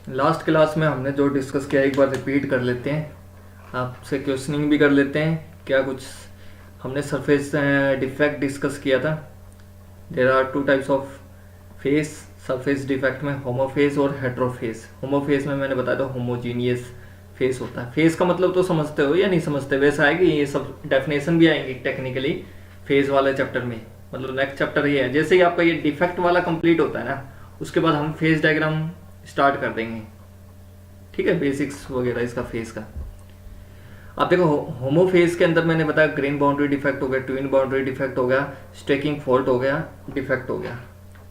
Last class में हमने जो डिस्कस किया एक बार रिपीट कर लेते हैं, आपसे क्वेश्चनिंग भी कर लेते हैं। क्या कुछ हमने सरफेस डिफेक्ट डिस्कस किया था। There are two types of face surface defect में, होमोफेस और हेट्रोफेस। होमोफेस में मैंने बताया था होमोजीनियस फेस होता है। फेस का मतलब तो समझते हो या नहीं समझते? वैसे आएगी ये सब डेफिनेशन भी आएंगी टेक्निकली फेस वाले चैप्टर में। मतलब नेक्स्ट चैप्टर ये है, जैसे ही आपका ये डिफेक्ट वाला कंप्लीट होता है ना, उसके बाद हम फेस डायग्राम स्टार्ट कर देंगे। ठीक है, बेसिक्स वगैरह इसका फेस का। आप देखो होमोफेस के अंदर मैंने बताया ग्रेन बाउंड्री डिफेक्ट हो गया, ट्विन बाउंड्री डिफेक्ट हो गया, स्टेकिंग फॉल्ट हो गया, डिफेक्ट हो गया।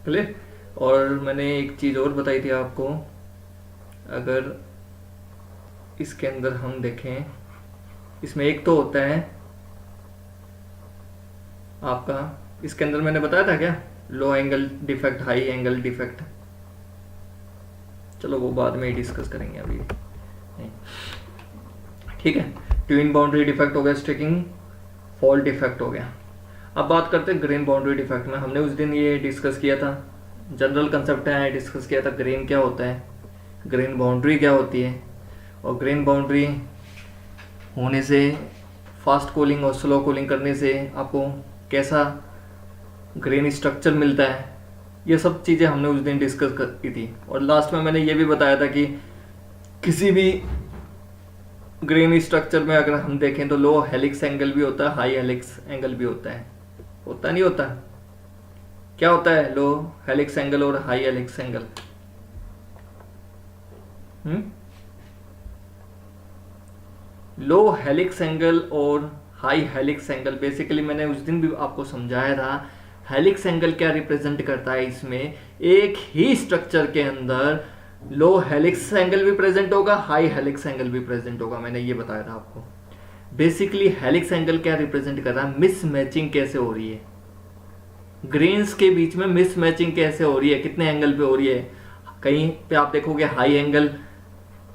क्लियर? और मैंने एक चीज़ और बताई थी आपको, अगर इसके अंदर हम देखें, इसमें एक तो होता है आपका, इसके अंदर मैंने बताया था क्या, low angle defect, high angle defect. चलो वो बाद में ही डिस्कस करेंगे, अभी नहीं। ठीक है, ट्विन बाउंड्री डिफेक्ट हो गया, स्टिकिंग फॉल्ट डिफेक्ट हो गया। अब बात करते हैं ग्रेन बाउंड्री डिफेक्ट में। हमने उस दिन ये डिस्कस किया था, जनरल कंसेप्ट है, डिस्कस किया था ग्रेन क्या होता है, ग्रेन बाउंड्री क्या होती है, और ग्रेन बाउंड्री होने से फास्ट कूलिंग और स्लो कूलिंग करने से आपको कैसा ग्रेन स्ट्रक्चर मिलता है। ये सब चीज़ें हमने उस दिन डिस्कस की थी। और लास्ट में मैंने ये भी बताया था कि किसी भी ग्रेन स्ट्रक्चर में अगर हम देखें तो लो हेलिक्स एंगल भी होता है, हाई हेलिक्स एंगल भी होता है। होता नहीं होता? क्या होता है लो हेलिक्स एंगल और हाई हेलिक्स एंगल? लो हेलिक्स एंगल और हाई हेलिक्स एंगल, बेसिकली मैंने उस दिन भी आपको समझाया था। हेलिक्स एंगल क्या रिप्रेजेंट करता है, इसमें एक ही स्ट्रक्चर के अंदर लो हेलिक्स एंगल भी प्रेजेंट होगा, हाई हेलिक्स एंगल भी प्रेजेंट होगा। मैंने ये बताया था आपको। बेसिकली हेलिक्स एंगल क्या रिप्रेजेंट कर रहा है, मिस मैचिंग कैसे हो रही है, ग्रेन्स के बीच में मिस मैचिंग कैसे हो रही है, कितने एंगल पे हो रही है। कहीं पे आप देखोगे हाई एंगल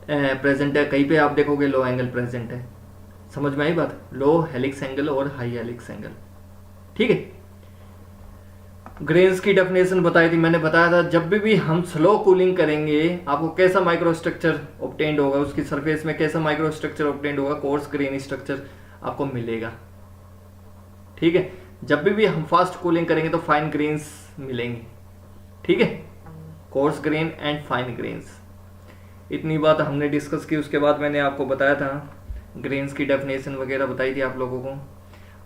प्रेजेंट है, कहीं पे आप देखोगे लो एंगल प्रेजेंट है। समझ में आई बात? लो हेलिक्स एंगल और हाई हेलिक्स एंगल। ठीक है, ग्रेन्स की डेफिनेशन बताई थी मैंने। बताया था जब भी हम स्लो कूलिंग करेंगे आपको कैसा माइक्रोस्ट्रक्चर ऑब्टेन्ड होगा, उसकी सरफेस में कैसा माइक्रोस्ट्रक्चर ऑब्टेन्ड होगा, कोर्स ग्रेन स्ट्रक्चर आपको मिलेगा। ठीक है, जब भी हम फास्ट कूलिंग करेंगे तो फाइन ग्रेन्स मिलेंगे। ठीक है, coarse grain and fine grains. इतनी बात हमने डिस्कस की। उसके बाद मैंने आपको बताया था ग्रेन्स की डेफिनेशन वगैरह बताई थी आप लोगों को।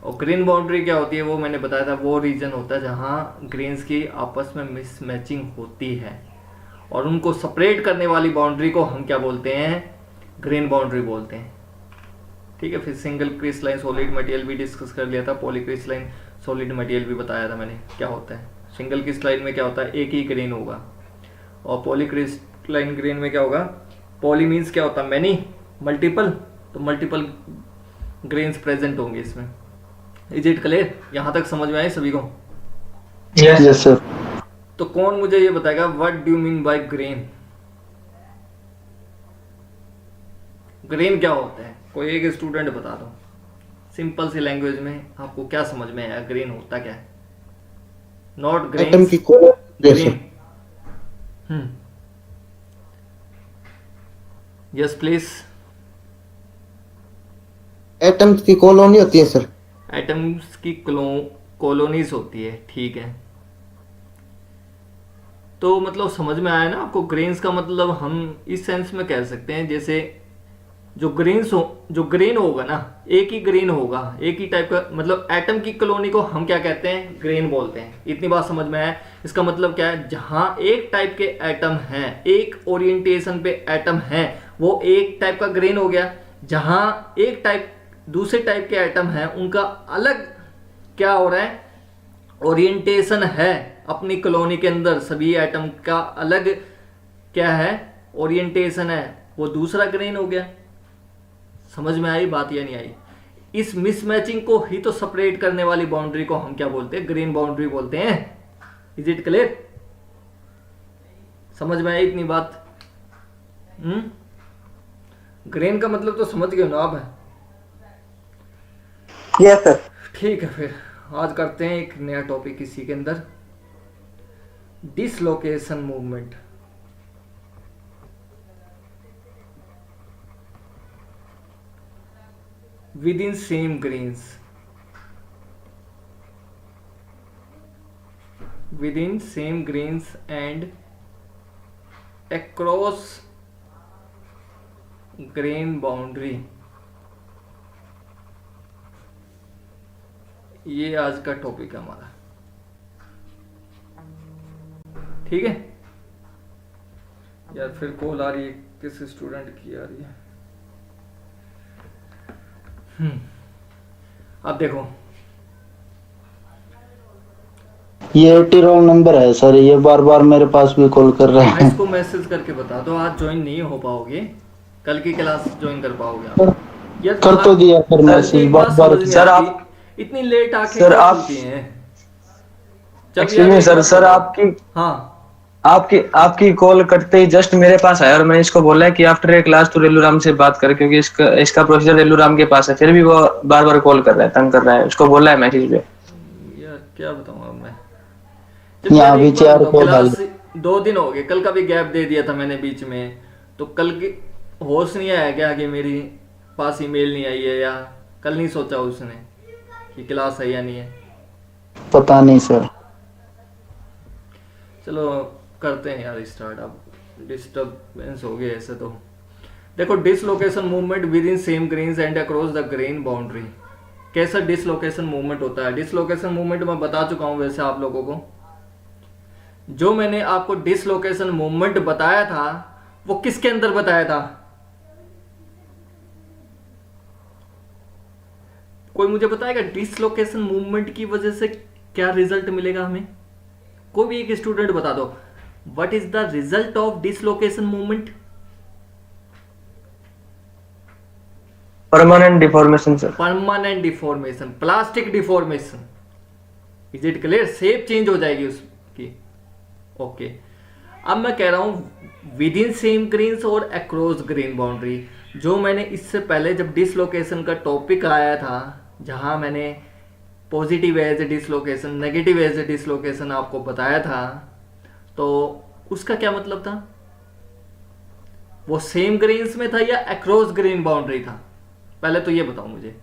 और ग्रेन बाउंड्री क्या होती है वो मैंने बताया था, वो रीजन होता है जहाँ ग्रेन्स की आपस में मिस मैचिंग होती है, और उनको सेपरेट करने वाली बाउंड्री को हम क्या बोलते हैं, ग्रेन बाउंड्री बोलते हैं। ठीक है, फिर सिंगल क्रिस्टलाइन सॉलिड मटेरियल भी डिस्कस कर लिया था, पॉलीक्रिस्टलाइन सॉलिड मटेरियल भी बताया था मैंने क्या होता है। सिंगल क्रिस्टलाइन में क्या होता है, एक ही ग्रेन होगा, और पॉलीक्रिस्टलाइन ग्रेन में क्या होगा, पॉली मीन्स क्या होता है, मैनी, मल्टीपल, तो मल्टीपल ग्रेन्स प्रेजेंट होंगे इसमें। Is it clear? यहां तक समझ में आए सभी को? Yes sir. तो कौन मुझे ये बताएगा what do you mean by grain? Grain क्या होता है, कोई एक स्टूडेंट बता दो सिंपल सी लैंग्वेज में, आपको क्या समझ में आया ग्रेन होता क्या है? नॉट एटम ग्रेन्स, की colony. Grain. Yes please. Atoms की कॉलोनी होती है सर। एटम्स की कॉलोनीज होती है, ठीक है। तो मतलब समझ में आया ना आपको? ग्रेन्स का मतलब हम इस सेंस में कह सकते हैं, जैसे जो ग्रेन्स हो, जो ग्रेन होगा ना, एक ही ग्रेन होगा, एक ही टाइप का, मतलब एटम की कॉलोनी को हम क्या कहते हैं, ग्रेन बोलते हैं। इतनी बात समझ में आया? इसका मतलब क्या है, जहां एक टाइप के एटम हैं, एक ओरिएंटेशन पे एटम हैं, वो एक टाइप का ग्रेन हो गया। जहां एक टाइप दूसरे टाइप के एटम हैं, उनका अलग क्या हो रहा है, ओरिएंटेशन है अपनी कॉलोनी के अंदर, सभी एटम का अलग क्या है, ओरिएंटेशन है, वो दूसरा ग्रेन हो गया। समझ में आई बात या नहीं आई? इस मिसमैचिंग को ही तो सेपरेट करने वाली बाउंड्री को हम क्या बोलते हैं, ग्रेन बाउंड्री बोलते हैं। Is it clear? समझ में आई इतनी बात? ग्रेन का मतलब तो समझ गए ना आप? Yes sir. ठीक है, फिर आज करते हैं एक नया टॉपिक इसी के अंदर, dislocation movement. With in same grains, within same grains and across grain boundary। ये आज का टॉपिक है हमारा, ठीक है यार। फिर कॉल आ रही है, किस स्टूडेंट की आ रही है। अब देखो, ये टी रोल नंबर है सर, ये बार बार मेरे पास भी कॉल कर रहा है। इसको मैसेज करके बता दो आज ज्वाइन नहीं हो पाओगे, कल की क्लास ज्वाइन कर पाओगे आप। यार कर तो दिया सर मैसेज एक बार बात बार। समझ नहीं सर आती, आप इतनी लेट आके सर क्यों आप खुलती हैं? जब एक्सक्यूज यार मी एक सर, बात सर बताओ। आपकी हाँ आपकी आपकी कॉल कटते ही जस्ट मेरे पास आया और मैंने इसको बोला है कि आफ्टर ए क्लास तो रेलू राम से बात कर, क्योंकि इसका प्रोसीजर रेलू राम के पास है। फिर भी वो बार बार कॉल कर रहा है, तंग कर रहा है। उसको बोला है मैसेज पे। यार क्या बताऊँ अब मैं। जब यार यहाँ भी एक बात चार बताओ, कॉल डाल क्लास 2 दिन हो गए, कल का भी गैप दे दिया था मैंने बीच में, तो कल की होश नहीं आया क्या कि मेरी पास ईमेल नहीं आई है, या कल नहीं सोचा उसने कि क्लास है या नहीं है? पता नहीं सर। चलो करते हैं यार स्टार्ट। अब डिस्टर्बेंस हो गया ऐसे तो। देखो, dislocation movement with in same grains and across the grain boundary. कैसा डिसलोकेशन मूवमेंट होता है? डिसलोकेशन मूवमेंट मैं बता चुका हूं वैसे आप लोगों को। जो मैंने आपको डिसलोकेशन मूवमेंट बताया था वो किसके अंदर बताया था? कोई मुझे बताएगा डिसलोकेशन मूवमेंट की वजह से क्या रिजल्ट मिलेगा हमें? कोई भी एक स्टूडेंट बता दो, what is the result of dislocation movement? Permanent deformation sir. Permanent deformation, plastic deformation. Is it clear? Shape change हो जाएगी उसकी। ओके, अब मैं कह रहा हूं विद इन सेम ग्रेन्स और अक्रॉस ग्रेन बाउंड्री। जो मैंने इससे पहले जब डिसलोकेशन का टॉपिक आया था, जहां मैंने positive edge dislocation, negative edge dislocation आपको बताया था, तो उसका क्या मतलब था? वो सेम ग्रेन्स में था या अक्रॉस ग्रेन बाउंड्री था? पहले तो ये बताओ मुझे।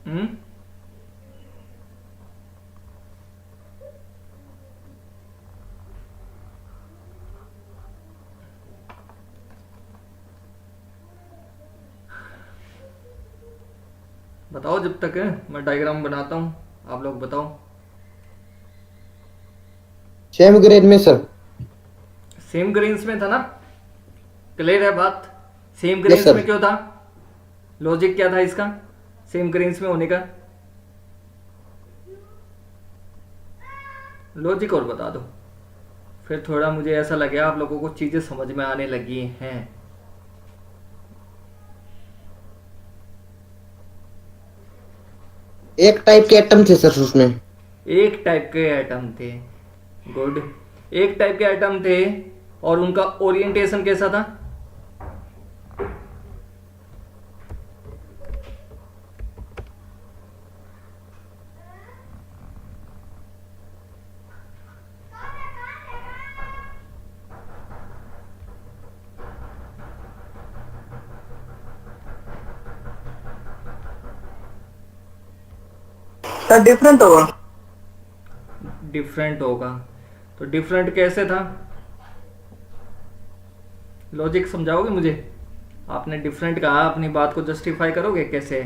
हम्म, बताओ। जब तक है मैं डायग्राम बनाता हूं आप लोग बताओ। सेम ग्रेड में सर। सेम ग्रेन्स में था ना? क्लियर है बात? Same yes grains sir. में क्यों था? लॉजिक क्या था इसका सेम ग्रेन्स में होने का? लॉजिक और बता दो, फिर थोड़ा मुझे ऐसा लगे आप लोगों को चीजें समझ में आने लगी हैं। एक टाइप के एटम थे सर उसमें। एक टाइप के एटम थे, गुड। एक टाइप के एटम थे और उनका ओरिएंटेशन कैसा था? सर डिफरेंट होगा। डिफरेंट होगा, तो डिफरेंट कैसे था? लॉजिक समझाओगे मुझे? आपने डिफरेंट कहा, अपनी बात को जस्टिफाई करोगे कैसे?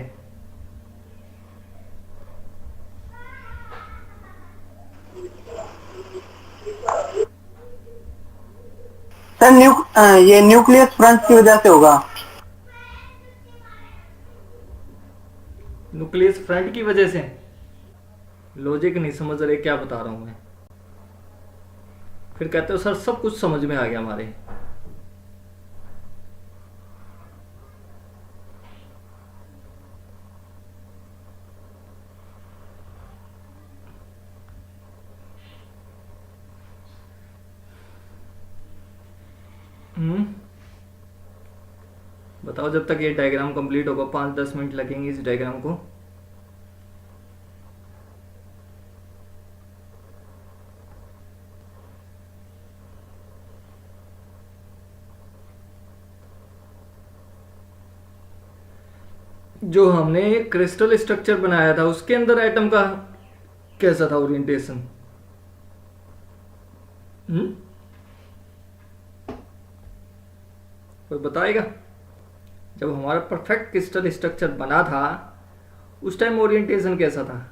सर ये न्यूक्लियस फ्रंट की वजह से होगा। न्यूक्लियस फ्रंट की वजह से? लॉजिक नहीं समझ रहे क्या बता रहा हूं मैं। फिर कहते हो सर सब कुछ समझ में आ गया हमारे। बताओ, जब तक ये डायग्राम कंप्लीट होगा 5-10 मिनट लगेंगे इस डायग्राम को। जो हमने क्रिस्टल स्ट्रक्चर बनाया था उसके अंदर एटम का कैसा था ओरिएंटेशन? कोई बताएगा? जब हमारा परफेक्ट क्रिस्टल स्ट्रक्चर बना था उस टाइम ओरिएंटेशन कैसा था?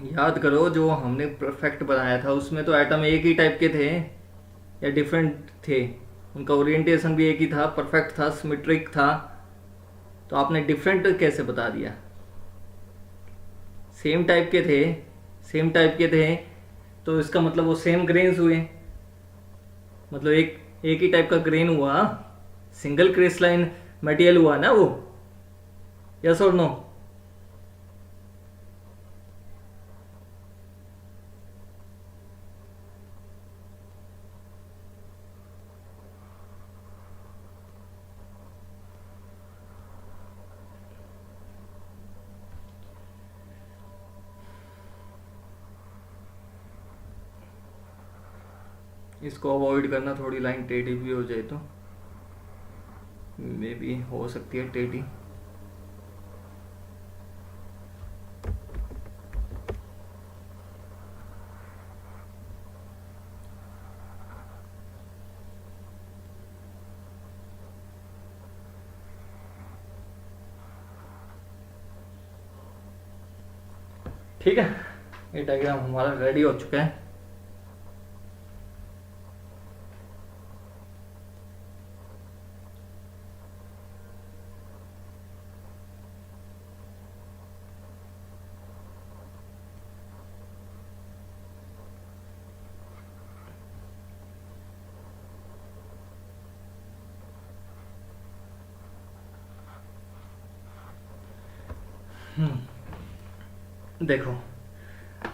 याद करो जो हमने परफेक्ट बनाया था उसमें तो एटम एक ही टाइप के थे या डिफरेंट थे? उनका ओरिएंटेशन भी एक ही था, परफेक्ट था, सिमेट्रिक था, तो आपने डिफरेंट कैसे बता दिया? सेम टाइप के थे, सेम टाइप के थे तो इसका मतलब वो सेम ग्रेन्स हुए, मतलब एक ही टाइप का ग्रेन हुआ, सिंगल क्रिस्टलाइन मटेरियल हुआ ना वो। यस और नो? इसको अवॉइड करना, थोड़ी लाइन टेढ़ी भी हो जाए तो मे बी हो सकती है टेढ़ी। ठीक है, ये डायग्राम हमारा रेडी हो चुका है। देखो,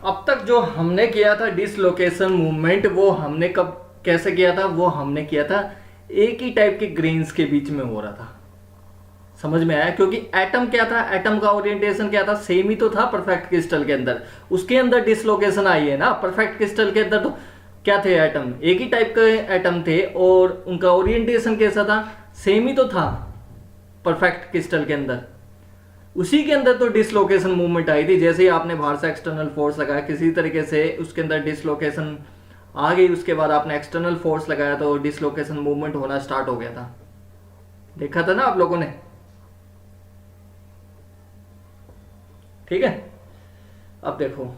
अब तक जो हमने किया था डिसलोकेशन मूवमेंट, वो हमने कब कैसे किया था? वो हमने किया था एक ही टाइप के ग्रेन्स के बीच में हो रहा था। समझ में आया? क्योंकि एटम क्या था, एटम का ओरिएंटेशन क्या था? सेम ही तो था परफेक्ट क्रिस्टल के अंदर। उसके अंदर डिसलोकेशन आई है ना। परफेक्ट क्रिस्टल के अंदर तो क्या थे एटम? एक ही टाइप के एटम थे और उनका ओरिएंटेशन कैसा था? सेम ही तो था परफेक्ट क्रिस्टल के अंदर। उसी के अंदर तो डिसलोकेशन मूवमेंट आई थी। जैसे ही आपने बाहर से एक्सटर्नल फोर्स लगाया, किसी तरीके से उसके अंदर डिसलोकेशन आ गई, उसके बाद आपने एक्सटर्नल फोर्स लगाया तो डिसलोकेशन मूवमेंट होना स्टार्ट हो गया था। देखा था ना आप लोगों ने? ठीक है, अब देखो,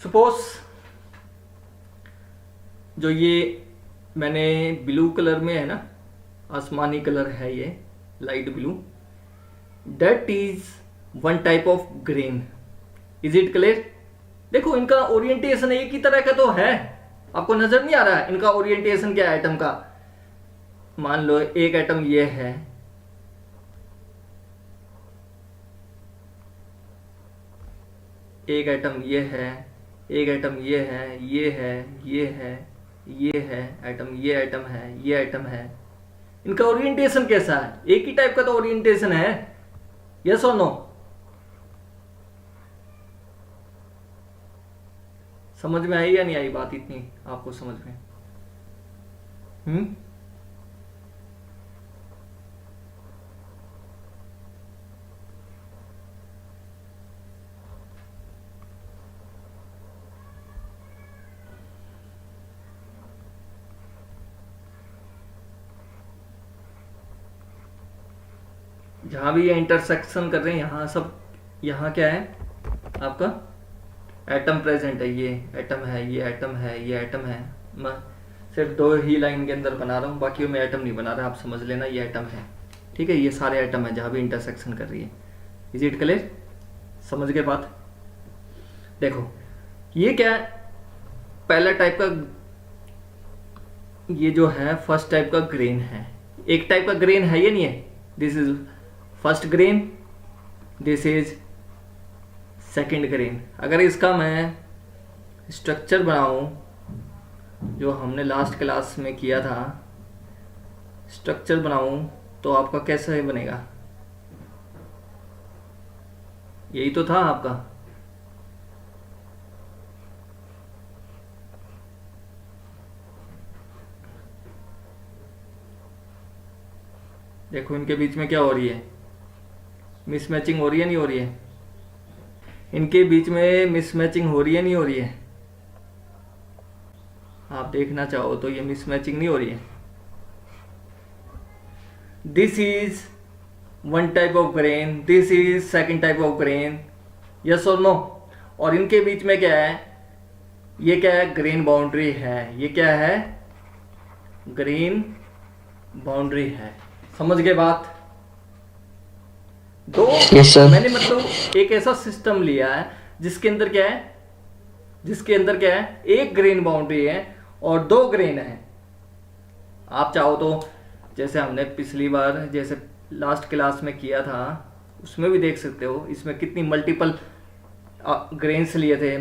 सपोज जो ये मैंने ब्लू कलर में है ना, आसमानी कलर है ये, light blue, that is one type of green. Is it clear? देखो, इनका ओरिएंटेशन एक ही तरह का तो है। आपको नजर नहीं आ रहा है इनका ओरिएंटेशन क्या है एटम का? मान लो एक एटम ये है, एक एटम ये है, एक एटम ये है, ये है, ये है, ये है एटम, ये एटम है, ये एटम है। इनका ओरिएंटेशन कैसा है? एक ही टाइप का तो ओरिएंटेशन है। यस और नो? समझ में आई या नहीं आई बात इतनी आपको समझ में? जहाँ भी ये इंटरसेक्शन कर रहे हैं यहाँ सब, यहाँ क्या है आपका एटम प्रेजेंट है, ये एटम है, ये एटम है, ये एटम है। मैं सिर्फ 2 ही लाइन के अंदर बना रहा हूँ, बाकी में एटम नहीं बना रहा, आप समझ लेना ये एटम है, ठीक है। ये सारे एटम है जहाँ भी इंटरसेक्शन कर रही है। Is it clear? समझ गए बात? देखो ये क्या है, पहला टाइप का, ये जो है फर्स्ट टाइप का ग्रेन है। एक टाइप का ग्रेन है ये नहीं है, this is first grain, this is second grain. अगर इसका मैं स्ट्रक्चर बनाऊं जो हमने लास्ट क्लास में किया था, स्ट्रक्चर बनाऊं तो आपका कैसा बनेगा, यही तो था आपका। देखो इनके बीच में क्या हो रही है, मिसमैचिंग हो रही है नहीं हो रही है? इनके बीच में मिसमैचिंग हो रही है नहीं हो रही है? आप देखना चाहो तो ये मिसमैचिंग नहीं हो रही है। This is one type of grain, this is second type of grain, yes और नो? और इनके बीच में क्या है, ये क्या है, ग्रेन बाउंड्री है। ये क्या है, ग्रेन बाउंड्री है। समझ गए बात? दो Yes, sir. मैंने मतलब एक ऐसा सिस्टम लिया है जिसके अंदर क्या है, जिसके अंदर क्या है, एक ग्रेन बाउंड्री है और 2 ग्रेन है। आप चाहो तो जैसे हमने पिछली बार जैसे लास्ट क्लास में किया था उसमें भी देख सकते हो, इसमें कितनी मल्टीपल ग्रेन्स लिए थे,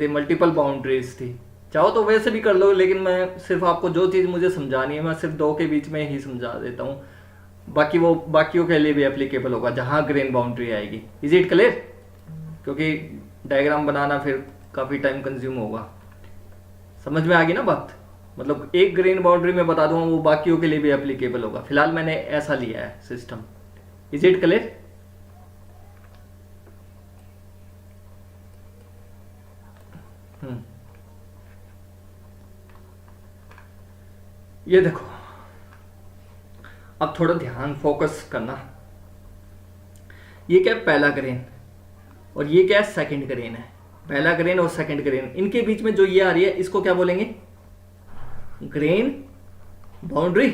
मल्टीपल बाउंड्रीज थी। चाहो तो वैसे भी कर लो, लेकिन मैं सिर्फ आपको जो चीज़ मुझे समझानी है मैं सिर्फ 2 के बीच में ही समझा देता हूँ, बाकी वो बाकियों के लिए भी एप्लीकेबल होगा जहाँ ग्रेन बाउंड्री आएगी। Is it clear? क्योंकि डायग्राम बनाना फिर काफ़ी टाइम कंज्यूम होगा। समझ में आ गई ना बात? मतलब एक ग्रेन बाउंड्री में बता दूंगा, वो बाकियों के लिए भी एप्लीकेबल होगा। फिलहाल मैंने ऐसा लिया है सिस्टम। Is it clear? ये देखो, अब थोड़ा ध्यान फोकस करना। ये क्या है, पहला ग्रेन, और ये क्या है, सेकंड ग्रेन है। पहला ग्रेन और सेकंड ग्रेन, इनके बीच में जो ये आ रही है इसको क्या बोलेंगे, grain boundary.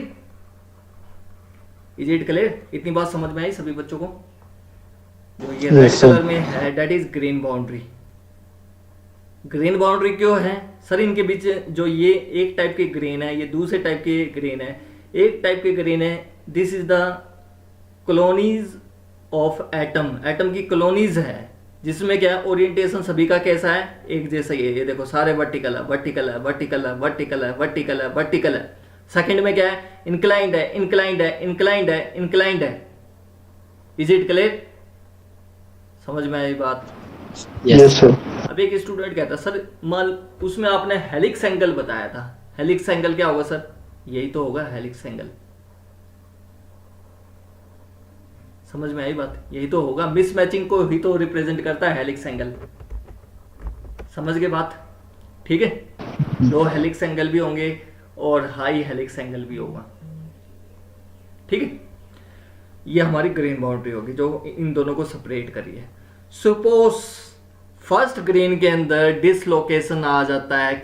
Is it clear? इतनी बात समझ में आई सभी बच्चों को? जो ये रेड कलर में है that is grain boundary. Grain boundary क्यों है सर? इनके बीच जो ये एक टाइप के ग्रेन है, ये दूसरे टाइप के ग्रेन है, एक टाइप के ग्रेन है, this is the colonies of atom. Atom की कॉलोनीज है जिसमें क्या है, ओरिएंटेशन सभी का कैसा है, एक जैसा ही है। ये देखो सारे वर्टिकल है, वर्टिकल है, वर्टिकल है, वर्टिकल है, वर्टिकल है, वर्टिकल है। सेकंड में क्या है, इंक्लाइंड है, इंक्लाइंड है, इंक्लाइंड है, इंक्लाइंड है। Is it clear? समझ में आई बात? Yes sir. अब एक स्टूडेंट कहता सर मान उसमें आपने हेलिक्स एंगल बताया था, हेलिक्स एंगल क्या होगा सर? यही तो होगा हेलिक्स एंगल। समझ में आई बात? यही तो होगा, मिसमैचिंग को ही तो रिप्रेजेंट करता है हेलिक्स एंगल। समझ गए बात? ठीक है, 2 हेलिक्स एंगल भी होंगे और हाई हेलिक्स एंगल भी होगा। ठीक है, ये हमारी ग्रेन बाउंड्री होगी जो इन दोनों को सेपरेट करी है। सपोज फर्स्ट ग्रेन के अंदर डिसलोकेशन आ जाता है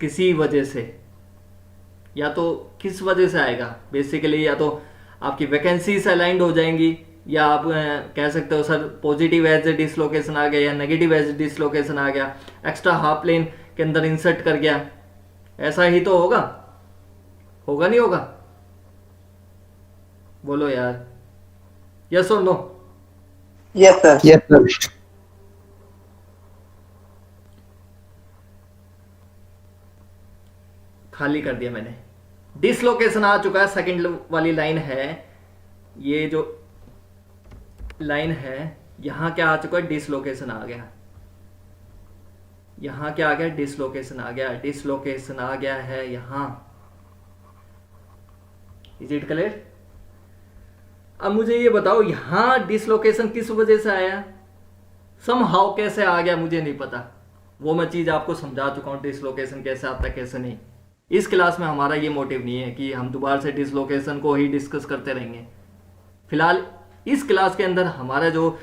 किसी वजह से, या तो किस वजह से आएगा बेसिकली, या तो आपकी वैकेंसीज अलाइंड हो जाएंगी, या आप कह सकते हो सर पॉजिटिव एज डिसलोकेशन आ गया या नेगेटिव एज डिसलोकेशन आ गया, एक्स्ट्रा हाफ प्लेन के अंदर इंसर्ट कर गया। ऐसा ही तो होगा, होगा नहीं होगा? बोलो यार, यस और no? Yes sir. Yes sir. खाली कर दिया मैंने, डिसलोकेशन आ चुका है। सेकंड वाली लाइन है, ये जो लाइन है यहां क्या आ चुका है, डिसलोकेशन आ गया। यहां क्या आ गया, डिसलोकेशन आ गया, डिसलोकेशन आ गया है यहां। Is it clear? अब मुझे ये बताओ यहां डिसलोकेशन किस वजह से आया, समहाउ कैसे आ गया मुझे नहीं पता, वो मैं चीज आपको समझा चुका हूं, डिसलोकेशन कैसे आता है कैसे नहीं। इस क्लास में हमारा ये मोटिव नहीं है कि हम दोबारा से डिसलोकेशन को ही डिस्कस करते रहेंगे। फिलहाल इस क्लास के अंदर हमारा जो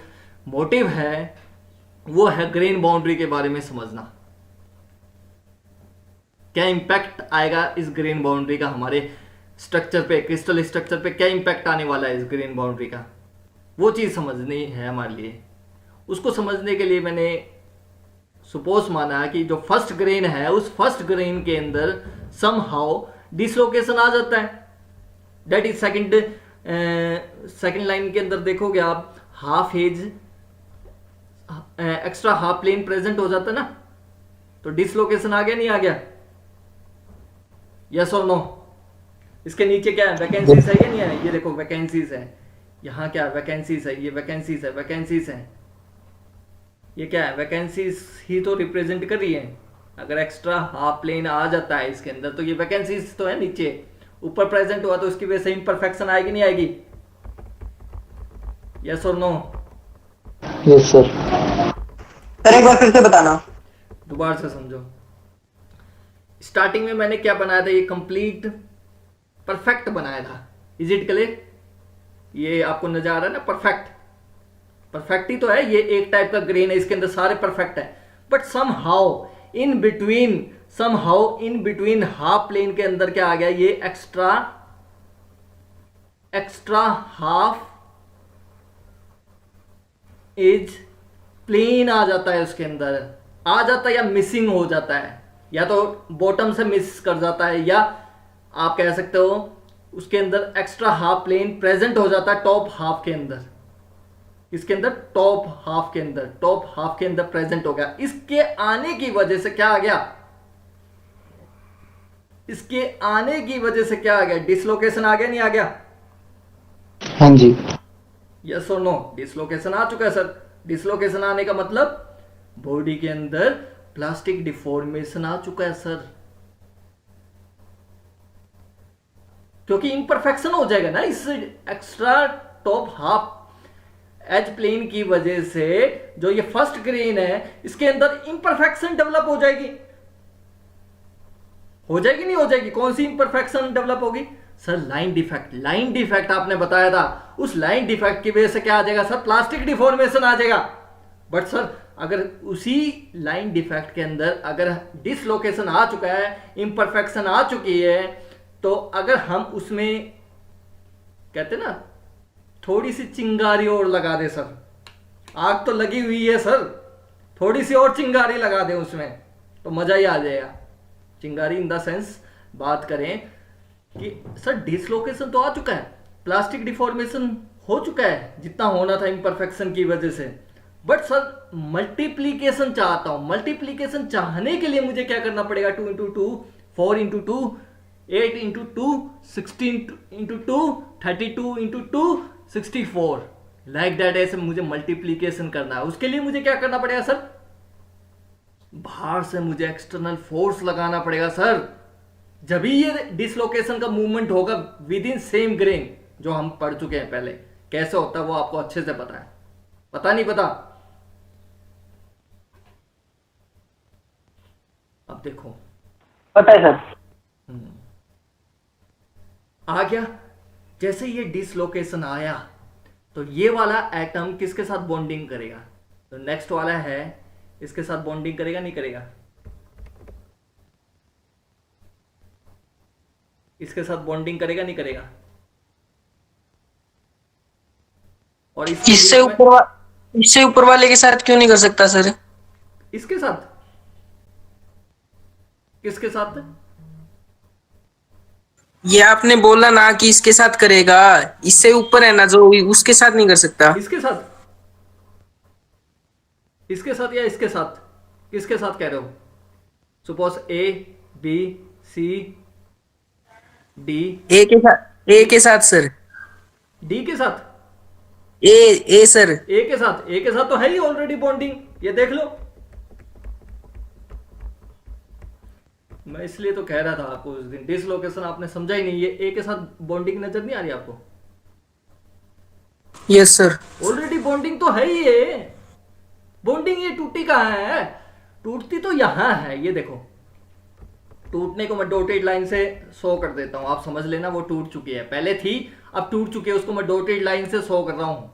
मोटिव है वो है ग्रेन बाउंड्री के बारे में समझना। क्या इंपैक्ट आएगा इस ग्रेन बाउंड्री का हमारे स्ट्रक्चर पे, क्रिस्टल स्ट्रक्चर पे क्या इंपैक्ट आने वाला है इस ग्रेन बाउंड्री का, वो चीज़ समझनी है हमारे लिए। उसको समझने के लिए मैंने सपोज माना कि जो फर्स्ट ग्रेन है उस फर्स्ट ग्रेन के अंदर समहाउ डिसलोकेशन आ जाता है। दैट इज सेकंड लाइन के अंदर देखोगे आप half edge extra half plane present हो जाता है ना, तो डिसलोकेशन आ गया नहीं आ गया? यस और नो? इसके नीचे क्या है, वैकेंसीज है या नहीं है? ये देखो वैकेंसीज है, यहाँ क्या है, वैकेंसीज है, ये वैकेंसीज है, वैकेंसीज है, ये क्या है, वैकेंसीज ही तो रिप्रेजेंट कर रही है। अगर एक्स्ट्रा हाफ प्लेन आ जाता है इसके अंदर तो ये वैकेंसीज तो है, नीचे ऊपर प्रेजेंट हुआ तो उसकी वजह से इम्परफेक्शन आएगी नहीं आएगी? यस और नो? Yes sir. सर एक बार फिर से बताना। दोबारा से समझो। स्टार्टिंग में मैंने क्या बनाया था, ये कंप्लीट परफेक्ट बनाया था। Is it clear? ये आपको नजर आ रहा है ना, परफेक्ट परफेक्ट ही तो है, ये एक टाइप का ग्रेन है, इसके अंदर सारे परफेक्ट है। But somehow in between half plane के अंदर क्या आ गया, ये एक्स्ट्रा हाफ एज प्लेन आ जाता है, उसके अंदर आ जाता है या मिसिंग हो जाता है, या तो बॉटम से मिस कर जाता है, या आप कह सकते हो उसके अंदर एक्स्ट्रा हाफ प्लेन प्रेजेंट हो जाता है टॉप हाफ के अंदर। इसके अंदर टॉप हाफ के अंदर प्रेजेंट हो गया। इसके आने की वजह से क्या आ गया, इसके आने की वजह से क्या आ गया, डिसलोकेशन आ गया नहीं आ गया? हाँ जी। यस और नो? डिसलोकेशन आ चुका है सर। डिसलोकेशन आने का मतलब बॉडी के अंदर प्लास्टिक डिफॉर्मेशन आ चुका है सर, क्योंकि इम्परफेक्शन हो जाएगा ना इस extra top half edge plane की वजह से। जो ये फर्स्ट ग्रेन है इसके अंदर इम्परफेक्शन डेवलप हो जाएगी नहीं हो जाएगी? कौन सी इम्परफेक्शन डेवलप होगी सर? लाइन डिफेक्ट आपने बताया था। उस लाइन डिफेक्ट की वजह से क्या आ जाएगा सर? प्लास्टिक डिफॉर्मेशन आ जाएगा। बट सर अगर उसी लाइन डिफेक्ट के अंदर अगर डिसलोकेशन आ चुका है, इम्परफेक्शन आ चुकी है, तो अगर हम उसमें कहते ना थोड़ी सी चिंगारी और लगा दे सर, आग तो लगी हुई है सर, थोड़ी सी और चिंगारी लगा दे उसमें तो मजा ही आ जाएगा। चिंगारी इन द सेंस बात करें कि सर डिसलोकेशन तो आ चुका है, प्लास्टिक डिफॉर्मेशन हो चुका है जितना होना था इम्परफेक्शन की वजह से, बट सर मल्टीप्लीकेशन चाहता हूं। मल्टीप्लीकेशन चाहने के लिए मुझे क्या करना पड़ेगा? 2 into 2, 4 into 2, 8 into 2, 16 into 2, 32 into 2, 64 like that. ऐसे मुझे मल्टीप्लीकेशन करना है। उसके लिए मुझे क्या करना पड़ेगा सर? बाहर से मुझे एक्सटर्नल फोर्स लगाना पड़ेगा सर, जब ही ये डिसलोकेशन का मूवमेंट होगा विद इन सेम ग्रेन, जो हम पढ़ चुके हैं पहले। कैसे होता है वो आपको अच्छे से पता है, पता नहीं पता? अब देखो, पता है सर। आ गया। जैसे ये डिसलोकेशन आया तो ये वाला एटम किसके साथ बॉन्डिंग करेगा? तो नेक्स्ट वाला है इसके साथ बॉन्डिंग करेगा नहीं करेगा? इसके साथ बॉन्डिंग करेगा नहीं करेगा? और इससे ऊपर वाले के साथ क्यों नहीं कर सकता सर? इसके साथ? किसके साथ? ये आपने बोला ना कि इसके साथ करेगा, इससे ऊपर है ना जो, उसके साथ नहीं कर सकता। इसके साथ? इसके साथ या इसके साथ? किसके साथ कह रहे हो? Suppose A B C D. A के साथ सर। डी के साथ? ए सर। ए के साथ तो है ही ऑलरेडी बॉन्डिंग, ये देख लो। मैं इसलिए तो कह रहा था आपको उस दिन, डिसलोकेशन आपने समझा ही नहीं। ये ए के साथ बॉन्डिंग नजर नहीं आ रही आपको? Yes sir. ऑलरेडी बॉन्डिंग तो है ही है। बॉन्डिंग ये टूटी कहाँ है? टूटती तो यहां है, ये देखो टूटने को मैं डॉटेड लाइन से शो कर देता हूँ, आप समझ लेना वो टूट चुकी है, पहले थी अब टूट चुकी है, उसको मैं डॉटेड लाइन से शो कर रहा हूँ।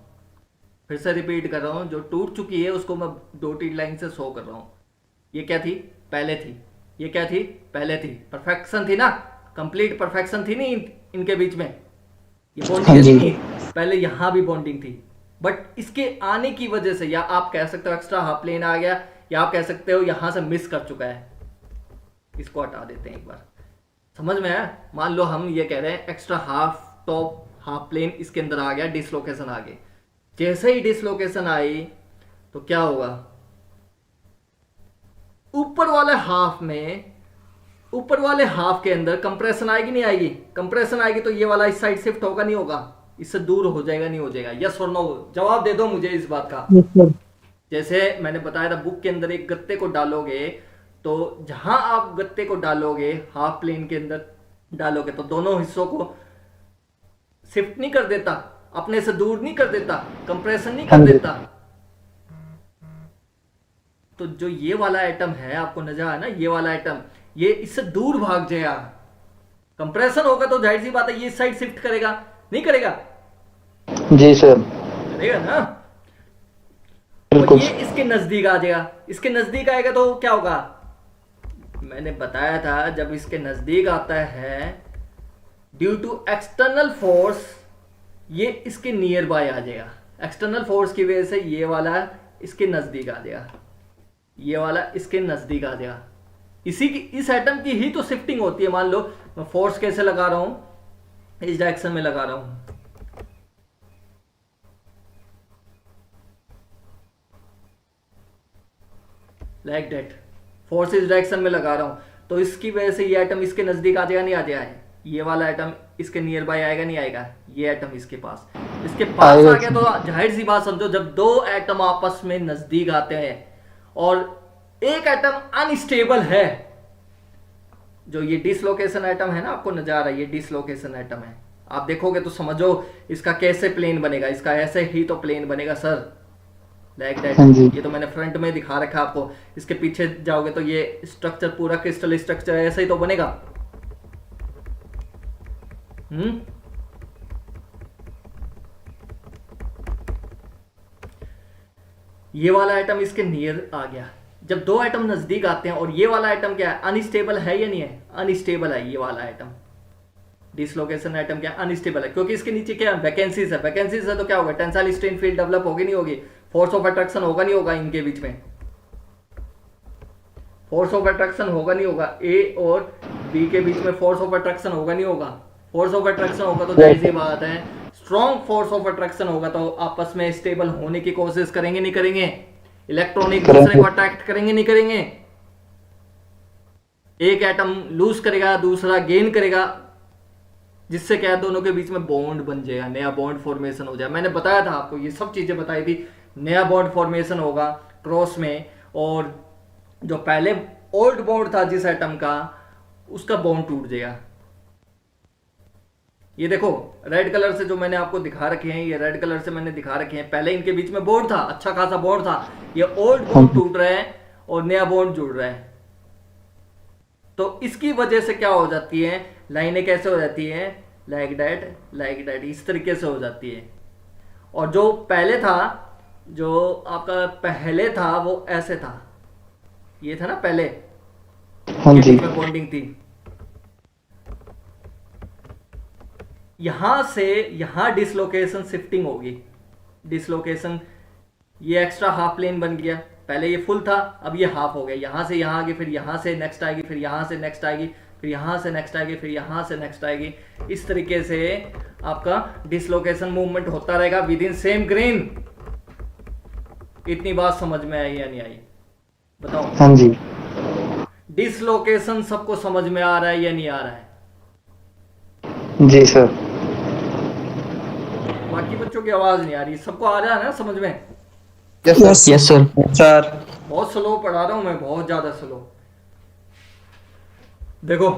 फिर से रिपीट कर रहा हूँ, जो टूट चुकी है उसको मैं डॉटेड लाइन से शो कर रहा हूँ। ये क्या थी? पहले थी। ये क्या थी? पहले थी। परफेक्शन थी ना, कंप्लीट परफेक्शन थी नहीं इनके बीच में, ये बॉन्डिंग जी। थी। पहले यहाँ भी बॉन्डिंग थी, बट इसके आने की वजह से, या आप कह सकते हो एक्स्ट्रा हाफ प्लेन आ गया, या आप कह सकते हो यहां से मिस कर चुका है। इसको हटा देते हैं एक बार, समझ में आया? मान लो हम ये कह रहे हैं extra half top half plane इसके अंदर आ गया, डिसलोकेशन आ गई। जैसे ही डिसलोकेशन आई तो क्या होगा? ऊपर वाले हाफ के अंदर कंप्रेशन आएगी नहीं आएगी? कंप्रेशन आएगी तो ये वाला इस साइड शिफ्ट होगा नहीं होगा? इससे दूर हो जाएगा नहीं हो जाएगा? यस और नो, जवाब दे दो मुझे इस बात का। जैसे मैंने बताया था, बुक के अंदर एक गत्ते को डालोगे तो जहां आप गत्ते को डालोगे हाफ प्लेन के अंदर डालोगे तो दोनों हिस्सों को शिफ्ट नहीं कर देता, अपने से दूर नहीं कर देता, कंप्रेशन नहीं कर देता। तो जो ये वाला आइटम है, आपको नजर आया ना, ये वाला आइटम ये इससे दूर भाग जाएगा। कंप्रेशन होगा तो जाहिर सी बात है ये इस साइड शिफ्ट करेगा, नहीं करेगा? जी सर। करेगा ना। बिल्कुल। और ये इसके नजदीक आ जाएगा, इसके नजदीक आएगा तो क्या होगा? मैंने बताया था, जब इसके नजदीक आता है ड्यू टू एक्सटर्नल फोर्स ये इसके नियर बाय आ जाएगा। एक्सटर्नल फोर्स की वजह से ये वाला इसके नजदीक आ जाएगा, ये वाला इसके नजदीक आ जाएगा। इस एटम की ही तो शिफ्टिंग होती है। मान लो मैं फोर्स कैसे लगा रहा हूं, इस डायरेक्शन में लगा रहा हूं, लाइक दैट, फोर्स इस डायरेक्शन में लगा रहा हूं, तो इसकी वजह से ये एटम इसके नजदीक आ जाएगा नहीं आ जाएगा? ये वाला एटम इसके नियर बाय आएगा नहीं आएगा? ये एटम इसके पास आ गया तो जाहिर सी बात समझो, जब दो एटम आपस में नजदीक आते हैं और एक एटम अनस्टेबल है, जो ये डिसलोकेशन एटम है ना, आपको नजर आ रहा है ये डिसलोकेशन एटम है, आप देखोगे तो समझो इसका कैसे प्लेन बनेगा, इसका ऐसे ही तो प्लेन बनेगा सर, लाइक दैट। ये तो मैंने फ्रंट में दिखा रखा आपको, इसके पीछे जाओगे तो ये स्ट्रक्चर पूरा क्रिस्टल स्ट्रक्चर ऐसे ही तो बनेगा। ये वाला आइटम इसके नियर आ गया। जब दो आइटम नजदीक आते हैं और ये वाला आइटम क्या है, अनस्टेबल है या नहीं है? अनस्टेबल है ये वाला आइटम, डिसलोकेशन आइटम क्या अनस्टेबल है, क्योंकि इसके नीचे क्या वैकेंसीज है। वैकेंसीज है तो क्या होगा? टेंसाइल स्ट्रेन फील्ड डेवलप होगी नहीं होगी? फोर्स ऑफ अट्रैक्शन होगा नहीं होगा? इनके बीच में फोर्स ऑफ अट्रैक्शन होगा नहीं होगा? ए और बी के बीच में फोर्स ऑफ अट्रैक्शन होगा नहीं होगा? फोर्स ऑफ अट्रैक्शन होगा तो जाहिर सी बात है, स्ट्रॉन्ग फोर्स ऑफ अट्रैक्शन होगा तो आपस में स्टेबल होने की कोशिश करेंगे नहीं करेंगे? इलेक्ट्रॉन एक दूसरे को अट्रैक्ट करेंगे नहीं करेंगे? एक एटम लूज करेगा, दूसरा गेन करेगा, जिससे क्या है दोनों के बीच में बॉन्ड बन जाएगा, नया बॉन्ड फॉर्मेशन हो जाए। मैंने बताया था आपको, ये सब चीजें बताई थी। नया बॉन्ड फॉर्मेशन होगा क्रॉस में, और जो पहले ओल्ड बॉन्ड था जिस एटम का, उसका बॉन्ड टूट जाएगा। ये देखो रेड कलर से जो मैंने आपको दिखा रखे हैं, ये रेड कलर से मैंने दिखा रखे हैं, पहले इनके बीच में बॉन्ड था, अच्छा खासा बॉन्ड था, ये ओल्ड बॉन्ड टूट रहा है और नया बॉन्ड जुड़ रहा है। तो इसकी वजह से क्या हो जाती है, लाइनें कैसे हो जाती है? लाइक दैट, इस तरीके से हो जाती है। और जो पहले था, जो आपका पहले था वो ऐसे था, ये था ना पहले, में बॉन्डिंग थी। यहां से यहां डिसलोकेशन शिफ्टिंग होगी, डिसलोकेशन, ये एक्स्ट्रा हाफ प्लेन बन गया, पहले ये फुल था अब ये हाफ हो गया, यहां से यहां आ गई, फिर यहां से नेक्स्ट आएगी, फिर यहां से नेक्स्ट आएगी, फिर यहां से नेक्स्ट आएगी, फिर यहां से नेक्स्ट आएगी। इस तरीके से आपका डिसलोकेशन मूवमेंट होता रहेगा विद इन सेम ग्रेन। इतनी बात समझ में आई या नहीं आई? बताओ। हाँ जी। डिसलोकेशन सबको समझ में आ रहा है या नहीं आ रहा है? जी सर। बाकी बच्चों की आवाज नहीं आ रही, सबको आ रहा है ना समझ में? Yes sir. सर बहुत स्लो पढ़ा रहा हूं मैं, बहुत ज्यादा स्लो। देखो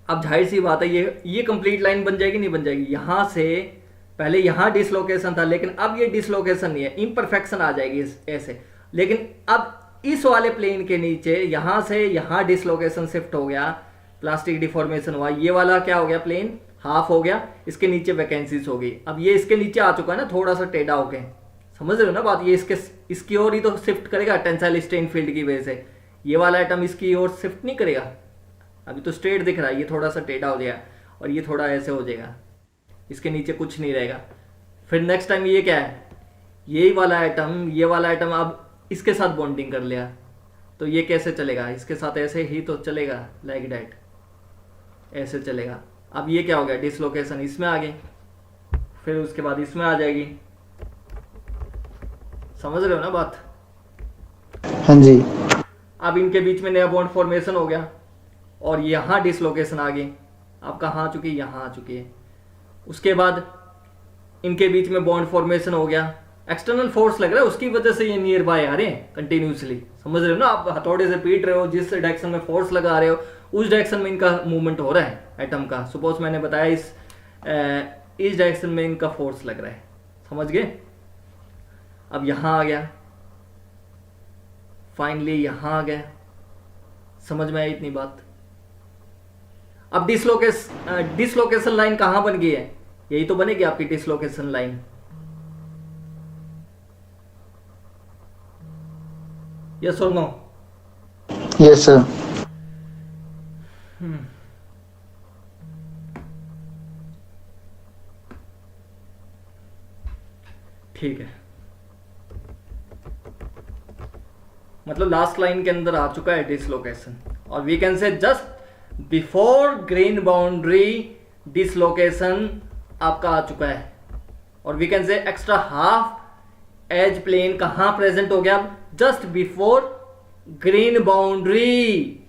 अब जाहिर सी बात है, ये कंप्लीट लाइन बन जाएगी नहीं बन जाएगी? यहां से पहले यहां डिसलोकेशन था, लेकिन अब ये डिसलोकेशन नहीं है, इम्परफेक्शन आ जाएगी ऐसे। लेकिन अब इस वाले प्लेन के नीचे यहां से यहां डिसलोकेशन शिफ्ट हो गया, प्लास्टिक डिफॉर्मेशन हुआ, ये वाला क्या हो गया, प्लेन हाफ हो गया, इसके नीचे वैकेंसीज हो गई। अब ये इसके नीचे आ चुका है ना, थोड़ा सा टेढ़ा होके, समझ रहे हो ना बात, ये इसकी ओर ही तो शिफ्ट करेगा टेंसाइल स्ट्रेन फील्ड की वजह से, ये वाला आइटम इसकी ओर शिफ्ट नहीं करेगा। अभी तो स्ट्रेट दिख रहा है, ये थोड़ा सा टेढ़ा हो जाएगा और ये थोड़ा ऐसे हो जाएगा, इसके नीचे कुछ नहीं रहेगा। फिर नेक्स्ट टाइम ये क्या है, यही वाला आइटम, ये वाला आइटम अब इसके साथ बॉन्डिंग कर लिया, तो ये कैसे चलेगा, इसके साथ ऐसे ही तो चलेगा, लाइक दैट, ऐसे चलेगा। अब ये क्या हो गया, डिसलोकेशन इसमें आ गई, फिर उसके बाद इसमें आ जाएगी, समझ रहे हो ना बात। हाँ जी। अब इनके बीच में नया बॉन्ड फॉर्मेशन हो गया और यहाँ डिसलोकेशन आ गई, अब कहाँ आ चुकी है, यहाँ आ चुकी है। उसके बाद इनके बीच में बॉन्ड फॉर्मेशन हो गया, एक्सटर्नल फोर्स लग रहा है उसकी वजह से ये नियर बाय आ रहे हैं कंटिन्यूसली, समझ रहे हो ना, आप हथौड़े से पीट रहे हो, जिस डायरेक्शन में फोर्स लगा रहे हो उस डायरेक्शन में इनका मूवमेंट हो रहा है एटम का। सपोज मैंने बताया इस डायरेक्शन में इनका फोर्स लग रहा है, समझ गए। अब यहां आ गया, फाइनली यहां आ गया, समझ में आई इतनी बात। अब डिसलोकेशन लाइन कहां बन गई है, यही तो बनेगी आपकी डिसलोकेशन लाइन। यस और नो? Yes sir. ठीक है, मतलब लास्ट लाइन के अंदर आ चुका है डिसलोकेशन, और we can say just before grain boundary dislocation आपका आ चुका है, और we can say extra half edge plane कहां प्रेजेंट हो गया, जस्ट बिफोर ग्रेन बाउंड्री।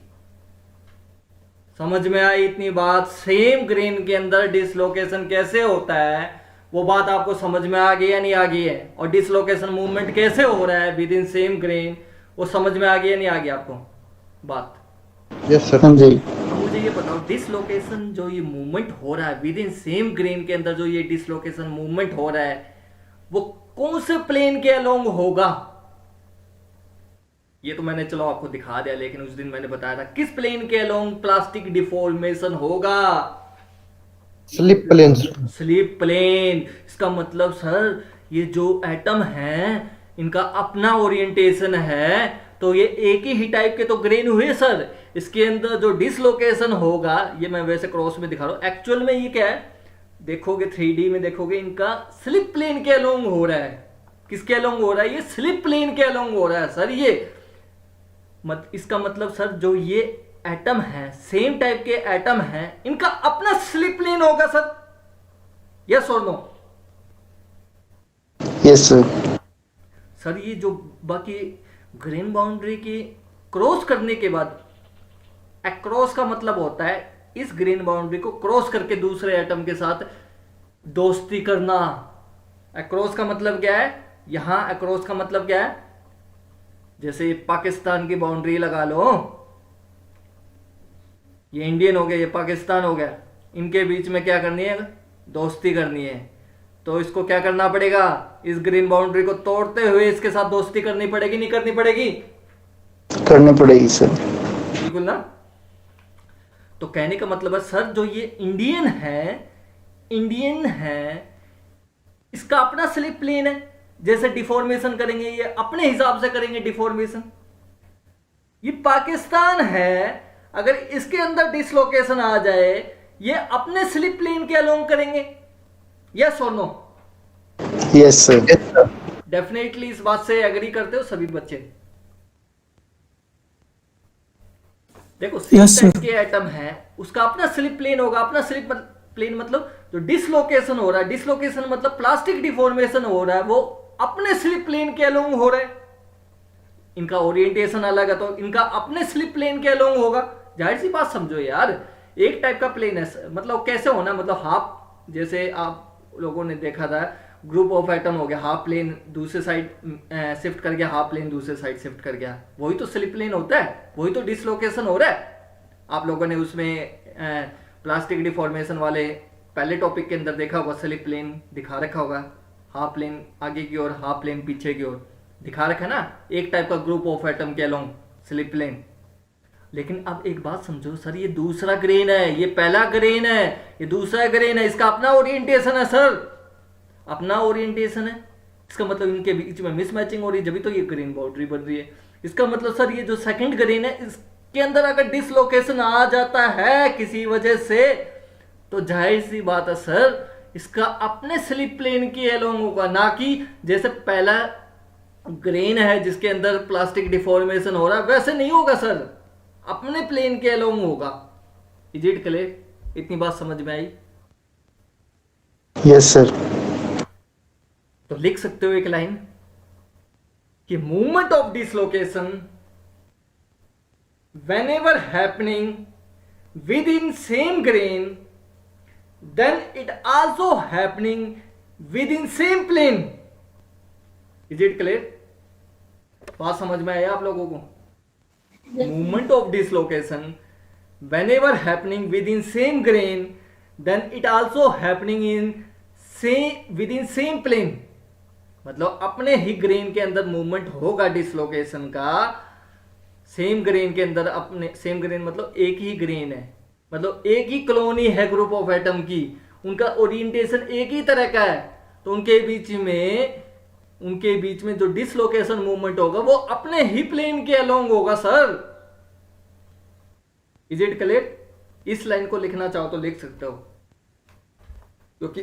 समझ में आई इतनी बात, सेम ग्रेन के अंदर डिसलोकेशन कैसे होता है वो बात आपको समझ में आ गई या नहीं आ गई है, और डिसलोकेशन मूवमेंट कैसे हो रहा है विद इन सेम ग्रेन वो समझ में आ गई या नहीं आ गई आपको बात? Yes sir. हाँ जी। अब मुझे ये बताओ, डिसलोकेशन जो ये मूवमेंट हो रहा है विद इन सेम ग्रेन के अंदर, जो ये डिसलोकेशन मूवमेंट हो रहा है वो कौन से प्लेन के अलोंग होगा? ये तो मैंने चलो आपको दिखा दिया, लेकिन उस दिन मैंने बताया था किस प्लेन के अलोंग प्लास्टिक डिफॉर्मेशन होगा? Slip plane. Slip plane. इसका मतलब सर ये जो एटम है इनका अपना ओरिएंटेशन है, तो ये एक ही टाइप के तो ग्रेन हुए सर, इसके अंदर जो डिसलोकेशन होगा, ये मैं वैसे क्रॉस में दिखा रहा हूं, एक्चुअल में ये क्या है देखोगे 3D में देखोगे, इनका स्लिप प्लेन के अलोंग हो रहा है। किसके अलोंग हो रहा है? ये स्लिप प्लेन के अलोंग हो रहा है सर। ये इसका मतलब सर जो ये एटम है, सेम टाइप के एटम है, इनका अपना स्लिप प्लेन होगा सर। यस और नो? Yes sir. सर ये जो बाकी ग्रेन बाउंड्री की क्रॉस करने के बाद, अक्रॉस का मतलब होता है इस ग्रेन बाउंड्री को क्रॉस करके दूसरे एटम के साथ दोस्ती करना। अक्रॉस का मतलब क्या है? यहां अक्रॉस का मतलब क्या है? जैसे पाकिस्तान की बाउंड्री लगा लो, ये इंडियन हो गया, ये पाकिस्तान हो गया, इनके बीच में क्या करनी है? दोस्ती करनी है। तो इसको क्या करना पड़ेगा? इस ग्रीन बाउंड्री को तोड़ते हुए इसके साथ दोस्ती करनी पड़ेगी, नहीं करनी पड़ेगी? करनी पड़ेगी सर। बिल्कुल ना। तो कहने का मतलब है सर जो ये इंडियन है, इसका अपना स्लिप प्लेन है। जैसे डिफॉर्मेशन करेंगे ये अपने हिसाब से करेंगे डिफॉर्मेशन। ये पाकिस्तान है, अगर इसके अंदर डिसलोकेशन आ जाए ये अपने स्लिप प्लेन के अलोंग करेंगे। यस और नो? Yes sir. डेफिनेटली इस बात से एग्री करते हो सभी बच्चे? देखो सेम टाइप के एटम है, उसका अपना स्लिप प्लेन होगा। अपना स्लिप प्लेन मतलब जो डिसलोकेशन हो रहा है, डिसलोकेशन मतलब प्लास्टिक डिफॉर्मेशन हो रहा है, वो अपने स्लिप प्लेन के अलोंग हो रहा है। इनका ओरिएंटेशन अलग है तो इनका अपने स्लिप प्लेन के अलोंग होगा। जाहिर सी बात समझो यार, एक टाइप का प्लेन है, मतलब कैसे होना, मतलब हाफ, जैसे आप लोगों ने देखा था ग्रुप ऑफ एटम हो गया, हाफ प्लेन दूसरे साइड शिफ्ट कर गया, हाफ प्लेन दूसरे साइड शिफ्ट कर गया, वही तो स्लिप प्लेन होता है, वही तो डिसलोकेशन हो रहा है। आप लोगों ने उसमें प्लास्टिक डिफॉर्मेशन वाले पहले टॉपिक के अंदर देखा होगा, स्लिप प्लेन दिखा रखा होगा, हाफ प्लेन आगे की ओर, हाफ प्लेन पीछे की ओर। दिखा रखा है ना, एक टाइप का ग्रुप ऑफ एटम के अलोंग स्लिप प्लेन। लेकिन अब एक बात समझो सर, ये दूसरा ग्रेन है, ये पहला ग्रेन है, ये दूसरा ग्रेन है, इसका अपना ओरिएंटेशन है सर, अपना ओरिएंटेशन है। इसका मतलब इनके बीच में मिसमैचिंग हो रही है, जब तो ये ग्रेन बाउंड्री बन रही है। इसका मतलब सर ये जो सेकंड ग्रेन है, इसके अंदर अगर डिसलोकेशन आ जाता है किसी वजह से, तो जाहिर सी बात है सर इसका अपने स्लिप प्लेन के अलोंग होगा, ना कि जैसे पहला ग्रेन है जिसके अंदर प्लास्टिक डिफॉर्मेशन हो रहा है, वैसे नहीं होगा सर, अपने प्लेन के अलोंग होगा। Is it clear? इतनी बात समझ में आई? Yes sir. तो लिख सकते हो एक लाइन कि movement of dislocation whenever happening within same grain, then it also happening within same plane. Is it clear? बात समझ में आया आप लोगों को? Movement of dislocation whenever happening within same grain, then it also happening in within same plane. मतलब अपने ही grain के अंदर मूवमेंट होगा डिसलोकेशन का, सेम ग्रेन के अंदर, अपने सेम ग्रेन मतलब एक ही ग्रेन है, मतलब एक ही कॉलोनी है ग्रुप ऑफ एटम की, उनका ओरिएंटेशन एक ही तरह का है, तो उनके बीच में जो डिसलोकेशन मूवमेंट होगा वो अपने ही प्लेन के अलोंग होगा सर। Is it clear? इस लाइन को लिखना चाहो तो लिख सकते हो, क्योंकि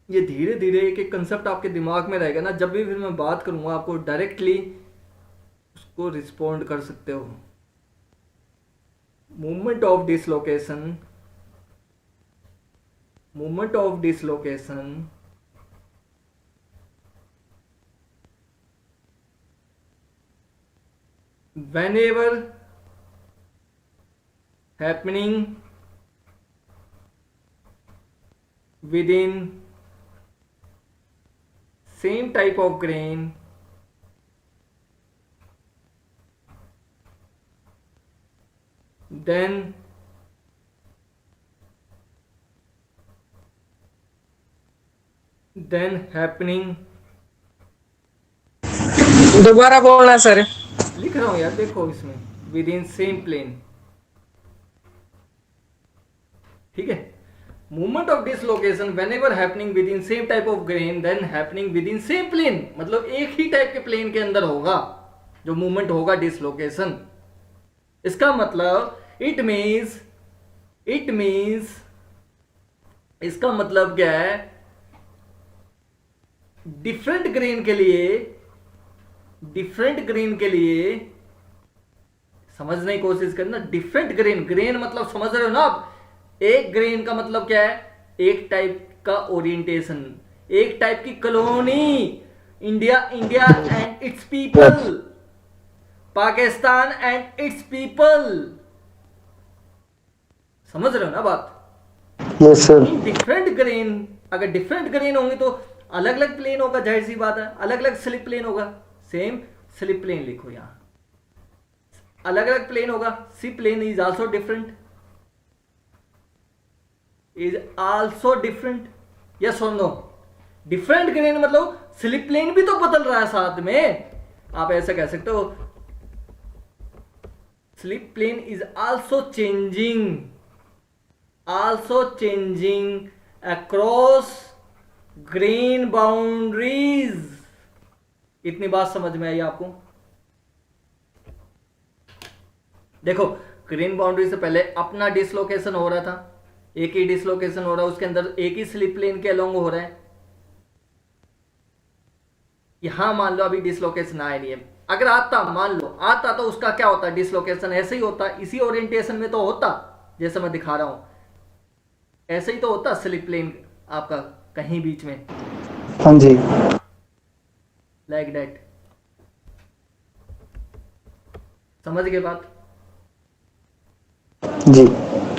ये धीरे धीरे एक एक कंसेप्ट आपके दिमाग में रहेगा ना, जब भी फिर मैं बात करूंगा आपको डायरेक्टली उसको रिस्पोंड कर सकते हो। Movement of dislocation whenever happening within same type of grain, then happening, दोबारा बोलना सर। लिख रहा हूं यार, देखो इसमें within same plane, ठीक है। Movement of dislocation whenever happening within same type of grain, then happening within same plane, मतलब एक ही टाइप के प्लेन के अंदर होगा जो मूवमेंट होगा डिसलोकेशन। इसका मतलब इट मीन्स इसका मतलब क्या है, डिफरेंट ग्रेन के लिए समझने की कोशिश करना। डिफरेंट ग्रेन मतलब समझ रहे हो ना आप, एक ग्रेन का मतलब क्या है, एक टाइप का ओरिएंटेशन, एक टाइप की colony, India and it's people, Pakistan and it's people, समझ रहे हो ना बात? Yes sir. डिफरेंट ग्रेन, अगर डिफरेंट ग्रेन होंगे तो अलग अलग प्लेन होगा, जाहिर सी बात है, अलग अलग स्लिप प्लेन होगा। सेम स्लिप प्लेन लिखो यहां, अलग अलग प्लेन होगा। C plane is also different, yes और नो? डिफरेंट ग्रेन मतलब स्लिप प्लेन भी तो बदल रहा है साथ में, आप ऐसा कह सकते हो slip plane is also changing across grain boundaries. इतनी बात समझ में आई आपको? देखो, ग्रेन बाउंड्री से पहले अपना डिसलोकेशन हो रहा था, एक ही डिसलोकेशन हो रहा है, उसके अंदर एक ही स्लिप प्लेन के अलोंग हो रहा है। यहां मान लो अभी डिसलोकेशन आया नहीं है, अगर आता, मान लो आता, तो उसका क्या होता है, डिसलोकेशन ऐसे ही होता, इसी ओरिएंटेशन में तो होता, जैसे मैं दिखा रहा हूं ऐसे ही तो होता स्लिप प्लेन आपका कहीं बीच में, हाँ जी। Like that. समझ गए बात? जी।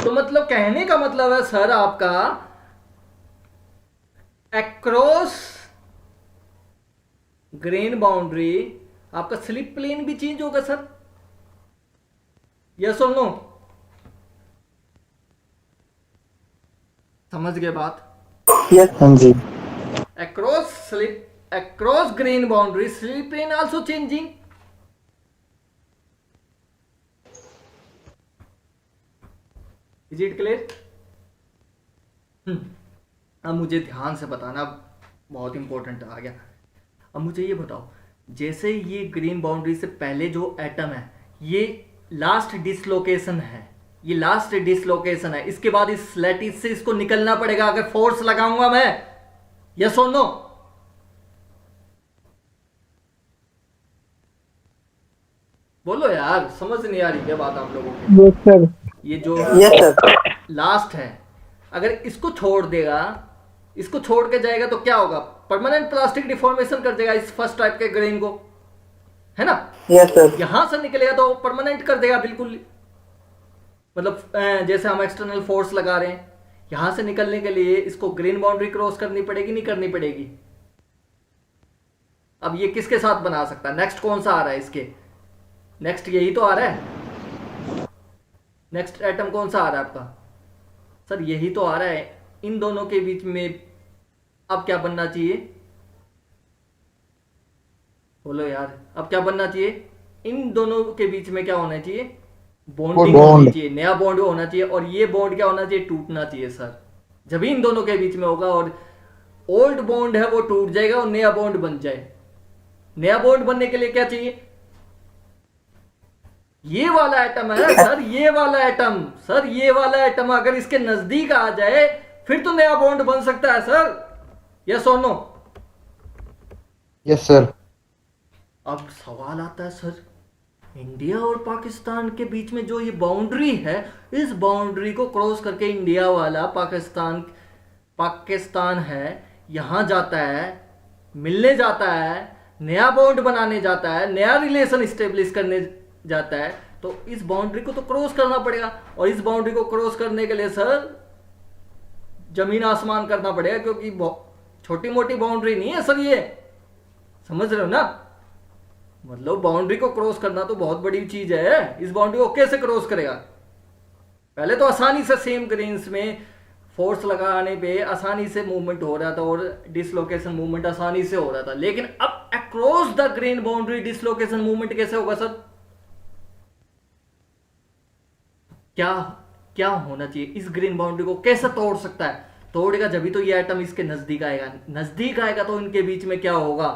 तो मतलब कहने का मतलब है सर आपका अक्रॉस ग्रेन बाउंड्री आपका स्लिप प्लेन भी चेंज होगा सर, यस और नो? समझ गए बात? यस। हाँ जी। across green boundary, slip plane also changing. Is it clear? अब मुझे ध्यान से बताना, बहुत इंपॉर्टेंट आ गया। अब मुझे ये बताओ, जैसे ये ग्रीन बाउंड्री से पहले जो एटम है ये लास्ट डिसलोकेशन है, ये लास्ट डिसलोकेशन है, इसके बाद इस लैटिस से इसको निकलना पड़ेगा अगर फोर्स लगाऊंगा मैं, यस और नो? बोलो यार, समझ नहीं आ रही क्या बात आप लोगों को? Yes sir. ये जो यस सर। लास्ट है, अगर इसको छोड़ देगा, इसको छोड़ के जाएगा तो क्या होगा? परमानेंट प्लास्टिक डिफॉर्मेशन कर देगा इस फर्स्ट टाइप के ग्रेन को, है ना? Yes sir. यहां से निकलेगा तो परमानेंट कर देगा बिल्कुल, मतलब जैसे हम एक्सटर्नल फोर्स लगा रहे हैं, यहां से निकलने के लिए इसको ग्रीन बाउंड्री क्रॉस करनी पड़ेगी, नहीं करनी पड़ेगी? अब ये किसके साथ बना सकता है? नेक्स्ट कौन सा आ रहा है इसके? नेक्स्ट यही तो आ रहा है। नेक्स्ट एटम कौन सा आ रहा है आपका? सर यही तो आ रहा है। इन दोनों के बीच में अब क्या बनना चाहिए? बोलो यार, अब क्या बनना चाहिए? इन दोनों के बीच में क्या होना चाहिए? बॉन्डिंग होनी चाहिए, नया बॉन्ड होना चाहिए। और ये बॉन्ड क्या होना चाहिए? टूटना चाहिए सर। जब इन दोनों के बीच में होगा और ओल्ड बॉन्ड है वो टूट जाएगा और नया बॉन्ड बन जाए। नया बॉन्ड बनने के लिए क्या चाहिए? ये वाला एटम है सर, ये वाला एटम, सर ये वाला एटम अगर इसके नजदीक आ जाए फिर तो नया बॉन्ड बन सकता है सर, यस और नो? Yes sir. अब सवाल आता है सर, इंडिया और पाकिस्तान के बीच में जो ये बाउंड्री है, इस बाउंड्री को क्रॉस करके इंडिया वाला पाकिस्तान है यहां जाता है, मिलने जाता है, नया बॉन्ड बनाने जाता है, नया रिलेशन स्टेब्लिश करने जाता है, तो इस बाउंड्री को तो क्रॉस करना पड़ेगा। और इस बाउंड्री को क्रॉस करने के लिए सर जमीन आसमान करना पड़ेगा, क्योंकि छोटी मोटी बाउंड्री नहीं है सर ये, समझ रहे हो ना? मतलब बाउंड्री को क्रॉस करना तो बहुत बड़ी चीज है। इस बाउंड्री को कैसे क्रॉस करेगा? पहले तो आसानी से सेम ग्रेन्स में फोर्स लगाने पे आसानी से मूवमेंट हो रहा था और डिसलोकेशन मूवमेंट आसानी से हो रहा था, लेकिन अब across the grain boundary dislocation movement कैसे होगा सर? क्या होना चाहिए? इस ग्रीन बाउंड्री को कैसे तोड़ सकता है? तोड़ेगा जब भी तो ये एटम इसके नजदीक आएगा। नजदीक आएगा तो इनके बीच में क्या होगा?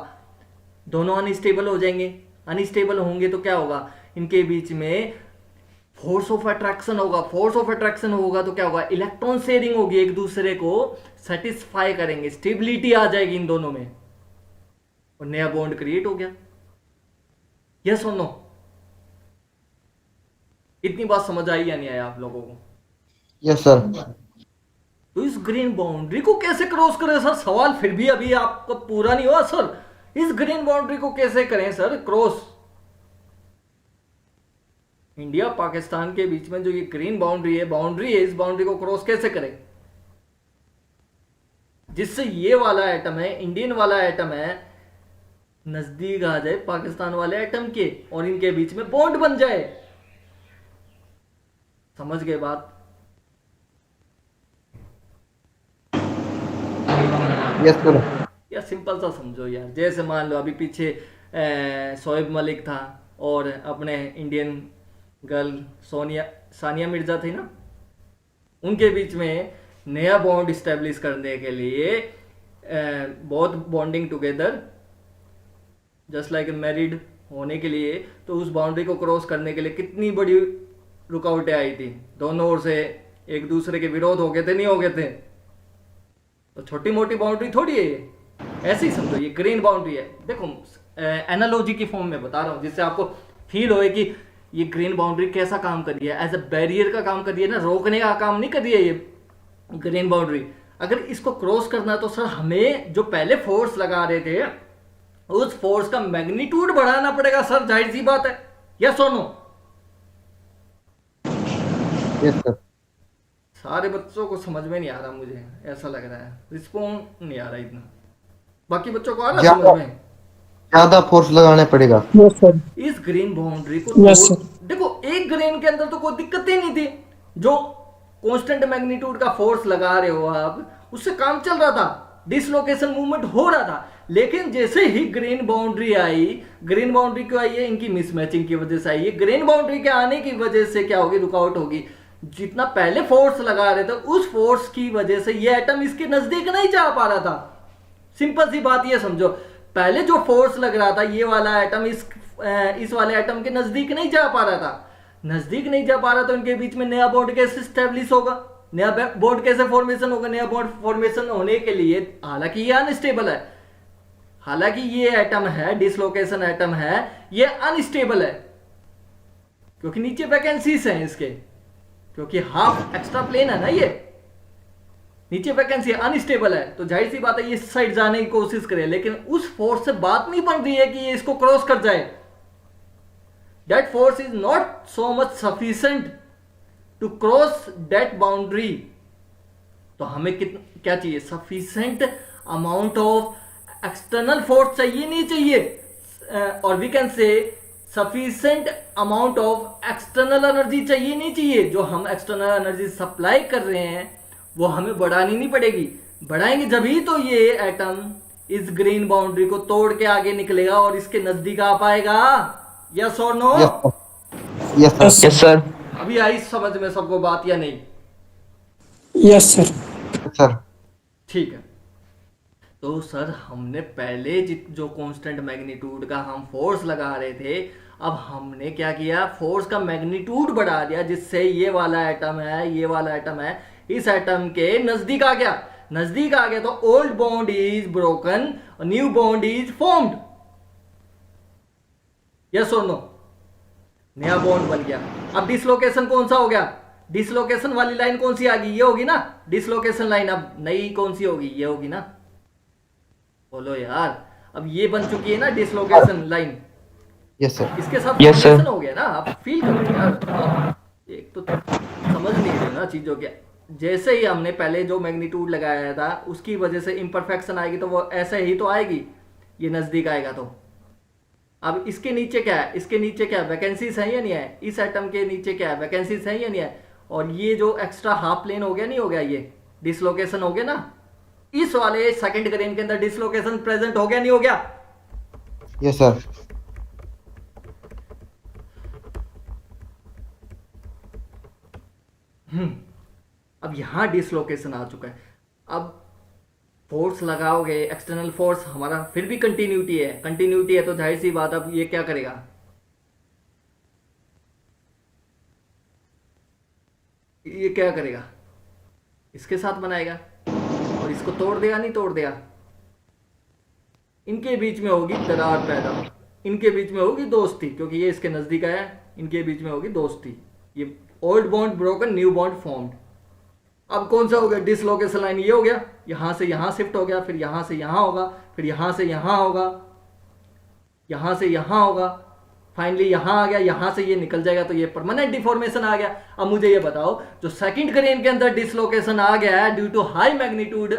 दोनों अनस्टेबल हो जाएंगे। अनस्टेबल होंगे तो क्या होगा? इनके बीच में फोर्स ऑफ अट्रैक्शन होगा। फोर्स ऑफ अट्रैक्शन होगा तो क्या होगा? इलेक्ट्रॉन शेयरिंग होगी, एक दूसरे को सेटिस्फाई करेंगे, स्टेबिलिटी आ जाएगी इन दोनों में और नया बॉन्ड क्रिएट हो गया। यस और नो? इतनी बात समझ आई या नहीं आया आप लोगों को? Yes sir. तो इस ग्रीन बाउंड्री को कैसे क्रॉस करें सर? सवाल फिर भी अभी आपका पूरा नहीं हुआ सर। इस ग्रीन बाउंड्री को कैसे करें सर क्रॉस? इंडिया पाकिस्तान के बीच में जो ये ग्रीन बाउंड्री है, इस बाउंड्री को क्रॉस कैसे करें जिससे ये वाला एटम है, इंडियन वाला एटम है, नजदीक आ जाए पाकिस्तान वाले एटम के और इनके बीच में बॉन्ड बन जाए। समझ गए बात? Yes sir. या सिंपल सा समझो यार, जैसे मान लो अभी पीछे शोएब मलिक था और अपने इंडियन गर्ल सानिया मिर्जा थी ना, उनके बीच में नया बॉन्ड स्टैब्लिश करने के लिए both bonding together just like married होने के लिए, तो उस बाउंड्री को क्रॉस करने के लिए कितनी बड़ी रुकावटें आई थी। दोनों ओर से एक दूसरे के विरोध हो गए थे, नहीं हो गए थे? तो छोटी मोटी बाउंड्री थोड़ी है ये, ऐसे ही समझो ये ग्रीन बाउंड्री है। देखो एनालॉजी की फॉर्म में बता रहा हूँ जिससे आपको फील होए कि ये ग्रीन बाउंड्री कैसा काम कर रही है। एज अ बैरियर का काम कर रही है ना, रोकने का काम नहीं कर रही है ये ग्रीन बाउंड्री। अगर इसको क्रॉस करना है तो सर हमें जो पहले फोर्स लगा रहे थे उस फोर्स का मैग्नीट्यूड बढ़ाना पड़ेगा सर, जाहिर सी बात है। यस और नो? Yes sir. सारे बच्चों को समझ में नहीं आ रहा, मुझे ऐसा लग रहा है, रिस्पॉन्ड नहीं आ रहा इतना। बाकी बच्चों को आ रहा समझ में? ज्यादा फोर्स लगाने पड़ेगा। Yes sir. इस ग्रीन बाउंड्री को Yes, sir. देखो एक ग्रेन के अंदर तो कोई दिक्कत ही नहीं थी, जो कांस्टेंट मैग्नीट्यूड का फोर्स लगा रहे हो आप उससे काम चल रहा था, डिसलोकेशन मूवमेंट हो रहा था। लेकिन जैसे ही ग्रीन बाउंड्री आई, ग्रीन बाउंड्री क्यों आई है? इनकी मिसमैचिंग की वजह से आई है। ग्रीन बाउंड्री के आने की वजह से क्या होगी? रुकावट होगी। जितना पहले फोर्स लगा रहे थे उस फोर्स की वजह से ये एटम इसके नजदीक नहीं जा पा रहा था। सिंपल सी बात ये समझो, पहले जो फोर्स लग रहा था ये वाला एटम इस वाले एटम के नजदीक नहीं जा पा रहा था। नजदीक नहीं जा पा रहा तो इनके बीच में नया बॉन्ड कैसे स्टेब्लिश होगा? नया बॉन्ड कैसे फॉर्मेशन होगा? नया बॉन्ड फॉर्मेशन होने के लिए, हालांकि ये अनस्टेबल है, हालांकि ये एटम है, डिसलोकेशन एटम है, ये अनस्टेबल है क्योंकि नीचे वैकेंसीज हैं इसके, क्योंकि हाफ एक्स्ट्रा प्लेन है ना, ये नीचे वैकेंसी अनस्टेबल है। तो जाहिर सी बात है ये इस साइड जाने की कोशिश करे, लेकिन उस फोर्स से बात नहीं बन रही है कि ये इसको क्रॉस कर जाए। That force is not so much sufficient to cross that boundary. तो हमें क्या चाहिए? Sufficient amount of external force चाहिए, नहीं चाहिए, और we can say sufficient amount of external energy चाहिए, नहीं चाहिए। जो हम एक्सटर्नल एनर्जी सप्लाई कर रहे हैं वो हमें बढ़ानी नहीं पड़ेगी। बढ़ाएंगे जब ही तो ये एटम इस ग्रीन बाउंड्री को तोड़ के आगे निकलेगा और इसके नजदीक आ पाएगा। यस और नो? Yes yes sir. अभी आई समझ में सबको बात या नहीं? Yes sir. सर। ठीक है। तो सर हमने पहले जो कांस्टेंट मैग्नीट्यूड का हम फोर्स लगा रहे थे, अब हमने क्या किया? फोर्स का मैग्नीट्यूड बढ़ा दिया, जिससे ये वाला एटम है, ये वाला एटम है, इस एटम के नजदीक आ गया। नजदीक आ गया तो old bond is broken, new bond is formed. Yes और नो? नया बॉन्ड बन गया। अब डिसलोकेशन कौन सा हो गया? डिसलोकेशन वाली लाइन कौन सी आ गई? ये होगी ना डिसलोकेशन लाइन। अब नई कौन सी होगी? ये होगी ना। बोलो यार, अब ये बन चुकी है ना डिसलोकेशन लाइन। Yes sir. इसके साथ Yes, sir. फॉर्मेशन हो गया ना। आप फील करो यार, एक तो समझ नहीं रहे ना चीजों के। जैसे ही हमने पहले जो मैग्नीट्यूड लगाया था उसकी वजह से इम्परफेक्शन आएगी तो वो ऐसे ही तो आएगी, ये नजदीक आएगा तो। अब इसके नीचे क्या है? इसके नीचे क्या है? वैकेंसीज है या नहीं है? इस एटम के नीचे क्या है? वैकेंसीज है या नहीं है? और ये जो एक्स्ट्रा हाफ प्लेन हो गया, नहीं हो गया? ये डिसलोकेशन हो गया ना। इस वाले सेकंड ग्रेन के अंदर डिसलोकेशन प्रेजेंट हो गया, नहीं हो गया? Yes sir. अब यहां डिसलोकेशन आ चुका है। अब फोर्स लगाओगे, एक्सटर्नल फोर्स हमारा फिर भी कंटिन्यूटी है, कंटिन्यूटी है तो जाहिर सी बात, अब ये क्या करेगा? ये क्या करेगा? इसके साथ बनाएगा और इसको तोड़ देगा, नहीं तोड़ देगा? इनके बीच में होगी दरार पैदा, इनके बीच में होगी दोस्ती, क्योंकि ये इसके नजदीक आया, इनके बीच में होगी दोस्ती। ये old bond broken, new bond formed. अब कौन सा हो गया? डिसलोकेशन लाइन ये हो गया, यहां से यहां शिफ्ट हो गया, फिर यहां से यहां होगा, फिर यहां से यहां होगा, यहां से यहां होगा, फाइनली यहां आ गया, यहां से ये निकल जाएगा, तो ये परमानेंट डिफॉर्मेशन आ गया। अब मुझे ये बताओ, जो सेकंड ग्रेन के अंदर डिसलोकेशन आ गया है due to high magnitude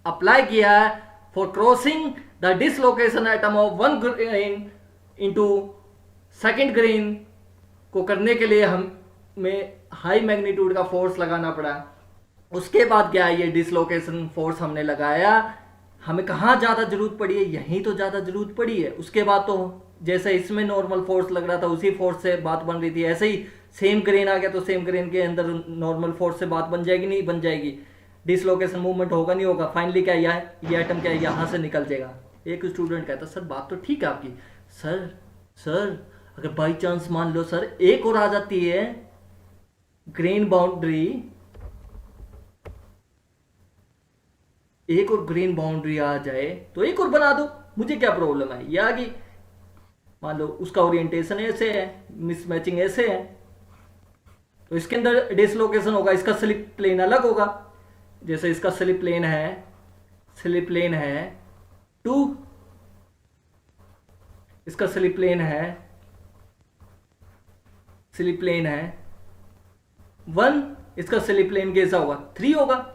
apply किया है for crossing the dislocation atom of one grain into second grain को करने के लिए हमें हाई मैग्नीट्यूड का फोर्स लगाना पड़ा। उसके बाद क्या है? ये डिसलोकेशन फोर्स हमने लगाया, हमें कहाँ ज़्यादा जरूरत पड़ी है? यहीं तो ज़्यादा जरूरत पड़ी है। उसके बाद तो जैसे इसमें नॉर्मल फोर्स लग रहा था उसी फोर्स से बात बन रही थी, ऐसे ही सेम ग्रेन आ गया तो सेम ग्रेन के अंदर नॉर्मल फोर्स से बात बन जाएगी, नहीं बन जाएगी? डिसलोकेशन मूवमेंट होगा, नहीं होगा? फाइनली क्या ये एटम क्या है? यहाँ से निकल जाएगा। एक स्टूडेंट कहता सर बात तो ठीक है आपकी, सर अगर बाई चांस मान लो सर एक और आ जाती है ग्रेन बाउंड्री, एक और ग्रेन बाउंड्री आ जाए तो एक और बना दो, मुझे क्या प्रॉब्लम है? ये आ गई, मान लो उसका ओरिएंटेशन ऐसे है, मिसमैचिंग ऐसे है, तो इसके अंदर डिसलोकेशन होगा, इसका स्लिप प्लेन अलग होगा। जैसे इसका स्लिप प्लेन है 2, इसका स्लिप प्लेन है 1, इसका स्लिप प्लेन कैसा होगा? 3 होगा।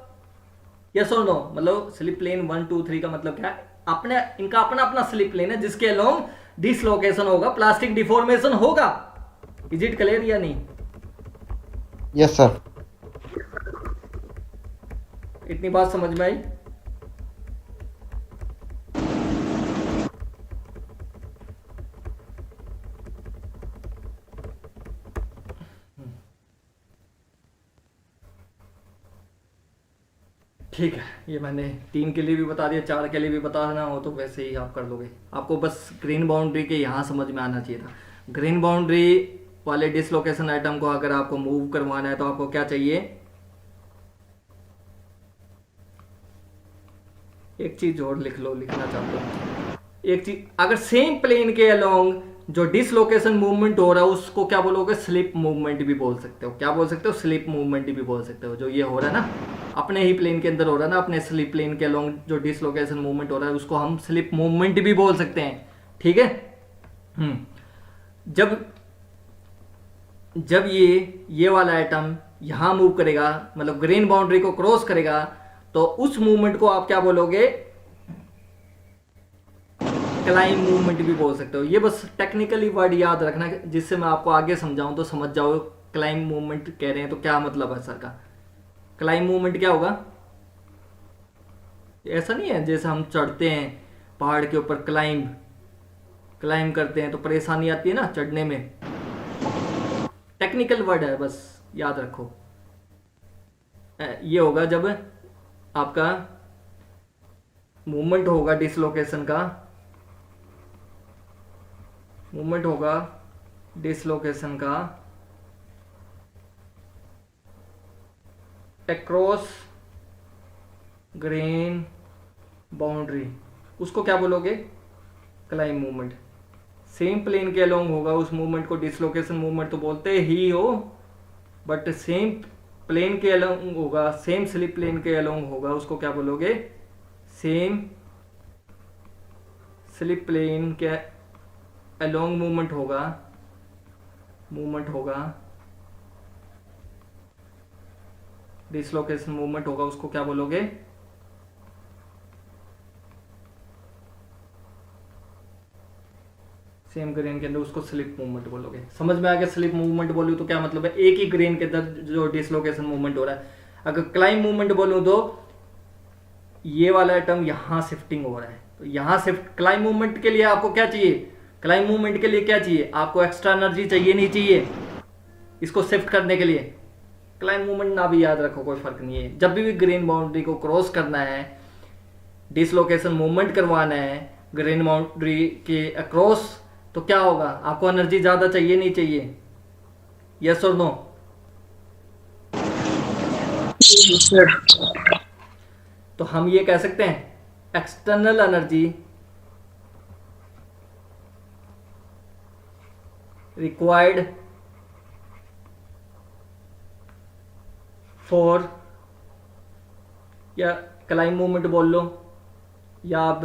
यस और नो? मतलब स्लिप प्लेन 1 2 3 का मतलब क्या है? इनका अपना अपना स्लिप प्लेन है जिसके अलोंग डिसलोकेशन होगा, प्लास्टिक डिफॉर्मेशन होगा। इज इट क्लियर या नहीं? Yes sir. इतनी बात समझ में आई? ठीक है, ये मैंने 3 के लिए भी बता दिया, 4 के लिए भी बताना हो तो वैसे ही आप कर लोगे। आपको बस ग्रीन बाउंड्री के यहाँ समझ में आना चाहिए था। ग्रीन बाउंड्री वाले डिसलोकेशन आइटम को अगर आपको मूव करवाना है तो आपको क्या चाहिए, एक चीज और लिख लो, लिखना चाहते हो एक चीज, अगर सेम प्लेन के अलोंग जो डिसलोकेशन मूवमेंट हो रहा है उसको क्या बोलोगे, स्लिप मूवमेंट भी बोल सकते हो। क्या बोल सकते हो, स्लिप मूवमेंट भी बोल सकते हो। जो ये हो रहा है ना अपने ही प्लेन के अंदर हो रहा है ना, अपने स्लिप प्लेन के अलोंग जो डिसलोकेशन मूवमेंट हो रहा है उसको हम स्लिप मूवमेंट भी बोल सकते हैं। ठीक है। जब ये वाला आइटम यहां मूव करेगा, मतलब ग्रीन बाउंड्री को क्रॉस करेगा, तो उस मूवमेंट को आप क्या बोलोगे, क्लाइंब मूवमेंट भी बोल सकते हो। ये बस टेक्निकली वर्ड याद रखना, जिससे मैं आपको आगे समझाऊं तो समझ जाओ क्लाइंब मूवमेंट कह रहे हैं तो क्या मतलब है सर का। क्लाइंब मूवमेंट क्या होगा, ऐसा नहीं है जैसे हम चढ़ते हैं पहाड़ के ऊपर, क्लाइंब करते हैं तो परेशानी आती है ना चढ़ने में, टेक्निकल वर्ड है, बस याद रखो। ये होगा जब आपका मूवमेंट होगा डिसलोकेशन का, मूवमेंट होगा डिसलोकेशन का अक्रॉस ग्रीन बाउंड्री, उसको क्या बोलोगे, क्लाइंब मूवमेंट। सेम प्लेन के अलोंग होगा उस मूवमेंट को डिसलोकेशन मूवमेंट तो बोलते ही हो, बट सेम प्लेन के अलोंग होगा, सेम स्लिप प्लेन के अलोंग होगा, उसको क्या बोलोगे, सेम स्लिप प्लेन के अलोंग मूवमेंट होगा डिसलोकेशन मूवमेंट होगा, उसको क्या बोलोगे, सेम ग्रेन के अंदर उसको स्लिप मूवमेंट बोलोगे। समझ में आ गया, स्लिप मूवमेंट बोलूं तो क्या मतलब है, एक ही ग्रेन के अंदर जो डिसलोकेशन मूवमेंट हो रहा है। अगर क्लाइंब मूवमेंट बोलूं तो ये वाला आइटम यहां शिफ्टिंग हो रहा है, तो यहां शिफ्ट, क्लाइंब मूवमेंट के लिए आपको क्या चाहिए, क्लाइंब मूवमेंट के लिए क्या चाहिए, आपको एक्स्ट्रा एनर्जी चाहिए नहीं चाहिए इसको शिफ्ट करने के लिए। क्लाइंब मूवमेंट ना भी याद रखो, कोई फर्क नहीं है। जब भी ग्रीन बाउंड्री को क्रॉस करना है, डिसलोकेशन मूवमेंट करवाना है ग्रीन बाउंड्री के अक्रॉस, तो क्या होगा, आपको एनर्जी ज्यादा चाहिए नहीं चाहिए, यस और नो। तो हम ये कह सकते हैं एक्सटर्नल एनर्जी रिक्वायर्ड फॉर, या क्लाइंब मूवमेंट बोल लो, या आप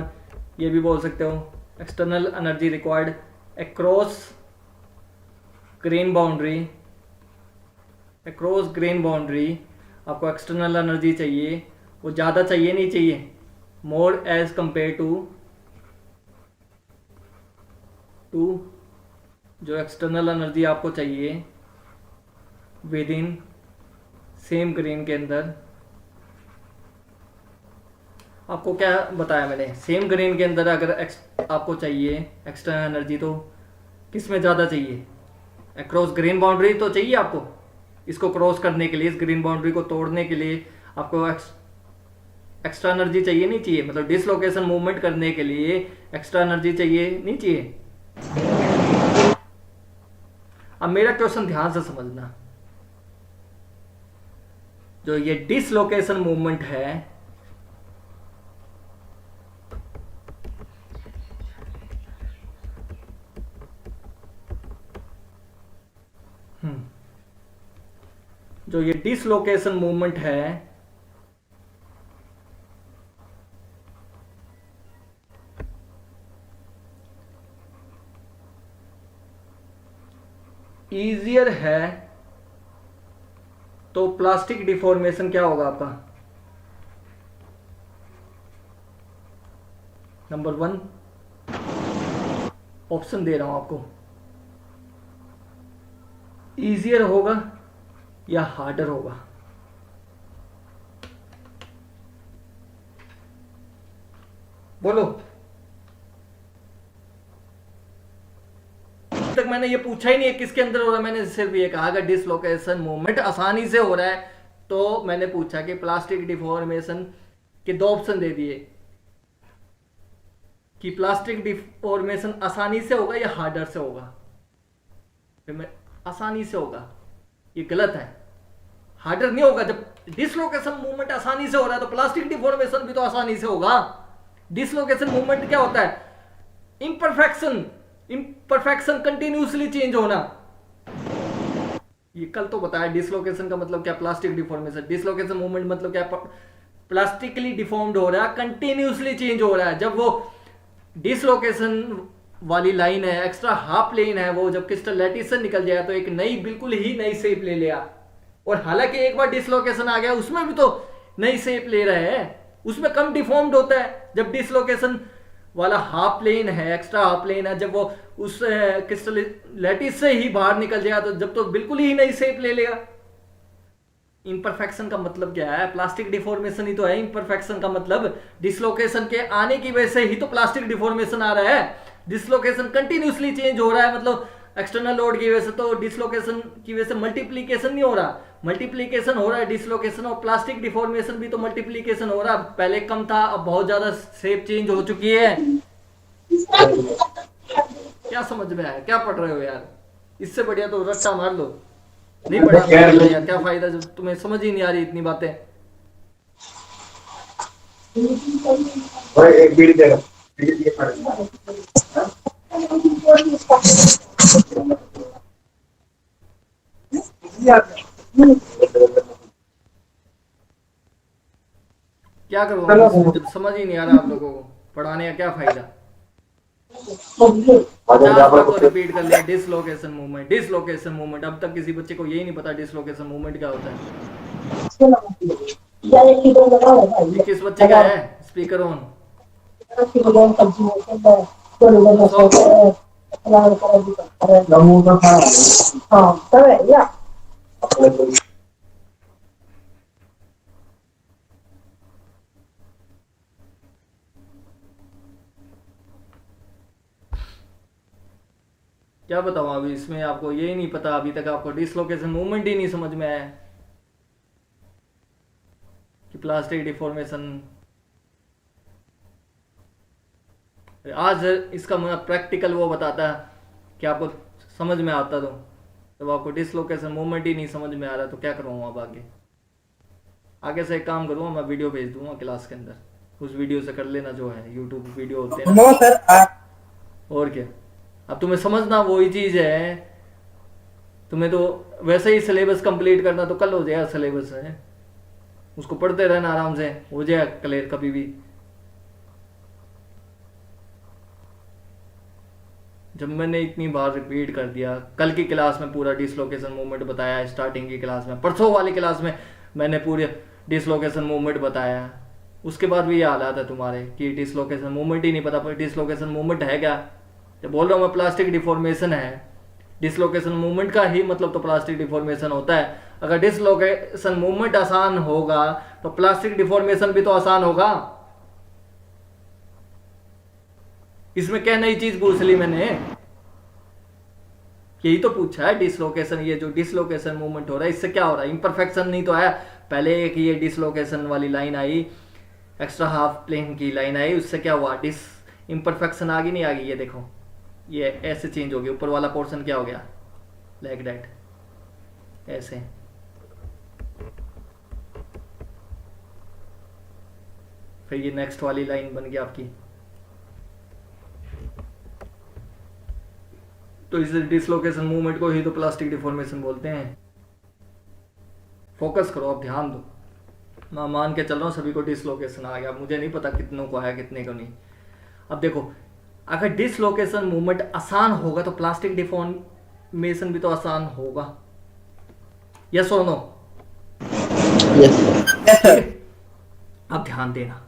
ये भी बोल सकते हो external energy required across green boundary, आपको एक्सटर्नल एनर्जी चाहिए, वो ज़्यादा चाहिए नहीं चाहिए, मोर एज कंपेयर टू जो एक्सटर्नल एनर्जी आपको चाहिए विद इन सेम ग्रीन के अंदर। आपको क्या बताया मैंने, सेम ग्रेन के अंदर अगर आपको चाहिए एक्सटर्नल एनर्जी तो किस में ज़्यादा चाहिए, अक्रॉस ग्रीन बाउंड्री तो चाहिए आपको, इसको क्रॉस करने के लिए, इस ग्रीन बाउंड्री को तोड़ने के लिए आपको एक्स्ट्रा एनर्जी चाहिए नहीं चाहिए, मतलब डिसलोकेशन मूवमेंट करने के लिए एक्स्ट्रा एनर्जी चाहिए नहीं चाहिए। अब मेरा क्वेश्चन ध्यान से समझना, जो ये डिसलोकेशन मूवमेंट है जो ये डिसलोकेशन मूवमेंट है ईजियर है, तो प्लास्टिक डिफॉर्मेशन क्या होगा आपका, नंबर 1 ऑप्शन दे रहा हूं आपको, ईजियर होगा या हार्डर होगा। बोलो, अब तक मैंने ये पूछा ही नहीं है किसके अंदर हो रहा है, मैंने सिर्फ ये कहा कि डिसलोकेशन मूवमेंट आसानी से हो रहा है तो मैंने पूछा कि प्लास्टिक डिफॉर्मेशन के 2 ऑप्शन दे दिए कि प्लास्टिक डिफॉर्मेशन आसानी से होगा या हार्डर से होगा। फिर मैं आसानी से होगा, ये गलत है, हार्डर नहीं होगा। जब डिसलोकेशन मूवमेंट आसानी से हो रहा है तो प्लास्टिक डिफॉर्मेशन भी तो आसानी से होगा। डिसलोकेशन मूवमेंट क्या होता है? इम्परफेक्शन कंटिन्यूसली चेंज होना। ये कल तो बताया डिसलोकेशन का मतलब क्या, प्लास्टिक डिफॉर्मेशन। डिसलोकेशन मूवमेंट मतलब क्या, प्लास्टिकली डिफॉर्म्ड हो रहा है, कंटिन्यूसली चेंज हो रहा है। जब वो डिसलोकेशन वाली लाइन है, एक्स्ट्रा हाफ प्लेन है, वो जब क्रिस्टल लैटिस से निकल जाए तो एक नई, बिल्कुल ही नई शेप ले लिया। और हालांकि एक बार डिसलोकेशन आ गया उसमें भी तो नई शेप ले रहे हैं, उसमें कम डिफॉर्म्ड होता है। जब डिसलोकेशन वाला हाफ प्लेन है, एक्स्ट्रा हाफ प्लेन है, जब वो उस क्रिस्टल लैटिस से ही बाहर निकल जाएगा तो जब तो बिल्कुल ही नई शेप ले लेगा। इम्परफेक्शन का मतलब क्या है? प्लास्टिक डिफॉर्मेशन ही तो है इम्परफेक्शन का मतलब। डिसलोकेशन के आने की वजह से ही तो प्लास्टिक डिफॉर्मेशन आ रहा है। डिसलोकेशन कंटिन्यूसली चेंज हो रहा है, मतलब एक्सटर्नल लोड की वजह से। तो डिसलोकेशन की वजह से मल्टीप्लीकेशन नहीं हो रहा, मल्टीप्लीकेशन हो रहा है डिसलोकेशन। और प्लास्टिक डिफॉर्मेशन भी तो मल्टीप्लीकेशन हो रहा है, पहले कम था अब बहुत ज्यादा शेप चेंज हो चुकी है। क्या समझ में आया? क्या पढ़ रहे हो यार? इससे बढ़िया तो रट्टा मार लो। नहीं पढ़ा तो यार क्या फायदा जब तुम्हें समझ ही नहीं आ रही इतनी बातें। एक बीड़ी दे रहा क्या करूँगा जब समझ ही नहीं आ रहा आप लोगों को, पढ़ाने का क्या फायदा। 50 बार तो रिपीट कर लिया डिसलोकेशन मूवमेंट, डिसलोकेशन मूवमेंट। अब तक किसी बच्चे को यही नहीं पता डिसलोकेशन मूवमेंट क्या होता है। ये किस बच्चे का है? Speaker on. क्या बताऊं अभी इसमें, आपको यही नहीं पता अभी तक, आपको डिसलोकेशन मूवमेंट ही नहीं समझ में आया कि प्लास्टिक डिफॉर्मेशन। आज इसका मैं प्रैक्टिकल वो बताता कि आपको समझ में आता, तो जब आपको डिसलोकेशन मूवमेंट ही नहीं समझ में आ रहा तो क्या करूँगा अब आगे। आगे से एक काम करूँगा, मैं वीडियो भेज दूंगा क्लास के अंदर, उस वीडियो से कर लेना, जो है यूट्यूब वीडियो होते हैं नो सर और क्या। अब तुम्हें समझना वही चीज है, तुम्हें तो वैसे ही सिलेबस कंप्लीट करना, तो कल हो जाएगा सिलेबस है, उसको पढ़ते रहना आराम से, हो जाएगा क्लियर कभी भी। जब मैंने इतनी बार रिपीट कर दिया, कल की क्लास में पूरा डिसलोकेशन मूवमेंट बताया, स्टार्टिंग की क्लास में, परसों वाली क्लास में मैंने पूरे डिसलोकेशन मूवमेंट बताया, उसके बाद भी ये हालात है तुम्हारे कि डिसलोकेशन मूवमेंट ही नहीं पता। पर डिसलोकेशन मूवमेंट है क्या? जब बोल रहा हूँ मैं प्लास्टिक डिफॉर्मेशन है, डिसलोकेशन मूवमेंट का ही मतलब तो प्लास्टिक डिफॉर्मेशन होता है। अगर डिसलोकेशन मूवमेंट आसान होगा तो प्लास्टिक डिफॉर्मेशन भी तो आसान होगा। इसमें क्या नई चीज पूछ ली मैंने? यही तो पूछा है डिसलोकेशन, ये जो डिसलोकेशन मूवमेंट हो रहा है इससे क्या हो रहा है? इम्परफेक्शन नहीं तो आया, पहले एक ये डिसलोकेशन वाली लाइन आई, एक्स्ट्रा हाफ प्लेन की लाइन आई, उससे क्या हुआ? डिस इम्परफेक्शन आ गई नहीं आ गई? ये देखो ये ऐसे चेंज हो गया, ऊपर वाला पोर्शन क्या हो गया? लाइक दैट, ऐसे। फिर ये नेक्स्ट वाली लाइन बन गई आपकी। तो इस डिसलोकेशन मूवमेंट को ही तो प्लास्टिक डिफॉर्मेशन बोलते हैं। फोकस करो, अब ध्यान दो। मैं मान के चल रहा हूँ सभी को डिसलोकेशन आ गया, मुझे नहीं पता कितनों को आया कितने को नहीं। अब देखो, अगर डिसलोकेशन मूवमेंट आसान होगा तो प्लास्टिक डिफॉर्मेशन भी तो आसान होगा। यस और नो? अब ध्यान देना,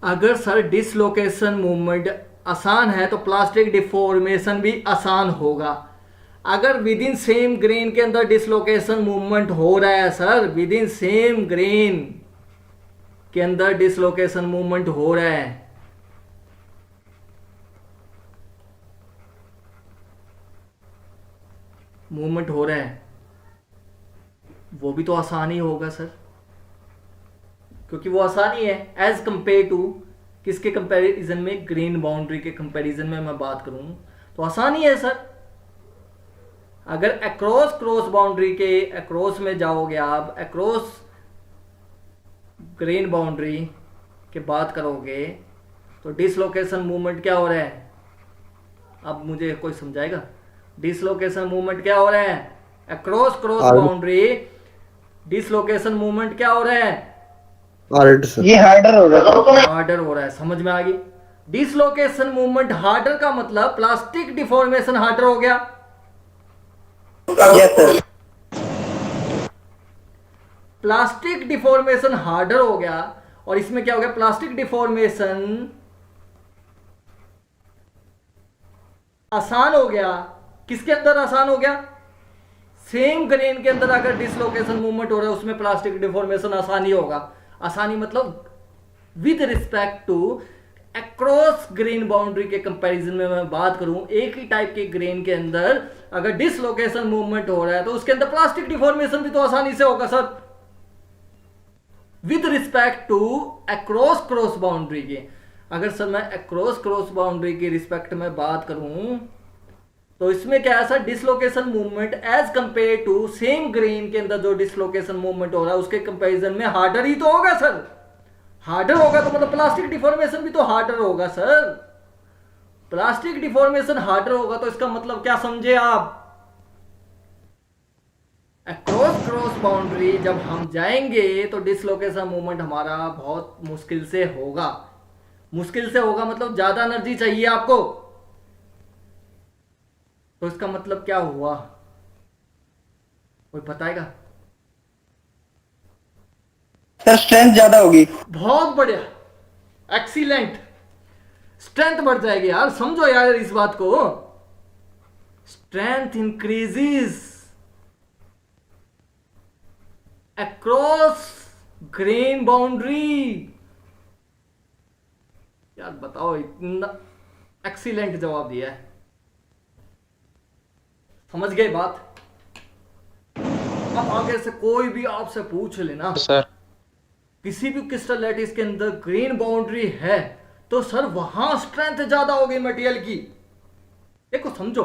अगर सर डिसलोकेशन मूवमेंट आसान है तो प्लास्टिक डिफॉर्मेशन भी आसान होगा। अगर विद इन सेम ग्रेन के अंदर डिसलोकेशन मूवमेंट हो रहा है sir, with in same grain के अंदर डिसलोकेशन मूवमेंट हो रहा है, मूवमेंट हो रहा है, वो भी तो आसान ही होगा सर, क्योंकि वो आसान ही है एज कंपेयर टू किसके कंपैरिजन में, ग्रेन बाउंड्री के कंपैरिजन में मैं बात करूं तो आसान ही है सर। अगर अक्रॉस क्रॉस बाउंड्री के अक्रॉस में जाओगे आप, अक्रॉस ग्रेन बाउंड्री के बात करोगे तो डिसलोकेशन मूवमेंट क्या हो रहा है, अब मुझे कोई समझाएगा? डिसलोकेशन मूवमेंट क्या हो रहा है? Across cross boundary dislocation movement क्या हो रहा है? ये हार्डर हो रहा है। हार्डर हो रहा है, समझ में आ गई? डिसलोकेशन मूवमेंट हार्डर का मतलब प्लास्टिक डिफॉर्मेशन हार्डर हो गया। Yes sir. Plastic deformation harder हो गया, और इसमें क्या हो गया? प्लास्टिक डिफॉर्मेशन आसान हो गया। किसके अंदर आसान हो गया? सेम ग्रेन के अंदर अगर डिसलोकेशन मूवमेंट हो रहा है उसमें प्लास्टिक डिफॉर्मेशन आसानी होगा। आसानी मतलब with respect to across grain boundary के कंपैरिजन में मैं बात करूं, एक ही टाइप के ग्रेन के अंदर अगर डिसलोकेशन मूवमेंट हो रहा है तो उसके अंदर प्लास्टिक डिफॉर्मेशन भी तो आसानी से होगा sir, with respect to across cross boundary के। अगर सर मैं अक्रॉस क्रॉस बाउंड्री के रिस्पेक्ट में बात करूं तो इसमें क्या है sir? Dislocation movement as compare to same grain के अंदर जो डिसलोकेशन मूवमेंट हो रहा है उसके कंपैरिजन में हार्डर ही तो होगा सर। हार्डर होगा तो मतलब प्लास्टिक डिफॉर्मेशन भी तो हार्डर होगा सर। प्लास्टिक डिफॉर्मेशन हार्डर होगा तो इसका मतलब क्या समझे आप? अक्रॉस क्रॉस बाउंड्री जब हम जाएंगे तो डिसलोकेशन मूवमेंट हमारा बहुत मुश्किल से होगा। मुश्किल से होगा मतलब ज्यादा एनर्जी चाहिए आपको, तो इसका मतलब क्या हुआ? कोई बताएगा? सर स्ट्रेंथ ज्यादा होगी। बहुत बढ़िया, एक्सीलेंट, स्ट्रेंथ बढ़ जाएगी यार। समझो यार इस बात को, strength increases across grain boundary. यार बताओ, इतना एक्सीलेंट जवाब दिया है। समझ गए बात? अब आगे से कोई भी आपसे पूछ लेना सर किसी भी क्रिस्टल लैटिस के अंदर ग्रेन बाउंड्री है तो सर वहां स्ट्रेंथ ज्यादा होगी मटेरियल की। देखो समझो,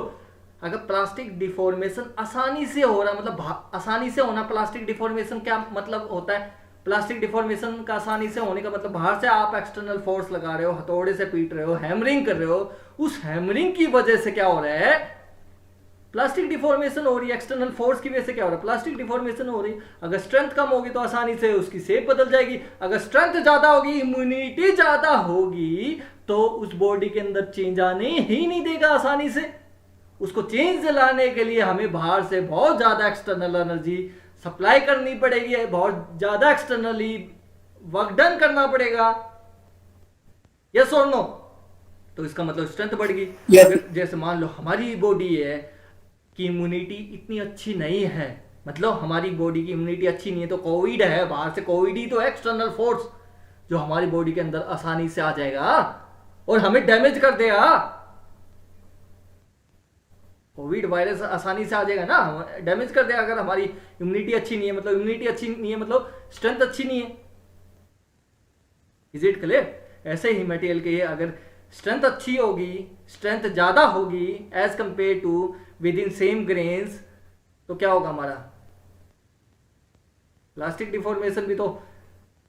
अगर प्लास्टिक डिफॉर्मेशन आसानी से हो रहा है, मतलब आसानी से होना, प्लास्टिक डिफॉर्मेशन क्या मतलब होता है? प्लास्टिक डिफॉर्मेशन का आसानी से होने का मतलब बाहर से आप एक्सटर्नल फोर्स लगा रहे हो, हथौड़े से पीट रहे हो, हैमरिंग कर रहे हो, उस हैमरिंग की वजह से क्या हो रहा है? प्लास्टिक डिफॉर्मेशन हो रही है। एक्सटर्नल फोर्स की वजह से क्या हो रहा है? प्लास्टिक डिफॉर्मेशन हो रही है। अगर स्ट्रेंथ कम होगी तो आसानी से उसकी शेप बदल जाएगी। अगर स्ट्रेंथ ज्यादा होगी, इम्यूनिटी ज्यादा होगी, तो उस बॉडी के अंदर चेंज आने ही नहीं देगा आसानी से। उसको चेंज लाने के लिए हमें बाहर से बहुत ज्यादा एक्सटर्नल एनर्जी सप्लाई करनी पड़ेगी, बहुत ज्यादा एक्सटर्नली वर्क डन करना पड़ेगा। यस और नो? तो इसका मतलब स्ट्रेंथ बढ़ गई। Yes. जैसे मान लो हमारी बॉडी है कि इम्यूनिटी इतनी अच्छी नहीं है, मतलब हमारी बॉडी की इम्यूनिटी अच्छी नहीं है, तो कोविड है, बाहर से कोविड ही तो एक्सटर्नल फोर्स जो हमारी बॉडी के अंदर आसानी से आ जाएगा और हमें डैमेज कर देगा। कोविड वायरस आसानी से आ जाएगा ना, डैमेज कर देगा। अगर हमारी इम्यूनिटी अच्छी नहीं है, मतलब इम्यूनिटी अच्छी नहीं है मतलब स्ट्रेंथ अच्छी नहीं है। Is it clear? ऐसे ही मटेरियल के अगर स्ट्रेंथ अच्छी होगी, स्ट्रेंथ ज्यादा होगी as compare to within same grains, तो क्या होगा हमारा? प्लास्टिक डिफॉर्मेशन भी तो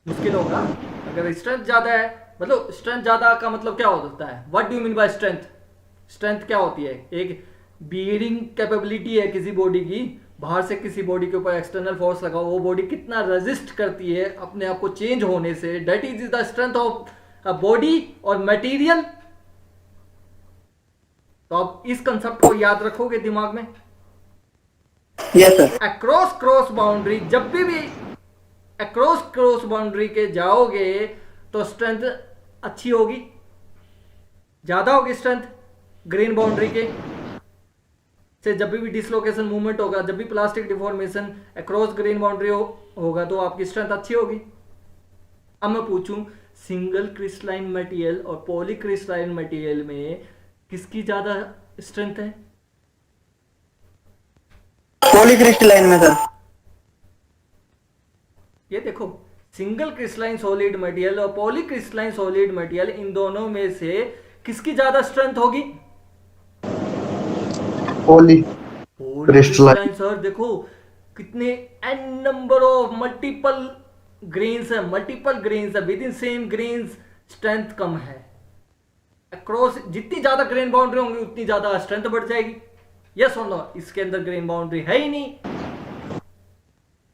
मुश्किल होगा। अगर स्ट्रेंथ ज्यादा है, मतलब स्ट्रेंथ ज्यादा का मतलब क्या होता है? What do you mean by strength? Strength क्या होती है? एक बियरिंग कैपेबिलिटी है किसी बॉडी की। बाहर से किसी बॉडी के ऊपर एक्सटर्नल फोर्स लगाओ, वो बॉडी कितना रेजिस्ट करती है अपने आप को चेंज होने से। That is the strength of a body और मटेरियल। तो आप इस कंसेप्ट को याद रखोगे दिमाग में। Yes sir. Across cross boundary, जब भी अक्रॉस क्रॉस बाउंड्री के जाओगे तो स्ट्रेंथ अच्छी होगी, ज्यादा होगी स्ट्रेंथ ग्रेन बाउंड्री के से। जब भी डिसलोकेशन मूवमेंट होगा, जब भी plastic deformation across grain boundary होगा तो आपकी स्ट्रेंथ अच्छी होगी। अब मैं पूछूं, सिंगल क्रिस्टलाइन मटेरियल और पॉलीक्रिस्टलाइन मटेरियल में किसकी ज्यादा स्ट्रेंथ है? पॉलीक्रिस्टलाइन में sir. Single crystalline solid material और पॉली क्रिस्टलाइन सॉलिड मटेरियल, इन दोनों में से किसकी ज्यादा स्ट्रेंथ होगी? Poly crystalline. सर देखो कितने n number of multiple grains है, within same grains strength कम है। अक्रॉस जितनी ज्यादा ग्रेन बाउंड्री होंगी उतनी ज्यादा स्ट्रेंथ बढ़ जाएगी। यस और नो? इसके अंदर ग्रेन बाउंड्री है ही नहीं,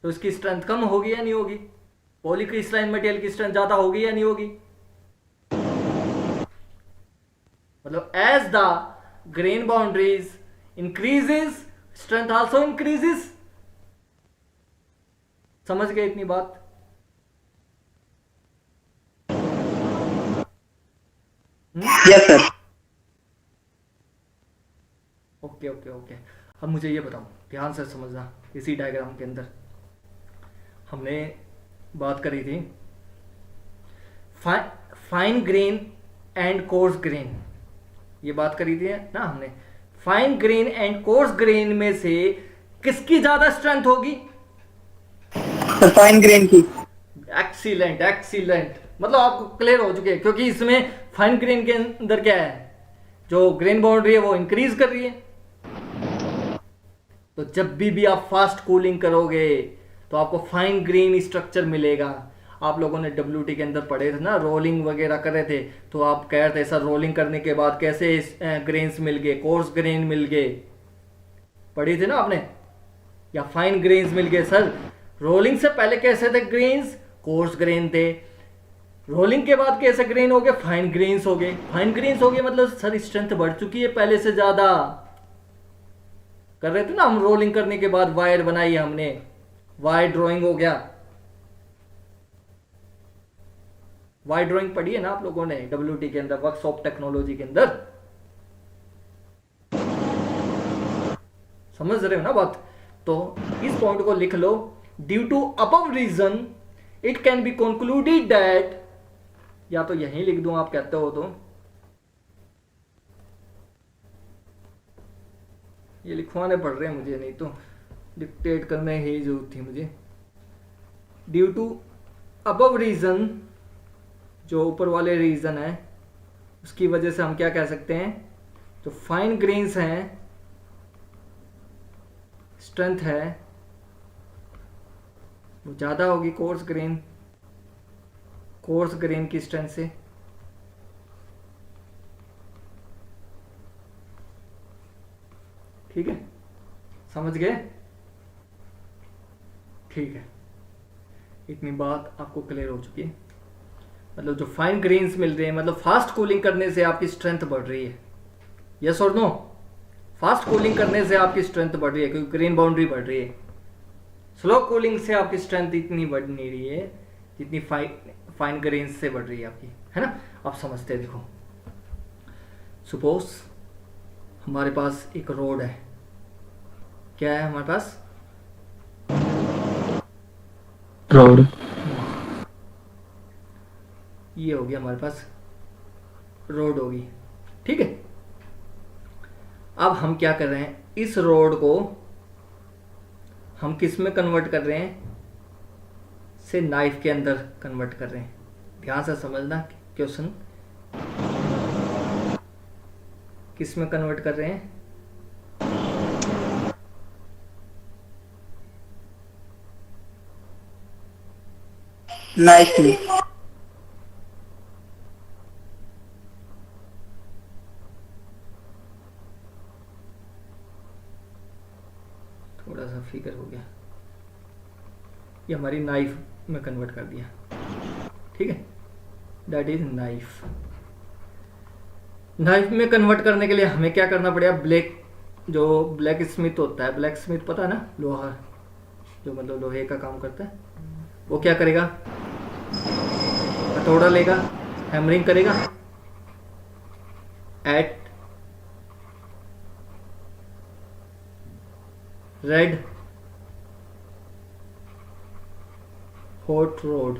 तो इसकी स्ट्रेंथ कम होगी या नहीं होगी? पॉलीक्रिस्टलाइन मटेरियल की स्ट्रेंथ ज्यादा होगी या नहीं होगी? मतलब as the grain boundaries increases strength also increases. समझ गए इतनी बात? Yes sir. Okay okay okay. अब मुझे ये बताओ, ध्यान से समझना, इसी डायग्राम के अंदर हमने बात करी थी fine grain and coarse grain, ये बात करी थी ना हमने। Fine grain and coarse grain में से किसकी ज्यादा स्ट्रेंथ होगी? सर फाइन ग्रेन की। एक्सीलेंट एक्सीलेंट, मतलब आपको क्लियर हो चुके हैं, क्योंकि इसमें फाइन ग्रेन के अंदर क्या है, जो ग्रेन बाउंड्री है वो इंक्रीज कर रही है। तो जब भी आप फास्ट कूलिंग करोगे तो आपको फाइन ग्रेन स्ट्रक्चर मिलेगा। आप लोगों ने WT के अंदर पढ़े थे ना, रोलिंग वगैरह कर रहे थे, तो आप कह रहे थे सर रोलिंग करने के बाद कैसे ग्रेन्स मिल गए, कोर्स ग्रेन मिल गए, पढ़ी थी ना आपने? या फाइन ग्रेन्स मिल गए। सर रोलिंग से पहले कैसे थे ग्रेन्स? कोर्स ग्रेन थे। रोलिंग के बाद कैसे ग्रेन हो गए? फाइन ग्रेन्स हो गए। फाइन ग्रेन्स हो गए मतलब सर स्ट्रेंथ बढ़ चुकी है पहले से ज्यादा। कर रहे थे ना हम, रोलिंग करने के बाद वायर बनाई हमने, वायर ड्राइंग हो गया। वायर ड्राइंग पढ़ी है ना आप लोगों ने WT के अंदर, वर्कशॉप टेक्नोलॉजी के अंदर। समझ रहे हो ना बात? तो इस पॉइंट को लिख लो। Due to above reason it can be concluded that, या तो यहीं लिख दूं आप कहते हो तो, ये लिखवाने पड़ रहे हैं मुझे, नहीं तो डिक्टेट करने ही जरूरत थी मुझे। ड्यू टू अबव रीजन, जो ऊपर वाले रीजन है उसकी वजह से हम क्या कह सकते हैं, जो फाइन ग्रेन्स हैं स्ट्रेंथ है वो ज्यादा होगी कोर्स ग्रेन की स्ट्रेंथ से। ठीक है, समझ गए? ठीक है, इतनी बात आपको क्लियर हो चुकी है। मतलब जो फाइन ग्रेन्स मिल रहे हैं, मतलब फास्ट कूलिंग करने से आपकी स्ट्रेंथ बढ़ रही है। यस और नो? फास्ट कूलिंग करने से आपकी स्ट्रेंथ बढ़ रही है क्योंकि ग्रेन बाउंड्री बढ़ रही है। स्लो कूलिंग से आपकी स्ट्रेंथ इतनी बढ़ नहीं रही है जितनी फाइन ग्रेन्स से बढ़ रही है आपकी, है ना? आप समझते हैं। देखो सपोज हमारे पास एक रोड है, क्या है हमारे पास? रोड। ये होगी हमारे पास रोड होगी, ठीक है। अब हम क्या कर रहे हैं, इस रोड को हम किस में कन्वर्ट कर रहे हैं? से नाइफ के अंदर कन्वर्ट कर रहे हैं। ध्यान से समझना क्वेश्चन, किस में कन्वर्ट कर रहे हैं? नाइफ में। थोड़ा सा फिगर हो गया, ये हमारी नाइफ में कन्वर्ट कर दिया, ठीक है। That is knife. नाइफ में कन्वर्ट करने के लिए हमें क्या करना पड़ेगा? जो ब्लैक स्मिथ होता है, ब्लैक स्मिथ पता है ना, लोहा, जो मतलब लोहे का काम करता है, वो क्या करेगा? हथौड़ा लेगा, हैमरिंग करेगा एट रेड हॉट रोड,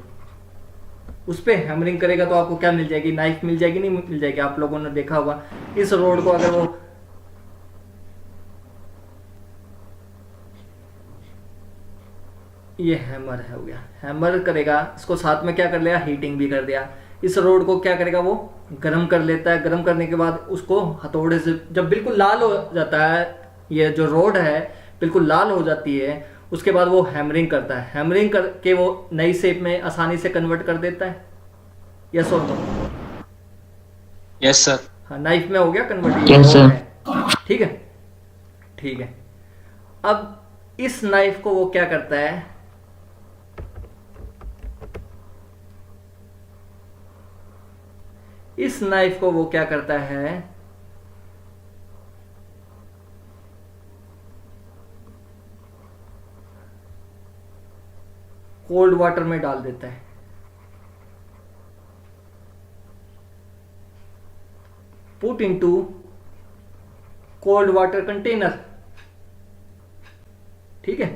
उस पे हैमरिंग करेगा तो आपको क्या मिल जाएगी? नाइफ मिल जाएगी, नहीं मिल जाएगी? आप लोगों ने देखा होगा इस रोड को, अगर वो ये हैमर है हो गया, हैमर करेगा इसको, साथ में क्या कर लेगा, हीटिंग भी कर दिया। इस रोड को क्या करेगा, वो गर्म कर लेता है। गर्म करने के बाद उसको हथौड़े से, जब बिल्कुल लाल हो जाता है, ये जो रोड है बिल्कुल लाल हो जाती है, उसके बाद वो हैमरिंग करता है। हैमरिंग करके वो नई शेप में आसानी से कन्वर्ट कर देता है। यस और नो? Yes sir. हाँ, नाइफ में हो गया कन्वर्ट। Yes, sir. ठीक है, ठीक है। अब इस नाइफ को वो क्या करता है, इस नाइफ को वो क्या करता है, कोल्ड वाटर में डाल देता है। Put into cold water container. ठीक है,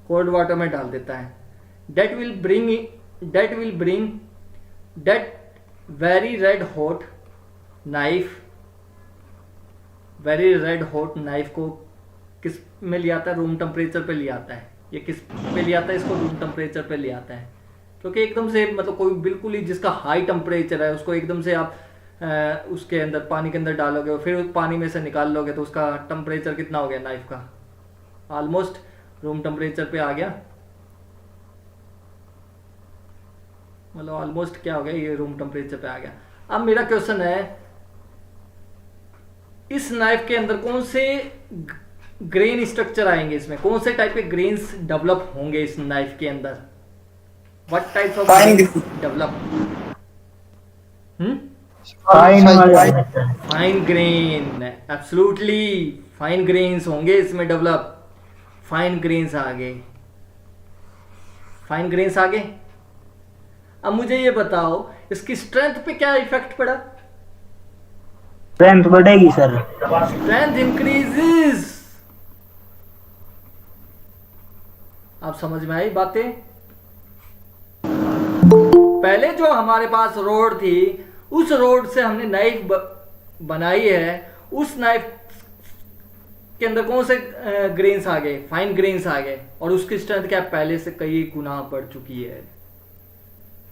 कोल्ड वाटर में डाल देता है। that will bring that very red hot knife, very red hot knife को किस में ले आता है, रूम टेम्परेचर पे ले आता है। ये किस पे ले आता है, इसको रूम टेम्परेचर पे ले आता है। क्योंकि एकदम से मतलब कोई बिल्कुल ही जिसका हाई टेम्परेचर है उसको एकदम से आप उसके अंदर पानी के अंदर डालोगे और फिर पानी में से निकाल लोगे तो उसका टेम्परेचर कितना हो गया नाइफ का, ऑलमोस्ट रूम टेम्परेचर पे आ गया। मतलब ऑलमोस्ट क्या हो गया, ये रूम टेम्परेचर पे आ गया। अब मेरा क्वेश्चन है, इस नाइफ के अंदर कौन से ग्रेन स्ट्रक्चर आएंगे, इसमें कौन से टाइप के ग्रेन्स डेवलप होंगे इस नाइफ के अंदर, what types of develop? Fine grain, absolutely fine grains होंगे इसमें डेवलप। फाइन ग्रेन्स आ गए, फाइन ग्रेन्स आ गए। अब मुझे ये बताओ इसकी स्ट्रेंथ पे क्या इफेक्ट पड़ा? स्ट्रेंथ बढ़ेगी सर। Strength increases. आप समझ में आई बातें? पहले जो हमारे पास रोड थी उस रोड से हमने नाइफ बनाई है, उस नाइफ के अंदर कौन से ग्रेन्स आ गए, फाइन ग्रेन्स आ गए, और उसकी स्ट्रेंथ क्या पहले से कई गुना बढ़ चुकी है।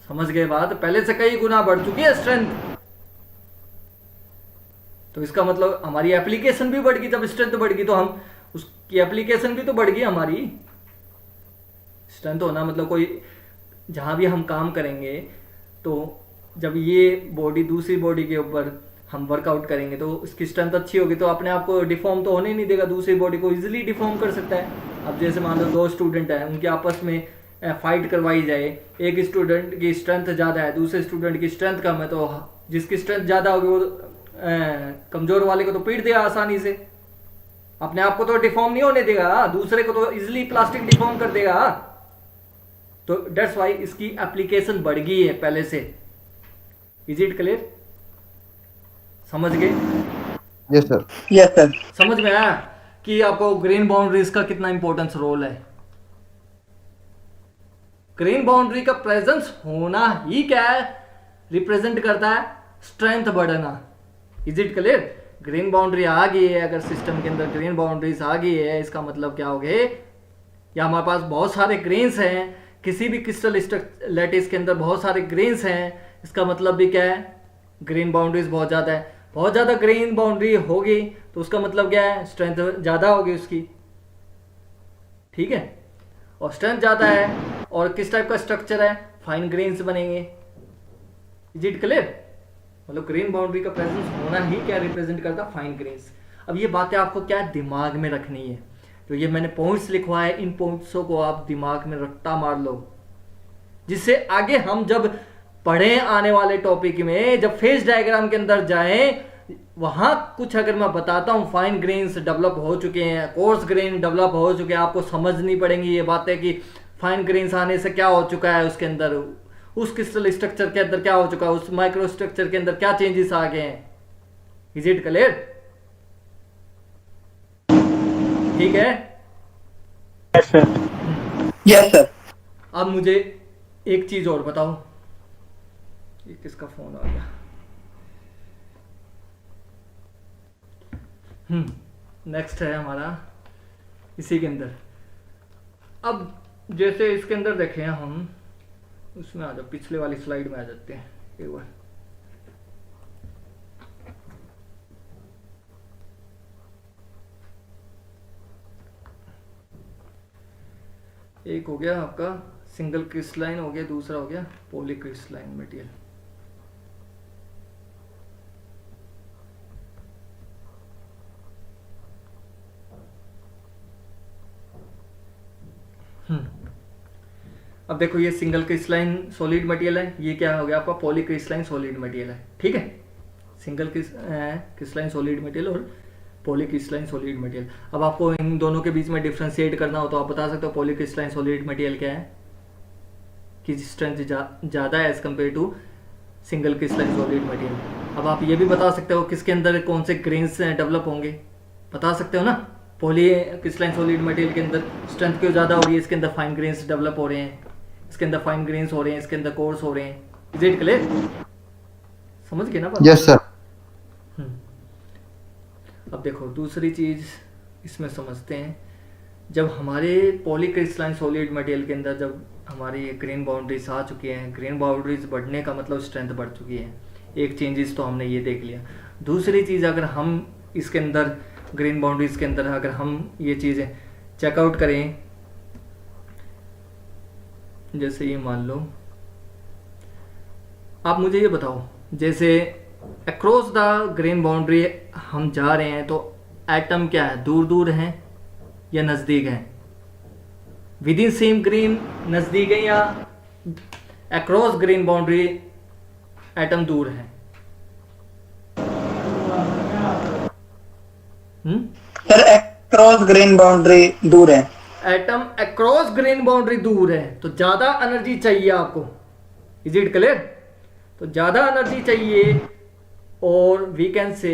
समझ गए बात? पहले से कई गुना बढ़ चुकी है स्ट्रेंथ। तो इसका मतलब हमारी एप्लीकेशन भी बढ़ गई। जब स्ट्रेंथ बढ़ गई तो हम उसकी एप्लीकेशन भी तो बढ़ गई हमारी। स्ट्रेंथ होना मतलब कोई जहां भी हम काम करेंगे तो जब ये बॉडी दूसरी बॉडी के ऊपर हम वर्कआउट करेंगे तो उसकी स्ट्रेंथ अच्छी होगी तो अपने आप को डिफॉर्म तो होने ही नहीं देगा, दूसरी बॉडी को इजीली डिफॉर्म कर सकता है। अब जैसे मान लो दो स्टूडेंट हैं, उनके आपस में फाइट करवाई जाए, एक स्टूडेंट की स्ट्रेंथ ज़्यादा है, दूसरे स्टूडेंट की स्ट्रेंथ कम है, तो जिसकी स्ट्रेंथ ज़्यादा होगी वो कमज़ोर वाले को तो पीट देगा आसानी से, अपने आप को तो डिफॉर्म नहीं होने देगा, दूसरे को तो इजीली प्लास्टिक डिफॉर्म कर देगा। तो डेट्स वाई इसकी एप्लीकेशन बढ़ गई है पहले से। Is it clear? समझ गए? Yes sir. Yes sir. समझ में आया कि आपको ग्रीन बाउंड्रीज का कितना इंपॉर्टेंस रोल है। ग्रीन बाउंड्री का प्रेजेंस होना ही क्या है, रिप्रेजेंट करता है स्ट्रेंथ बढ़ना। Is it clear? Grain boundary आ गई है, अगर सिस्टम के अंदर ग्रीन बाउंड्रीज आ गई है, इसका मतलब क्या हो गए, या हमारे पास बहुत सारे ग्रेन्स हैं, किसी भी क्रिस्टल लैटिस के अंदर बहुत सारे ग्रेन्स हैं, इसका मतलब भी क्या है, ग्रीन बाउंड्रीज बहुत ज़्यादा है। बहुत ज़्यादा ग्रीन बाउंड्री होगी तो उसका मतलब क्या है, स्ट्रेंथ ज़्यादा होगी उसकी। ठीक है, और स्ट्रेंथ ज़्यादा है और किस टाइप का स्ट्रक्चर है, फाइन ग्रेन्स बनेंगे। Is it clear? मतलब ग्रीन बाउंड्री का प्रेजेंस होना ही क्या रिप्रेजेंट करता, फाइन ग्रेन्स। अब ये बातें आपको क्या दिमाग में रखनी है, तो ये मैंने पॉइंट्स लिखवाए, इन पॉइंट्सों को आप दिमाग में रट्टा मार लो, जिससे आगे हम जब पढ़ें आने वाले टॉपिक में, जब फेज डायग्राम के अंदर जाएं, वहां कुछ अगर मैं बताता हूं फाइन ग्रेन्स डेवलप हो चुके हैं, कोर्स ग्रेन डेवलप हो चुके हैं, आपको समझनी पड़ेंगी ये बातें कि फाइन ग्रेन्स आने से क्या हो चुका है, उसके अंदर उस क्रिस्टल स्ट्रक्चर के अंदर क्या हो चुका है, उस माइक्रो स्ट्रक्चर के अंदर क्या चेंजेस आ गए हैं। Is it clear? ठीक है? Yes sir. अब मुझे एक चीज और बताओ, ये किसका फोन आ गया? नेक्स्ट है हमारा इसी के अंदर। अब जैसे इसके अंदर देखें हम, उसमें आ जाओ, पिछले वाली स्लाइड में आ जाते हैं एक बार। एक हो गया आपका सिंगल क्रिस्टलाइन हो गया, दूसरा हो गया पॉली क्रिस्टलाइन मटेरियल। अब देखो ये सिंगल क्रिस्टलाइन सॉलिड मटेरियल है, ये क्या हो गया आपका पॉली क्रिस्टलाइन सॉलिड मटेरियल है, ठीक है। सिंगल क्रिस्टलाइन सॉलिड मटेरियल और पॉली क्रिस्टलाइन सॉलिड मटेरियल। अब आपको इन दोनों के बीच में डिफ्रेंशिएट करना हो तो आप बता सकते हो पॉली क्रिस्टलाइन सॉलिड मटेरियल क्या है, कि स्ट्रेंथ ज़्यादा है as compare to single crystalline solid material. अब आप ये भी बता सकते हो किसके अंदर कौन से ग्रेन्स डेवलप होंगे, बता सकते हो ना। पॉली क्रिस्टलाइन सॉलिड मटेरियल के अंदर स्ट्रेंथ क्यों ज़्यादा हो रही है, इसके अंदर फाइन ग्रेन्स डेवलप हो रहे हैं, इसके अंदर फाइन ग्रेन्स हो रहे हैं, इसके अंदर कोर्स हो रहे हैं। Is it clear? समझ गए ना? Yes sir. अब देखो दूसरी चीज़ इसमें समझते हैं। जब हमारे पॉलीक्रिस्टलाइन सॉलिड मटेरियल के अंदर जब हमारी ग्रेन बाउंड्रीज आ चुकी हैं, ग्रेन बाउंड्रीज बढ़ने का मतलब स्ट्रेंथ बढ़ चुकी है, एक चेंजेस तो हमने ये देख लिया। दूसरी चीज़, अगर हम इसके अंदर ग्रेन बाउंड्रीज के अंदर अगर हम ये चीज़ें चेकआउट करें, जैसे ये मान लो, आप मुझे ये बताओ, जैसे अक्रॉस द ग्रेन बाउंड्री हम जा रहे हैं तो एटम क्या है, दूर दूर हैं या नज़दीक हैं? विद इन सेम ग्रेन नज़दीक है या अक्रॉस ग्रेन बाउंड्री एटम दूर है? सर अक्रॉस ग्रेन बाउंड्री दूर है। एटम अक्रॉस ग्रेन बाउंड्री दूर है तो ज़्यादा एनर्जी चाहिए आपको। Is it clear? तो ज़्यादा एनर्जी चाहिए, और वी कैन से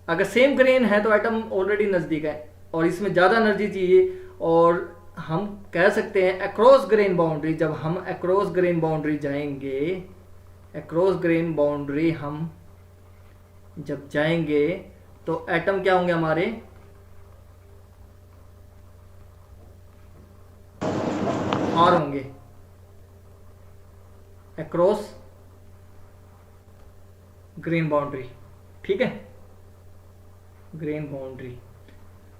अगर सेम ग्रेन है तो एटम ऑलरेडी नज़दीक है और इसमें ज़्यादा एनर्जी चाहिए, और हम कह सकते हैं अक्रॉस ग्रेन बाउंड्री, जब हम अक्रॉस ग्रेन बाउंड्री जाएंगे, अक्रॉस ग्रेन बाउंड्री हम जब जाएंगे तो एटम क्या होंगे हमारे, और होंगे अक्रॉस ग्रेन बाउंड्री, ठीक है। ग्रेन बाउंड्री,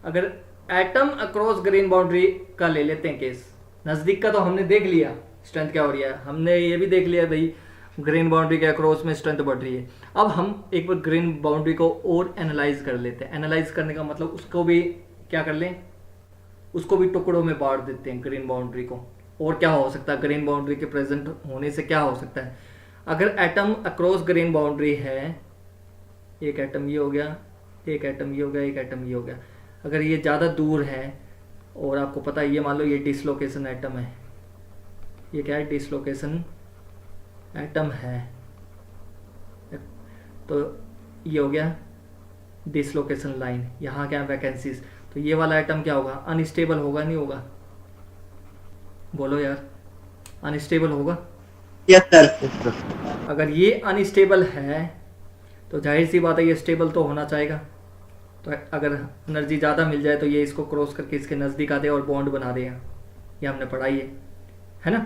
अगर एटम अक्रॉस ग्रेन बाउंड्री का ले लेते हैं केस, नज़दीक का तो हमने देख लिया स्ट्रेंथ क्या हो रही है, हमने ये भी देख लिया भाई ग्रेन बाउंड्री के अक्रॉस में स्ट्रेंथ बढ़ रही है। अब हम एक बार ग्रेन बाउंड्री को और एनालाइज कर लेते हैं। एनालाइज करने का मतलब उसको भी क्या कर लें, उसको भी टुकड़ों में बांट देते हैं ग्रेन बाउंड्री को। और क्या हो सकता है, ग्रेन बाउंड्री के प्रेजेंट होने से क्या हो सकता है, अगर एटम अक्रॉस ग्रेन बाउंड्री है, एक एटम ये हो गया, एक एटम ये हो गया, एक एटम ये हो गया, अगर ये ज़्यादा दूर है और आपको पता है ये मान लो ये डिसलोकेशन एटम है, ये क्या है, डिसलोकेशन एटम है, तो ये हो गया डिसलोकेशन लाइन, यहाँ क्या है वैकेंसीज, तो ये वाला एटम क्या होगा, अनस्टेबल होगा नहीं होगा, बोलो यार, अनस्टेबल होगा। Yes sir. अगर ये अनस्टेबल है तो जाहिर सी बात है ये स्टेबल तो होना चाहेगा, तो अगर एनर्जी ज़्यादा मिल जाए तो ये इसको क्रॉस करके इसके नज़दीक आ दे और बॉन्ड बना देगा, ये हमने पढ़ाई है ना।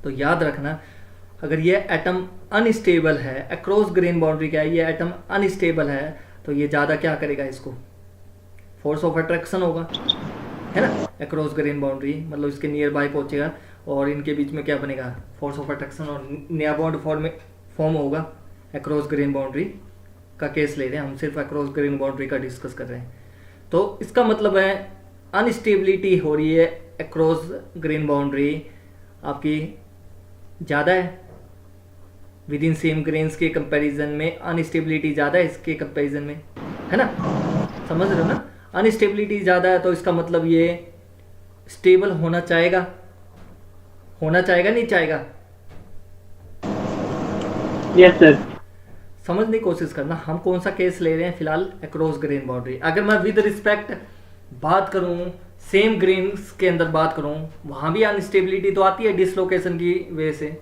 तो याद रखना, अगर ये एटम अनस्टेबल है, अक्रॉस ग्रेन बाउंड्री क्या है, ये एटम अनस्टेबल है, तो ये ज़्यादा क्या करेगा, इसको फोर्स ऑफ अट्रैक्शन होगा, है ना। अक्रॉस ग्रेन बाउंड्री मतलब इसके नियर बाय पहुंचेगा और इनके बीच में क्या बनेगा, फोर्स ऑफ अट्रैक्शन, और नया बॉन्ड फॉर्म होगा। अक्रॉस ग्रेन बाउंड्री का केस ले रहे हैं हम, सिर्फ अक्रॉस ग्रेन बाउंड्री का डिस्कस कर रहे हैं। तो इसका मतलब है अनस्टेबिलिटी हो रही है, अक्रॉस ग्रेन बाउंड्री आपकी ज़्यादा है, विद इन सेम ग्रेन्स के कंपैरिजन में अनस्टेबिलिटी ज़्यादा है इसके कंपैरिजन में, है ना। समझ रहे हो ना, अनस्टेबिलिटी ज़्यादा है तो इसका मतलब ये स्टेबल होना चाहेगा, नहीं चाहेगा। Yes sir. समझने की कोशिश करना, हम कौन सा केस ले रहे हैं फिलहाल, अक्रॉस ग्रेन बाउंड्री। अगर मैं विद रिस्पेक्ट बात करूं सेम ग्रेन्स के अंदर बात करूं, वहां भी अनस्टेबिलिटी तो आती है डिसलोकेशन की वजह से,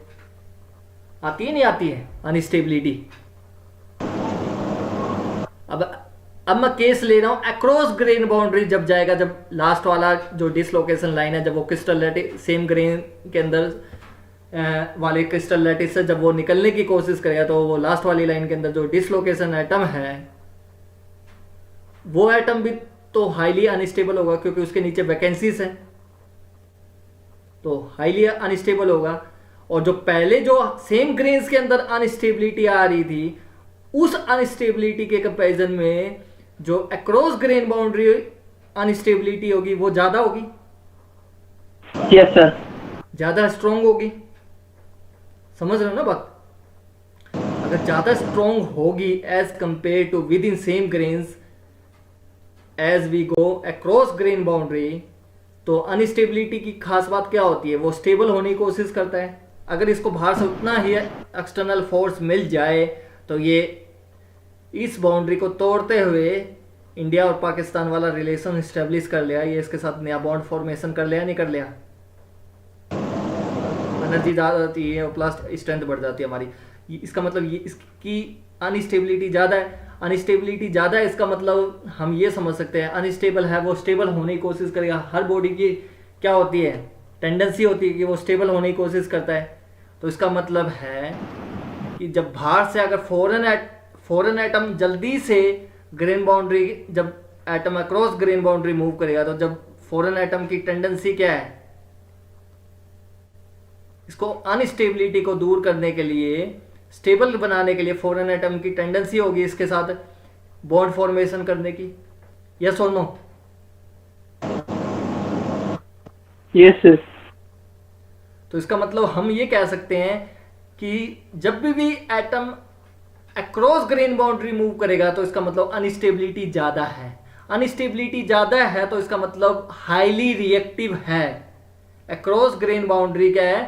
आती है नहीं आती है अनस्टेबिलिटी। अब मैं केस ले रहा हूं अक्रॉस ग्रेन बाउंड्री जब जाएगा, जब लास्ट वाला जो डिसलोकेशन लाइन है, जब वो क्रिस्टल लैटिस सेम ग्रेन के अंदर वाले क्रिस्टल लैटिस से जब वो निकलने की कोशिश करेगा, तो वो लास्ट वाली लाइन के अंदर जो डिसलोकेशन एटम है वो एटम भी तो हाईली अनस्टेबल होगा, क्योंकि उसके नीचे वैकेंसीज है, तो हाईली अनस्टेबल होगा। और जो पहले जो सेम ग्रेन्स के अंदर अनस्टेबिलिटी आ रही थी, उस अनस्टेबिलिटी के कंपैरिजन में जो अक्रॉस ग्रेन बाउंड्री अनस्टेबिलिटी होगी वो ज्यादा होगी। Yes sir. ज्यादा स्ट्रॉन्ग होगी, समझ रहे हो ना बात? अगर ज्यादा स्ट्रॉन्ग होगी as compare to within same grains as we go across grain boundary, तो अनस्टेबिलिटी की खास बात क्या होती है? वो स्टेबल होने की कोशिश करता है। अगर इसको बाहर से उतना ही एक्सटर्नल फोर्स मिल जाए तो ये इस बाउंड्री को तोड़ते हुए इंडिया और पाकिस्तान वाला रिलेशन स्टेब्लिश कर लिया, ये इसके साथ नया बॉन्ड फॉर्मेशन कर लिया, नहीं कर लिया? एनर्जी ज़्यादा आती है और प्लस स्ट्रेंथ बढ़ जाती है हमारी। इसका मतलब ये इसकी अनस्टेबिलिटी ज़्यादा है। अनस्टेबिलिटी ज़्यादा है इसका मतलब हम ये समझ सकते हैं अनस्टेबल है, वो स्टेबल होने की कोशिश करेगा। हर बॉडी की क्या होती है? टेंडेंसी होती है कि वो स्टेबल होने की कोशिश करता है। तो इसका मतलब है कि जब बाहर से अगर फॉरेन एटम जल्दी से ग्रेन बाउंड्री, जब atom across grain boundary move करेगा, तो जब फॉरेन एटम की टेंडेंसी क्या है? इसको अनस्टेबिलिटी को दूर करने के लिए, स्टेबल बनाने के लिए फॉरेन एटम की टेंडेंसी होगी इसके साथ बॉन्ड फॉर्मेशन करने की। यस और नो? Yes sir. तो इसका मतलब हम ये कह सकते हैं कि जब भी atom across grain boundary move करेगा तो इसका मतलब अनस्टेबिलिटी ज्यादा है। अनस्टेबिलिटी ज्यादा है तो इसका मतलब हाईली रिएक्टिव है। अक्रॉस ग्रेन बाउंड्री क्या है?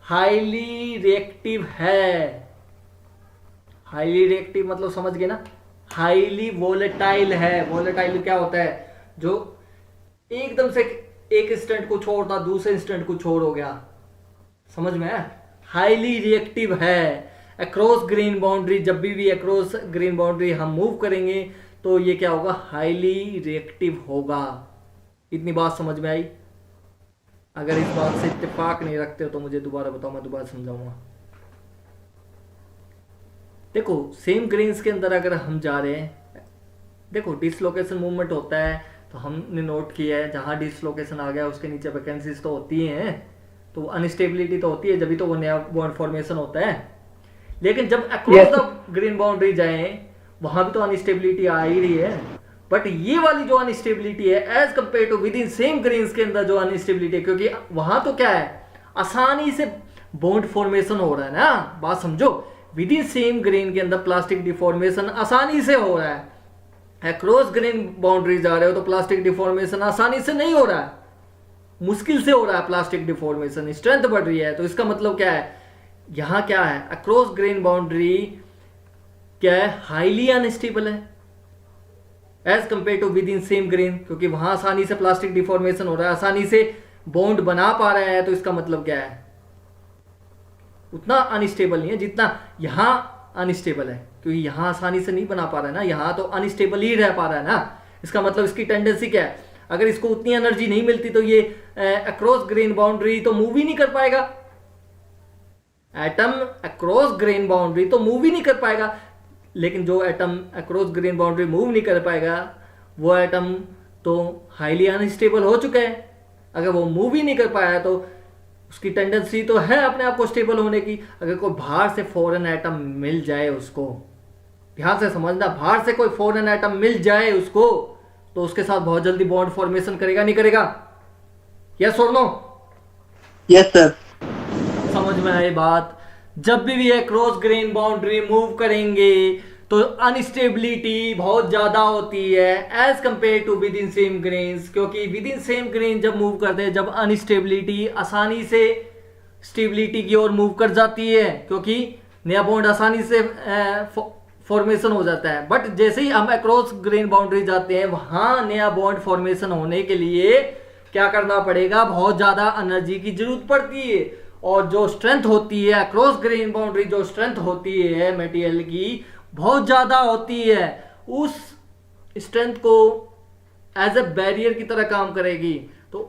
हाईली रिएक्टिव है। हाईली रिएक्टिव मतलब समझ गए ना? हाईली वोलेटाइल है। वोलेटाइल क्या होता है? जो एकदम से एक इंस्टेंट को छोड़ता दूसरे इंस्टेंट को छोड़ हो गया, समझ में है? हाईली रिएक्टिव है। अक्रॉस ग्रेन बाउंड्री, जब भी अक्रॉस ग्रेन बाउंड्री हम मूव करेंगे तो ये क्या होगा? हाईली रिएक्टिव होगा। इतनी बात समझ में आई? अगर इस बात से इत्तेफाक नहीं रखते हो तो मुझे दोबारा बताओ, मैं दोबारा समझाऊंगा। देखो सेम ग्रेन्स के अंदर अगर हम जा रहे हैं, देखो डिसलोकेशन मूवमेंट होता है तो हमने नोट किया है जहां डिसलोकेशन आ गया उसके नीचे वैकेंसीज तो होती हैं, तो अनस्टेबिलिटी तो होती है, जब भी तो वो नया बॉन्ड फॉर्मेशन होता है। लेकिन जब अक्रॉस द ग्रेन बाउंड्री जाए वहां भी तो अनस्टेबिलिटी आ ही रही है। बट ये वाली जो अनस्टेबिलिटी है as compare to within same grains के अंदर जो अनस्टेबिलिटी है, क्योंकि वहां तो क्या है? आसानी से बॉन्ड फॉर्मेशन हो रहा है ना, बात समझो। विद इन सेम ग्रेन के अंदर प्लास्टिक डिफॉर्मेशन आसानी से हो रहा है। अक्रॉस ग्रेन बाउंड्री जा रहे हो तो प्लास्टिक डिफॉर्मेशन आसानी से नहीं हो रहा है, मुश्किल से हो रहा है प्लास्टिक डिफॉर्मेशन, स्ट्रेंथ बढ़ रही है। तो इसका मतलब क्या है? यहां क्या है? अक्रॉस ग्रेन बाउंड्री क्या है? हाईली अनस्टेबल है as compare to within same grain, क्योंकि वहां आसानी से प्लास्टिक डिफॉर्मेशन हो रहा है, आसानी से बॉन्ड बना पा रहा है। तो इसका मतलब क्या है? उतना अनस्टेबल नहीं है जितना यहां अनस्टेबल है, क्योंकि यहां आसानी से नहीं बना पा रहा है ना, यहां तो अनस्टेबल ही रह पा रहा है ना। इसका मतलब इसकी टेंडेंसी क्या है? अगर इसको उतनी एनर्जी नहीं मिलती तो ये अक्रॉस ग्रेन बाउंड्री तो मूव ही नहीं कर पाएगा। एटम अक्रॉस ग्रेन बाउंड्री तो मूव ही नहीं कर पाएगा। लेकिन जो atom across grain boundary move नहीं कर पाएगा वो एटम तो हाईली अनस्टेबल हो चुका है। अगर वो मूव ही नहीं कर पाया तो उसकी टेंडेंसी तो है अपने आप को स्टेबल होने की। अगर कोई बाहर से फॉरेन एटम मिल जाए उसको, ध्यान से समझना, बाहर से कोई फॉरेन एटम मिल जाए उसको तो उसके साथ बहुत जल्दी बॉन्ड फॉर्मेशन करेगा, नहीं करेगा? यस और नो? Yes sir. समझ में आई बात? जब भी क्रॉस ग्रेन बाउंड्री मूव करेंगे तो अनस्टेबिलिटी बहुत ज्यादा होती है as compare to within same grains, क्योंकि विद इन सेम ग्रेन जब मूव करते हैं, जब अनस्टेबिलिटी आसानी से स्टेबिलिटी की ओर मूव कर जाती है, क्योंकि नया बॉन्ड आसानी से फॉर्मेशन हो जाता है। बट जैसे ही हम अक्रॉस ग्रेन बाउंड्री जाते हैं वहां नया बॉन्ड फॉर्मेशन होने के लिए क्या करना पड़ेगा, बहुत ज्यादा एनर्जी की जरूरत पड़ती है। और जो स्ट्रेंथ होती है अक्रॉस ग्रेन बाउंड्री, जो स्ट्रेंथ होती है मटेरियल की बहुत ज्यादा होती है, उस स्ट्रेंथ को एज ए बैरियर की तरह काम करेगी। तो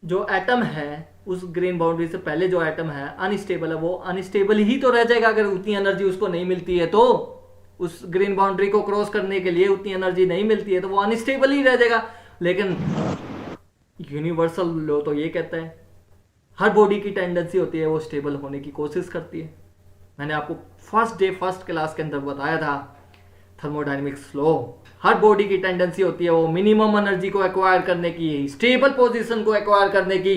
जो एटम है उस ग्रेन बाउंड्री से पहले जो एटम है अनस्टेबल है, वो अनस्टेबल ही तो रह जाएगा अगर उतनी एनर्जी उसको नहीं मिलती है। तो उस ग्रेन बाउंड्री को क्रॉस करने के लिए उतनी एनर्जी नहीं मिलती है तो वो अनस्टेबल ही रह जाएगा। लेकिन यूनिवर्सल लॉ तो ये कहता है हर बॉडी की टेंडेंसी होती है वो स्टेबल होने की कोशिश करती है। मैंने आपको फर्स्ट क्लास के अंदर बताया था थर्मोडायनेमिक्स लॉ, हर बॉडी की टेंडेंसी होती है वो मिनिमम एनर्जी को एक्वायर करने की, स्टेबल पोजीशन को एक्वायर करने की।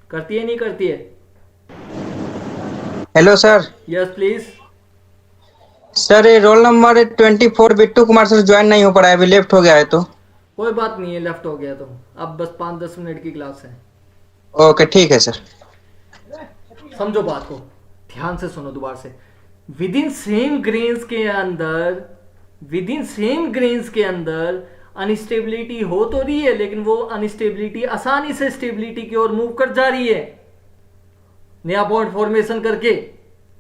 करती है नहीं करती है? Hello sir. Yes please. Sir ये roll number 24 Bittu Kumar sir join नहीं हो पा रहा है, अभी लेफ्ट हो गया है। तो कोई बात नहीं है, लेफ्ट हो गया तो अब बस 5-10 मिनट की क्लास है। ओके ठीक है सर। समझो बात को, ध्यान से सुनो दोबारा से। विद इन सेम ग्रेन्स के अंदर अनस्टेबिलिटी हो तो रही है, लेकिन वो अनस्टेबिलिटी आसानी से स्टेबिलिटी की ओर मूव कर जा रही है नया बॉन्ड फॉर्मेशन करके,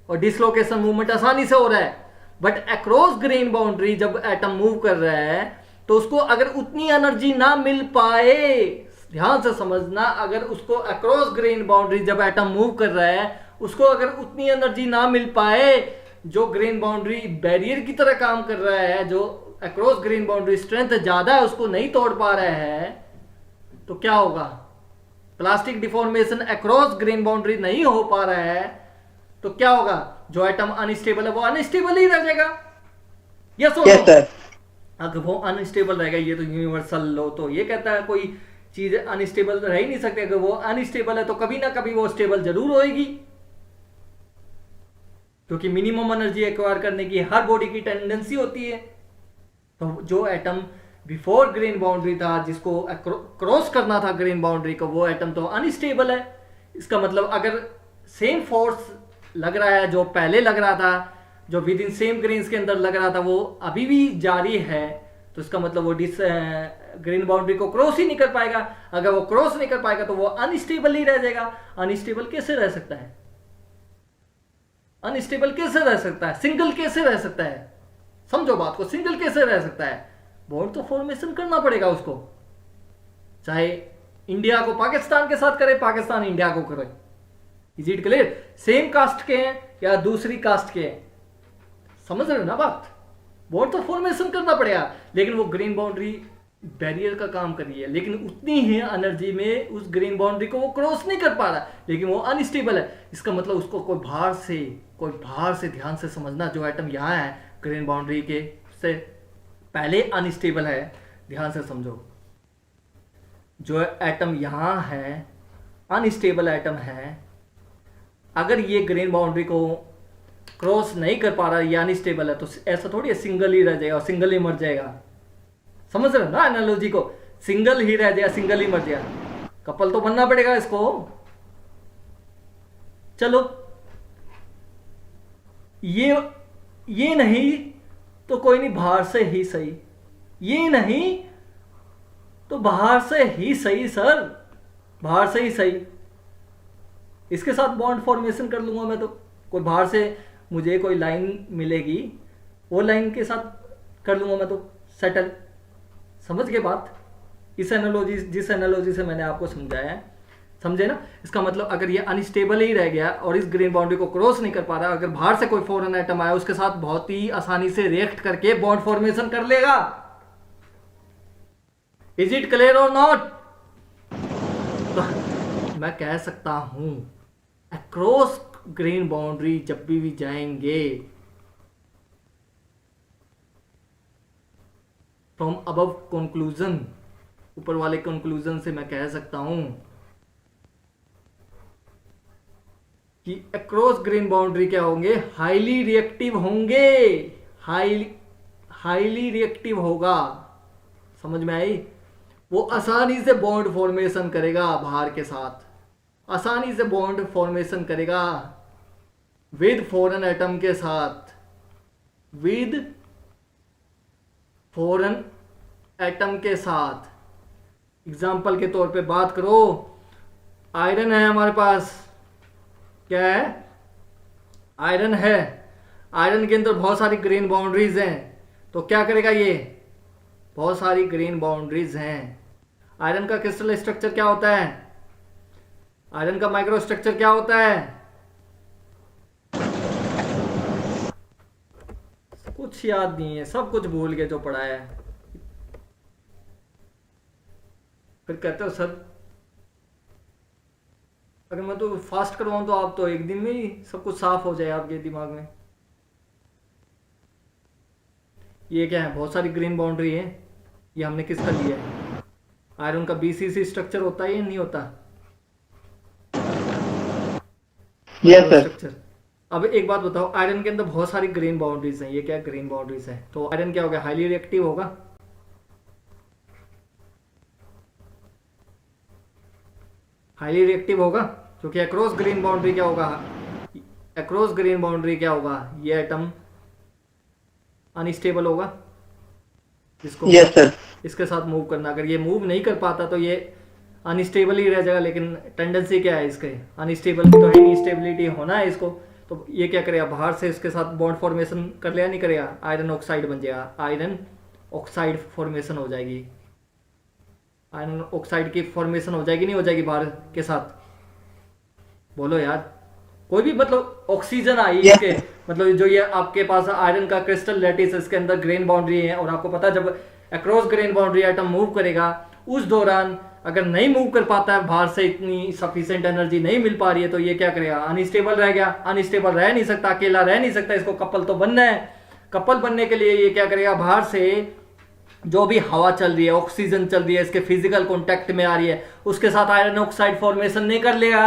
और डिसलोकेशन मूवमेंट आसानी से हो रहा है। बट अक्रॉस ग्रेन बाउंड्री जब एटम मूव कर रहा है तो उसको अगर उतनी एनर्जी ना मिल पाए, ध्यान से समझना, अगर उसको अक्रॉस ग्रेन बाउंड्री जब एटम मूव कर रहा है उसको अगर उतनी एनर्जी ना मिल पाए, जो ग्रेन बाउंड्री बैरियर की तरह काम कर रहा है, जो अक्रॉस ग्रेन बाउंड्री स्ट्रेंथ ज्यादा है उसको नहीं तोड़ पा रहा है, तो क्या होगा? Plastic deformation across grain boundary नहीं हो पा रहा है तो क्या होगा? जो एटम अनस्टेबल है वो अनस्टेबल ही रह जाएगा। Yes sir. अगर वो अनस्टेबल रहेगा, ये तो यूनिवर्सल लॉ तो ये कहता है कोई चीज अनस्टेबल रह ही नहीं सकती। अगर वो अनस्टेबल है तो कभी ना कभी वो स्टेबल जरूर होएगी, क्योंकि मिनिमम एनर्जी एक्वायर करने की हर बॉडी की टेंडेंसी होती है। तो जो एटम बिफोर ग्रेन बाउंड्री था, जिसको क्रॉस करना था ग्रेन बाउंड्री को, वो एटम तो अनस्टेबल है। इसका मतलब अगर सेम फोर्स लग रहा है जो पहले लग रहा था, जो विद इन सेम ग्रेन्स के अंदर लग रहा था, वो अभी भी जारी है, तो इसका मतलब वो ग्रेन बाउंड्री को क्रॉस ही नहीं कर पाएगा। अगर वो क्रॉस नहीं कर पाएगा तो वो अनस्टेबल ही रह जाएगा। अनस्टेबल कैसे रह सकता है? अनस्टेबल कैसे रह सकता है? सिंगल कैसे रह सकता है? समझो बात को, सिंगल कैसे रह सकता है? बॉन्ड तो फॉर्मेशन करना पड़ेगा उसको, चाहे इंडिया को पाकिस्तान के साथ करे, पाकिस्तान इंडिया को करे। Is it clear? Same caste के हैं या दूसरी कास्ट के हैं, समझ रहे हो ना बात? बॉन्ड तो फॉर्मेशन करना पड़ेगा, लेकिन वो ग्रीन बाउंड्री बैरियर का काम कर रही है, लेकिन उतनी ही एनर्जी में उस ग्रीन बाउंड्री को वो क्रॉस नहीं कर पा रहा, लेकिन वो अनस्टेबल है। इसका मतलब उसको कोई भार से ध्यान से समझना, जो एटम यहाँ है ग्रीन बाउंड्री के से पहले अनस्टेबल है, ध्यान से समझो। जो एटम यहाँ है अनस्टेबल एटम है, अगर ये ग्रीन बाउंड्री को क्रॉस नहीं कर पा रहा, ये अनस्टेबल है, तो ऐसा थोड़ी है सिंगल ही रह जाएगा और सिंगल ही मर जाएगा। समझ रहे हो ना एनालॉजी को? सिंगल ही रह जाएगा, सिंगल ही मर जाएगा। कपल तो बनना पड़ेगा इसको। चलो, ये नहीं तो कोई नहीं, बाहर से ही सही। ये नहीं तो बाहर से ही सही सर, बाहर से ही सही। इसके साथ बॉन्ड फॉर्मेशन कर लूंगा मैं, तो कोई बाहर से मुझे कोई लाइन मिलेगी, वो लाइन के साथ कर लूंगा मैं, तो सेटल। समझ गए बात? इस एनालॉजी, जिस एनालॉजी से मैंने आपको समझाया है, समझे ना? इसका मतलब अगर ये अनस्टेबल ही रह गया और इस ग्रीन बाउंड्री को क्रॉस नहीं कर पा रहा, अगर बाहर से कोई फॉरेन एटम आया, उसके साथ बहुत ही आसानी से रिएक्ट करके बॉन्ड फॉर्मेशन कर लेगा। इज इट क्लियर और नॉट? तो मैं कह सकता हूं अक्रॉस ग्रीन बाउंड्री जब भी जाएंगे, फ्रॉम अबव कंक्लूजन, ऊपर वाले कंक्लूजन से मैं कह सकता हूं कि अक्रॉस ग्रीन बाउंड्री क्या होंगे? हाईली रिएक्टिव होंगे। हाईली रिएक्टिव होगा। समझ में आई? वो आसानी से बॉन्ड फॉर्मेशन करेगा बाहर के साथ, आसानी से बॉन्ड फॉर्मेशन करेगा विद फॉरेन एटम के साथ, विद फॉरेन एटम के साथ। एग्जाम्पल के तौर पे बात करो, आयरन है हमारे पास, क्या है, आयरन है, आयरन के अंदर बहुत सारी ग्रीन बाउंड्रीज हैं, तो क्या करेगा ये, बहुत सारी ग्रीन बाउंड्रीज हैं। आयरन का क्रिस्टल स्ट्रक्चर क्या होता है, आयरन का माइक्रो स्ट्रक्चर क्या होता है, कुछ याद नहीं है, सब कुछ भूल गए जो पढ़ा है। फिर कहते हो सर अगर मैं तो फास्ट करवाऊं तो आप तो एक दिन में ही सब कुछ साफ हो जाए आपके दिमाग में। ये क्या है, बहुत सारी ग्रीन बाउंड्री है, ये हमने किसका लिया है, आयरन का बीसीसी स्ट्रक्चर होता है या नहीं होता, यस सर। स्ट्रक्चर। अब एक बात बताओ, आयरन के अंदर बहुत सारी ग्रीन बाउंड्रीज हैं, ये क्या ग्रीन बाउंड्रीज है, तो आयरन क्या होगा, हाईली रिएक्टिव होगा, हाईली रिएक्टिव होगा, क्योंकि अक्रॉस ग्रीन बाउंड्री क्या होगा, अक्रॉस ग्रीन बाउंड्री क्या होगा, ये एटम अनस्टेबल होगा, जिसको यस सर। इसके साथ मूव करना, अगर ये मूव नहीं कर पाता तो ये अनस्टेबल ही रह जाएगा। लेकिन टेंडेंसी क्या है इसके, अनस्टेबल की तो है नहीं, स्टेबिलिटी होना है इसको, तो ये क्या करेगा, बाहर से इसके साथ बॉन्ड फॉर्मेशन कर लिया, नहीं करेगा, आयरन ऑक्साइड बन जाएगा, आयरन ऑक्साइड फॉर्मेशन हो जाएगी, आयरन ऑक्साइड की फॉर्मेशन हो जाएगी, नहीं हो जाएगी बाहर के साथ, बोलो यार, कोई भी मतलब ऑक्सीजन आई इसके, मतलब जो ये आपके पास आयरन का क्रिस्टल लैटिस, इसके अंदर ग्रेन बाउंड्री है, और आपको पता है जब across grain boundary item move करेगा, उस दौरान अगर नहीं मूव कर पाता है, बाहर से इतनी सफिशिएंट एनर्जी नहीं मिल पा रही है, तो ये क्या करेगा, अनस्टेबल रह गया, अनस्टेबल रह नहीं सकता, अकेला रह नहीं सकता, इसको कपल तो बनना है, कपल बनने के लिए ये क्या करेगा, बाहर से जो भी हवा चल रही है, ऑक्सीजन चल रही है, इसके फिजिकल कॉन्टेक्ट में आ रही है, उसके साथ आयरन ऑक्साइड फॉर्मेशन नहीं कर लेगा,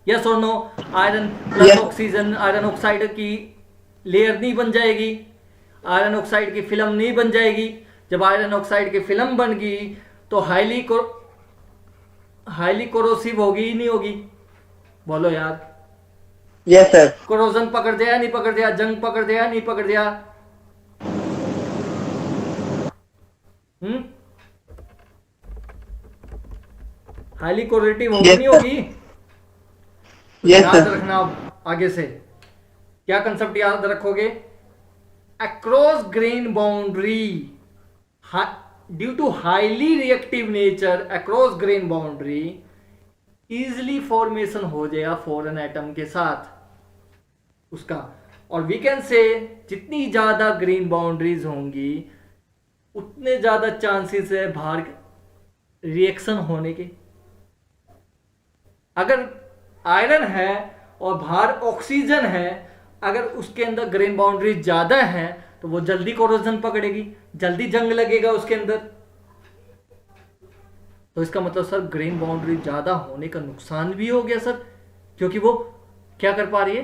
यस और no, iron plus oxygen, iron oxide की लेयर नहीं बन जाएगी, आयरन ऑक्साइड की फिल्म नहीं बन जाएगी। जब आयरन ऑक्साइड की फिल्म बन गई तो हाईली कोरोसिव होगी ही नहीं होगी, बोलो यार, यस सर। कोरोजन पकड़ दिया नहीं पकड़ दिया, जंग पकड़ दिया नहीं पकड़ दिया, हाईली कोरेटिव होगी नहीं होगी, यस याद सर। रखना। आगे से क्या कंसेप्ट याद रखोगे, across grain boundary due to highly reactive nature, across grain boundary easily formation हो जाएगा फॉरेन एटम के साथ उसका, और वी कैन से जितनी ज्यादा ग्रीन बाउंड्रीज होंगी उतने ज्यादा चांसेस है बाहर रिएक्शन होने के। अगर आयरन है और बाहर ऑक्सीजन है, अगर उसके अंदर ग्रेन बाउंड्री ज्यादा है तो वो जल्दी कोरोजन पकड़ेगी, जल्दी जंग लगेगा उसके अंदर, तो इसका मतलब सर ग्रेन बाउंड्री ज्यादा होने का नुकसान भी हो गया सर, क्योंकि वो क्या कर पा रही है,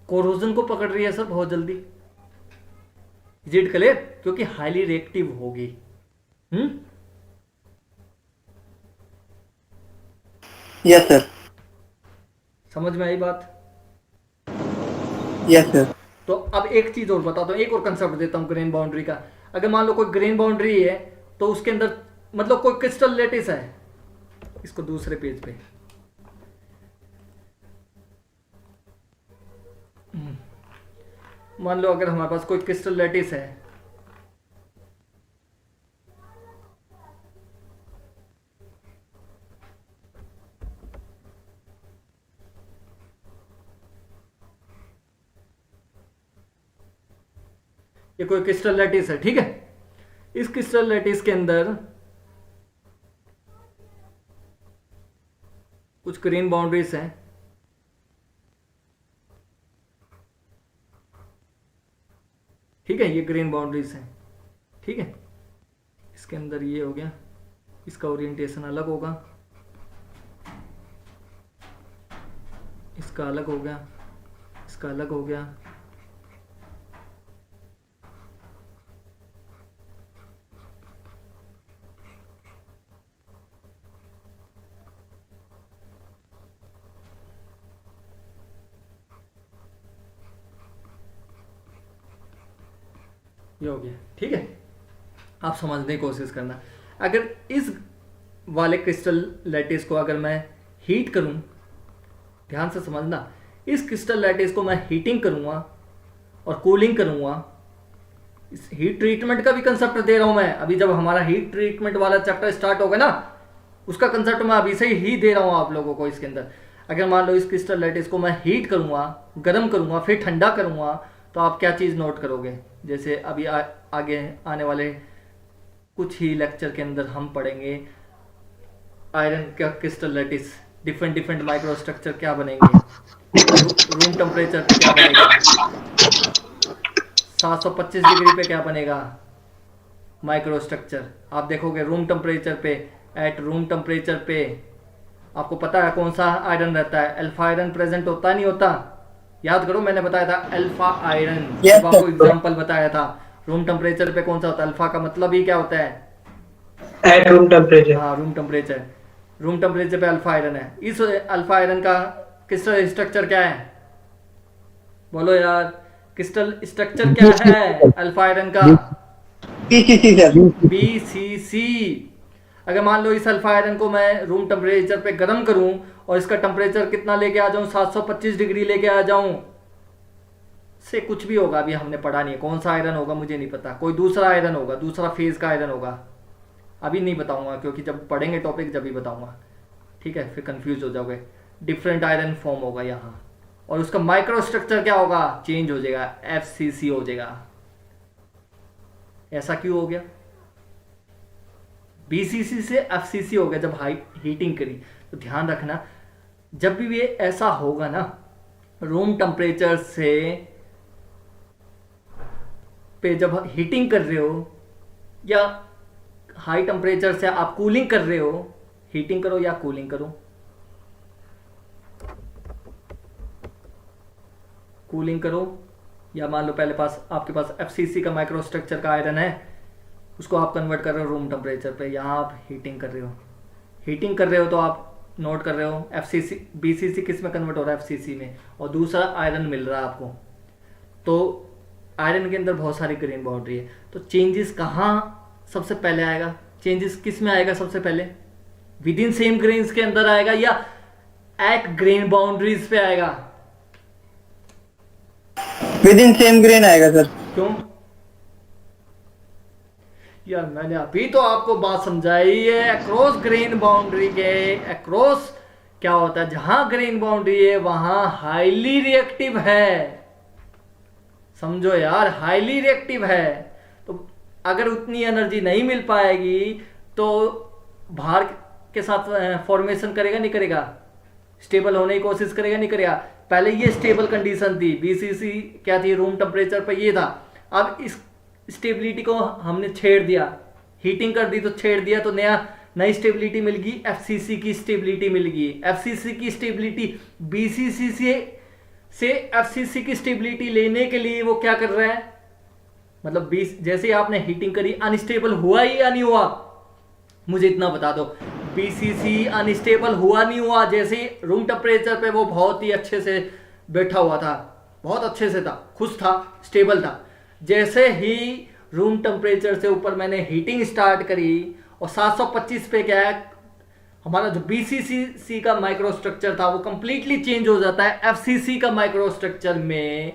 कोरोजन को पकड़ रही है सर बहुत जल्दी। इज इट क्लियर, क्योंकि हाईली रिएक्टिव होगी। Yes sir. समझ में आई बात? Yes sir. तो अब एक चीज और बताता हूँ, एक और कंसेप्ट देता हूँ ग्रेन बाउंड्री का। अगर मान लो कोई ग्रेन बाउंड्री है तो उसके अंदर मतलब कोई क्रिस्टल लैटिस है, इसको दूसरे पेज पे मान लो, अगर हमारे पास कोई क्रिस्टल लैटिस है, ये कोई क्रिस्टल लैटिस है, ठीक है, इस क्रिस्टल लैटिस के अंदर कुछ ग्रीन बाउंड्रीज हैं, ठीक है, ये ग्रीन बाउंड्रीज हैं, ठीक है, इसके अंदर ये हो गया, इसका ओरिएंटेशन अलग होगा, इसका अलग हो गया, इसका अलग हो गया, ये हो गया, ठीक है। आप समझने की कोशिश करना, अगर इस वाले क्रिस्टल लैटिस को अगर मैं हीट करूं, ध्यान से समझना, इस क्रिस्टल लैटिस को मैं हीटिंग करूंगा और कूलिंग करूंगा। इस हीट ट्रीटमेंट का भी कंसेप्ट दे रहा हूं मैं। अभी जब हमारा हीट ट्रीटमेंट वाला चैप्टर स्टार्ट होगा ना, उसका कंसेप्ट मैं अभी से ही दे रहा हूं आप लोगों को। इसके अंदर अगर मान लो इस क्रिस्टल लैटिस को मैं हीट करूंगा, गर्म करूंगा, फिर ठंडा करूंगा, तो आप क्या चीज़ नोट करोगे? जैसे अभी आगे आने वाले कुछ ही लेक्चर के अंदर हम पढ़ेंगे आयरन का crystal lattice, different different micro structure क्या बनेंगे, रूम टेम्परेचर पे क्या बनेगा, 725 डिग्री पे क्या बनेगा माइक्रो स्ट्रक्चर। आप देखोगे रूम टेम्परेचर पे, एट रूम टेम्परेचर पे आपको पता है कौन सा आयरन रहता है? अल्फा आयरन प्रेजेंट होता नहीं होता? याद करो, मैंने बताया था अल्फा आयरन, जब आपको एग्जांपल बताया था। रूम टेम्परेचर पे कौन सा होता है? अल्फा का मतलब ही क्या होता है? At room temperature. हाँ, रूम टेम्परेचर। रूम टेम्परेचर पे अल्फा आयरन है। इस अल्फा आयरन का क्रिस्टल स्ट्रक्चर क्या है? बोलो यार, क्रिस्टल स्ट्रक्चर क्या है अल्फा आयरन का? PCC sir. बीसीसी। अगर मान लो इस अल्फा आयरन को मैं रूम टेम्परेचर पे गर्म करूं और इसका टेम्परेचर कितना लेके आ जाऊं, 725 डिग्री लेके आ जाऊं, से कुछ भी होगा। अभी हमने पढ़ा नहीं है कौन सा आयरन होगा, मुझे नहीं पता। कोई दूसरा आयरन होगा, दूसरा फेज का आयरन होगा। अभी नहीं बताऊंगा क्योंकि जब पढ़ेंगे टॉपिक जब ही बताऊंगा, ठीक है? फिर कंफ्यूज हो जाओगे। डिफरेंट आयरन फॉर्म होगा यहाँ, और उसका माइक्रो स्ट्रक्चर क्या होगा? चेंज हो जाएगा, एफसीसी हो जाएगा। ऐसा क्यों हो गया? बीसीसी से एफसीसी हो गया जब हीटिंग करी। तो ध्यान रखना, जब भी ये ऐसा होगा ना, रूम टेम्परेचर से पे जब हीटिंग कर रहे हो या हाई टेम्परेचर से आप कूलिंग कर रहे हो, हीटिंग करो या कूलिंग करो, कूलिंग करो या मान लो पहले आपके पास एफसीसी का माइक्रो स्ट्रक्चर का आयरन है, उसको आप कन्वर्ट कर रहे हो रूम टेम्परेचर पे, यहाँ आप हीटिंग कर रहे हो। हीटिंग कर रहे हो तो आप नोट कर रहे हो एफसीसी, बीसीसी किस में कन्वर्ट हो रहा है? एफसीसी में, और दूसरा आयरन मिल रहा है आपको। तो आयरन के अंदर बहुत सारी ग्रेन बाउंड्री है। तो चेंजेस कहाँ सबसे पहले आएगा? चेंजेस किस में आएगा सबसे पहले? विद इन सेम ग्रेन्स के अंदर आएगा या एट ग्रेन बाउंड्रीज पे आएगा? विद इन सेम ग्रेन आएगा सर। क्यों यार, मैंने अभी तो आपको बात समझाई है। अक्रॉस ग्रेन बाउंड्री के अक्रॉस क्या होता है? जहां ग्रेन बाउंड्री है वहां हाईली रिएक्टिव है। समझो यार, हाईली रिएक्टिव है। तो अगर उतनी एनर्जी नहीं मिल पाएगी तो भार के साथ फॉर्मेशन करेगा नहीं करेगा? स्टेबल होने की कोशिश करेगा नहीं करेगा? पहले ये स्टेबल कंडीशन थी, बीसीसी क्या थी? रूम टेम्परेचर पे ये था। अब इस स्टेबिलिटी को हमने छेड़ दिया, हीटिंग कर दी तो छेड़ दिया, तो नई स्टेबिलिटी मिल गई, एफसीसी की स्टेबिलिटी मिल गई। एफसीसी की स्टेबिलिटी बीसीसी से एफसीसी की स्टेबिलिटी लेने के लिए वो क्या कर रहा है? मतलब जैसे ही आपने हीटिंग करी, अनस्टेबल हुआ या नहीं हुआ? मुझे इतना बता दो, बीसीसी अनस्टेबल हुआ नहीं हुआ? जैसे रूम टेम्परेचर पे वो बहुत ही अच्छे से बैठा हुआ था, बहुत अच्छे से था, खुश था, स्टेबल था। जैसे ही रूम टेम्परेचर से ऊपर मैंने हीटिंग स्टार्ट करी और 725 पे क्या है, हमारा जो बीसीसी का माइक्रो स्ट्रक्चर था वो कंप्लीटली चेंज हो जाता है एफसीसी का माइक्रो स्ट्रक्चर में।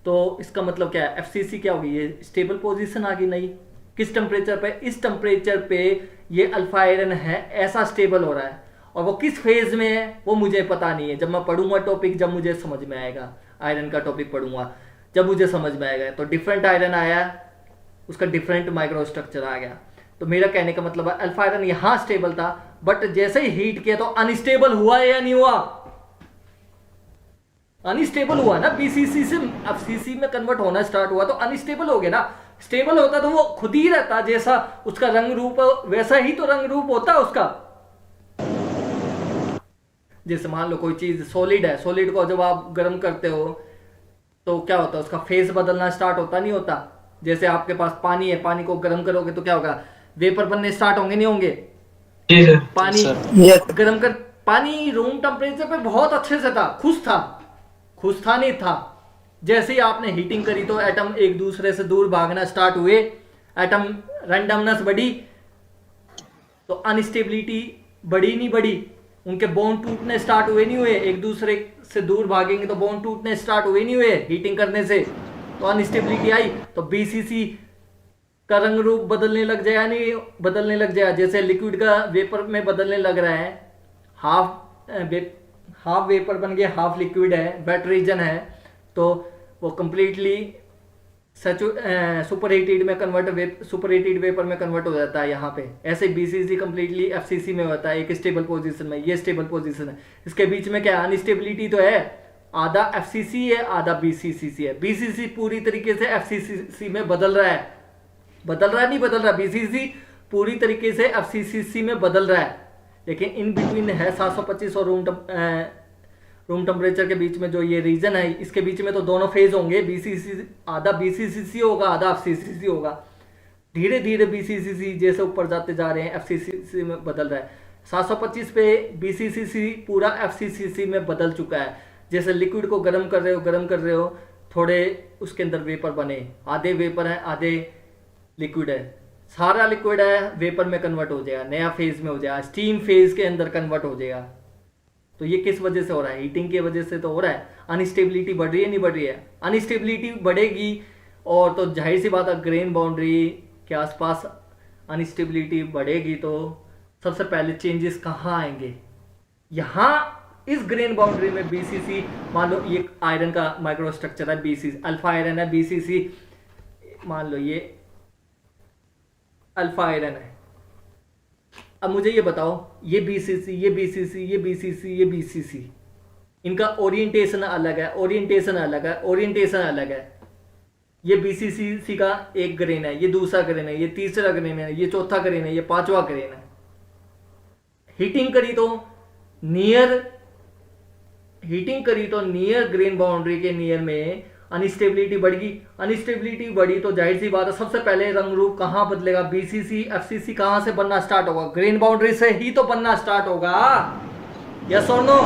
तो इसका मतलब क्या है? एफसीसी क्या होगी? ये स्टेबल पोजीशन आ गई नहीं। किस टेम्परेचर पे? इस टेम्परेचर पे ये अल्फा आयरन है, ऐसा स्टेबल हो रहा है। और वो किस फेज में है वो मुझे पता नहीं है। जब मैं पढ़ूंगा टॉपिक, जब मुझे समझ में आएगा, आयरन का टॉपिक पढ़ूंगा, जब मुझे समझ में आएगा। तो डिफरेंट आयरन आया, उसका डिफरेंट माइक्रो स्ट्रक्चर आ गया। तो मेरा कहने का मतलब है अल्फा आयरन यहां स्टेबल था, बट जैसे ही हीट किया तो अनस्टेबल हुआ या नहीं हुआ? अनस्टेबल हुआ ना। बीसीसी से एफसीसी में कन्वर्ट होना स्टार्ट हुआ तो अनस्टेबल हो गया ना। स्टेबल होता तो वो खुद ही रहता, जैसा उसका रंग रूप वैसा ही तो रंग रूप होता है उसका। जैसे मान लो कोई चीज सॉलिड है, सॉलिड को जब आप गर्म करते हो तो क्या होता है? उसका फेस बदलना स्टार्ट होता नहीं होता? जैसे आपके पास पानी है, पानी को गर्म करोगे तो क्या होगा? वेपर बनने स्टार्ट होंगे नहीं होंगे? जी सर। पानी यस गर्म कर, पानी रूम टेम्परेचर पे बहुत अच्छे से था, खुश था नहीं था। जैसे ही आपने हीटिंग करी तो एटम एक दूसरे से दूर भागना स्टार्ट हुए, एटम रैंडमनेस बढ़ी, तो अनस्टेबिलिटी बढ़ी नहीं बढ़ी, उनके बॉन्ड टूटने स्टार्ट हुए नहीं हुए, एक दूसरे से दूर भागेंगे तो बॉन्ड टूटने स्टार्ट हुए नहीं हुए हीटिंग करने से, तो अनस्टेबिलिटी आई। तो बीसीसी का रंग रूप बदलने लग जाएगा, नहीं बदलने लग जाएगा, जैसे लिक्विड का वेपर में बदलने लग रहा है, हाफ वेपर बन गया, हाफ लिक्विड है, वेट रीजन है, तो वो कंप्लीटली सुपर हीटेड वेपर में कन्वर्ट हो जाता है यहाँ पे। ऐसे बीसीसी कंप्लीटली एफसीसी में होता है, एक स्टेबल पोजीशन में, ये स्टेबल पोजीशन है। इसके बीच में क्या अनस्टेबिलिटी तो है, आधा एफसीसी है आधा बीसीसी है। बीसीसी पूरी तरीके से एफसीसी में बदल रहा है, नहीं बदल रहा, बीसीसी पूरी तरीके से एफसीसी में बदल रहा है, लेकिन इन बिटवीन है 725 और रूम टेम्परेचर के बीच में जो ये रीजन है, इसके बीच में तो दोनों फेज होंगे, बीसीसी आधा बीसीसी होगा आधा एफसीसी होगा। धीरे धीरे बीसीसी जैसे ऊपर जाते जा रहे हैं एफसीसी में बदल रहा है। 725 पे बीसीसी पूरा एफसीसी में बदल चुका है। जैसे लिक्विड को गर्म कर रहे हो, थोड़े उसके अंदर वेपर बने, आधे वेपर है आधे लिक्विड है, सारा लिक्विड है वेपर में कन्वर्ट हो जाएगा, नया फेज में हो जाएगा, स्टीम फेज के अंदर कन्वर्ट हो जाएगा। तो ये किस वजह से हो रहा है? हीटिंग की वजह से तो हो रहा है। अनस्टेबिलिटी बढ़ रही है नहीं बढ़ रही है? अनस्टेबिलिटी बढ़ेगी और तो जाहिर सी बात है ग्रेन बाउंड्री के आसपास अनस्टेबिलिटी बढ़ेगी, तो सबसे पहले चेंजेस कहाँ आएंगे? यहाँ इस ग्रेन बाउंड्री में बीसीसी, मान लो ये आयरन का माइक्रो स्ट्रक्चर है, बीसीसी अल्फा आयरन है, बीसीसी मान लो ये अल्फा आयरन है। अब मुझे ये बताओ, ये बीसीसी, ये बीसीसी, ये बीसीसी, ये बीसीसी, इनका ओरिएंटेशन अलग है, ओरिएंटेशन अलग है, ओरिएंटेशन अलग है। ये बीसीसी का एक ग्रेन है, ये दूसरा ग्रेन है, ये तीसरा ग्रेन है, ये चौथा ग्रेन है, ये पांचवा ग्रेन है। हीटिंग करी तो नियर ग्रेन बाउंड्री के नियर में अनस्टेबिलिटी बढ़ी। अनस्टेबिलिटी बढ़ी तो जाहिर सी बात है सबसे पहले रंग रूप कहां बदलेगा? बीसीसी एफसीसी कहां से बनना स्टार्ट होगा? ग्रेन बाउंड्री से ही तो बनना स्टार्ट होगा। यस और नो?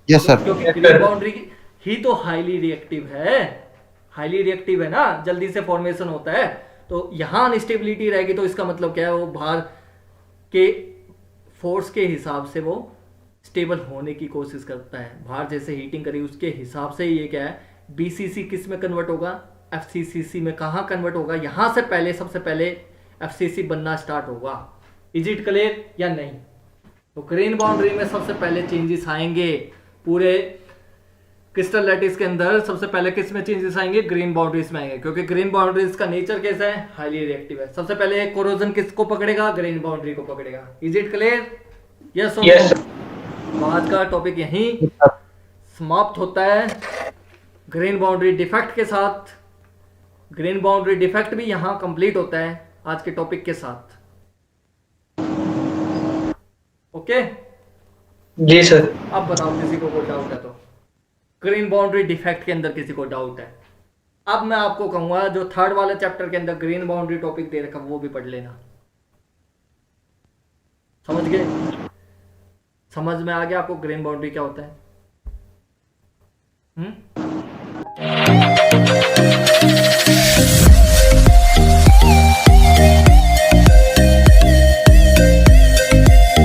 Yes sir. क्योंकि ग्रेन बाउंड्री ही तो हाईली रिएक्टिव है ना, जल्दी से फॉर्मेशन होता है। तो यहां अनस्टेबिलिटी रहेगी तो इसका मतलब क्या है? वो बाहर के फोर्स के हिसाब से वो स्टेबल होने की कोशिश करता है। बाहर जैसे हीटिंग करी उसके हिसाब से ये क्या है, बीसीसी किस में कन्वर्ट होगा? एफसीसी में। कहां कन्वर्ट होगा? यहां से पहले सबसे पहले एफसीसी बनना स्टार्ट होगा। इज इट क्लियर या नहीं? तो ग्रेन बाउंड्री में सबसे पहले चेंजेस आएंगे, पूरे क्रिस्टल लैटिस के अंदर सबसे पहले किस में चेंजेस आएंगे? ग्रेन बाउंड्रीज में आएंगे, क्योंकि ग्रेन बाउंड्रीज का नेचर कैसा है? हाईली रिएक्टिव है। सबसे पहले कोरोजन किसको पकड़ेगा? ग्रेन बाउंड्री को पकड़ेगा। Is it clear? यस और नो? आज का टॉपिक यहीं समाप्त होता है ग्रेन बाउंड्री डिफेक्ट के साथ। ग्रेन बाउंड्री डिफेक्ट भी यहां कंप्लीट होता है आज के टॉपिक के साथ। ओके जी सर। अब बताओ किसी को कोई डाउट है तो? ग्रेन बाउंड्री डिफेक्ट के अंदर किसी को डाउट है? अब मैं आपको कहूंगा जो थर्ड वाले चैप्टर के अंदर ग्रेन बाउंड्री टॉपिक दे रखा वो भी पढ़ लेना। समझ गए? समझ में आ गया आपको ग्रेन बाउंड्री क्या होता है?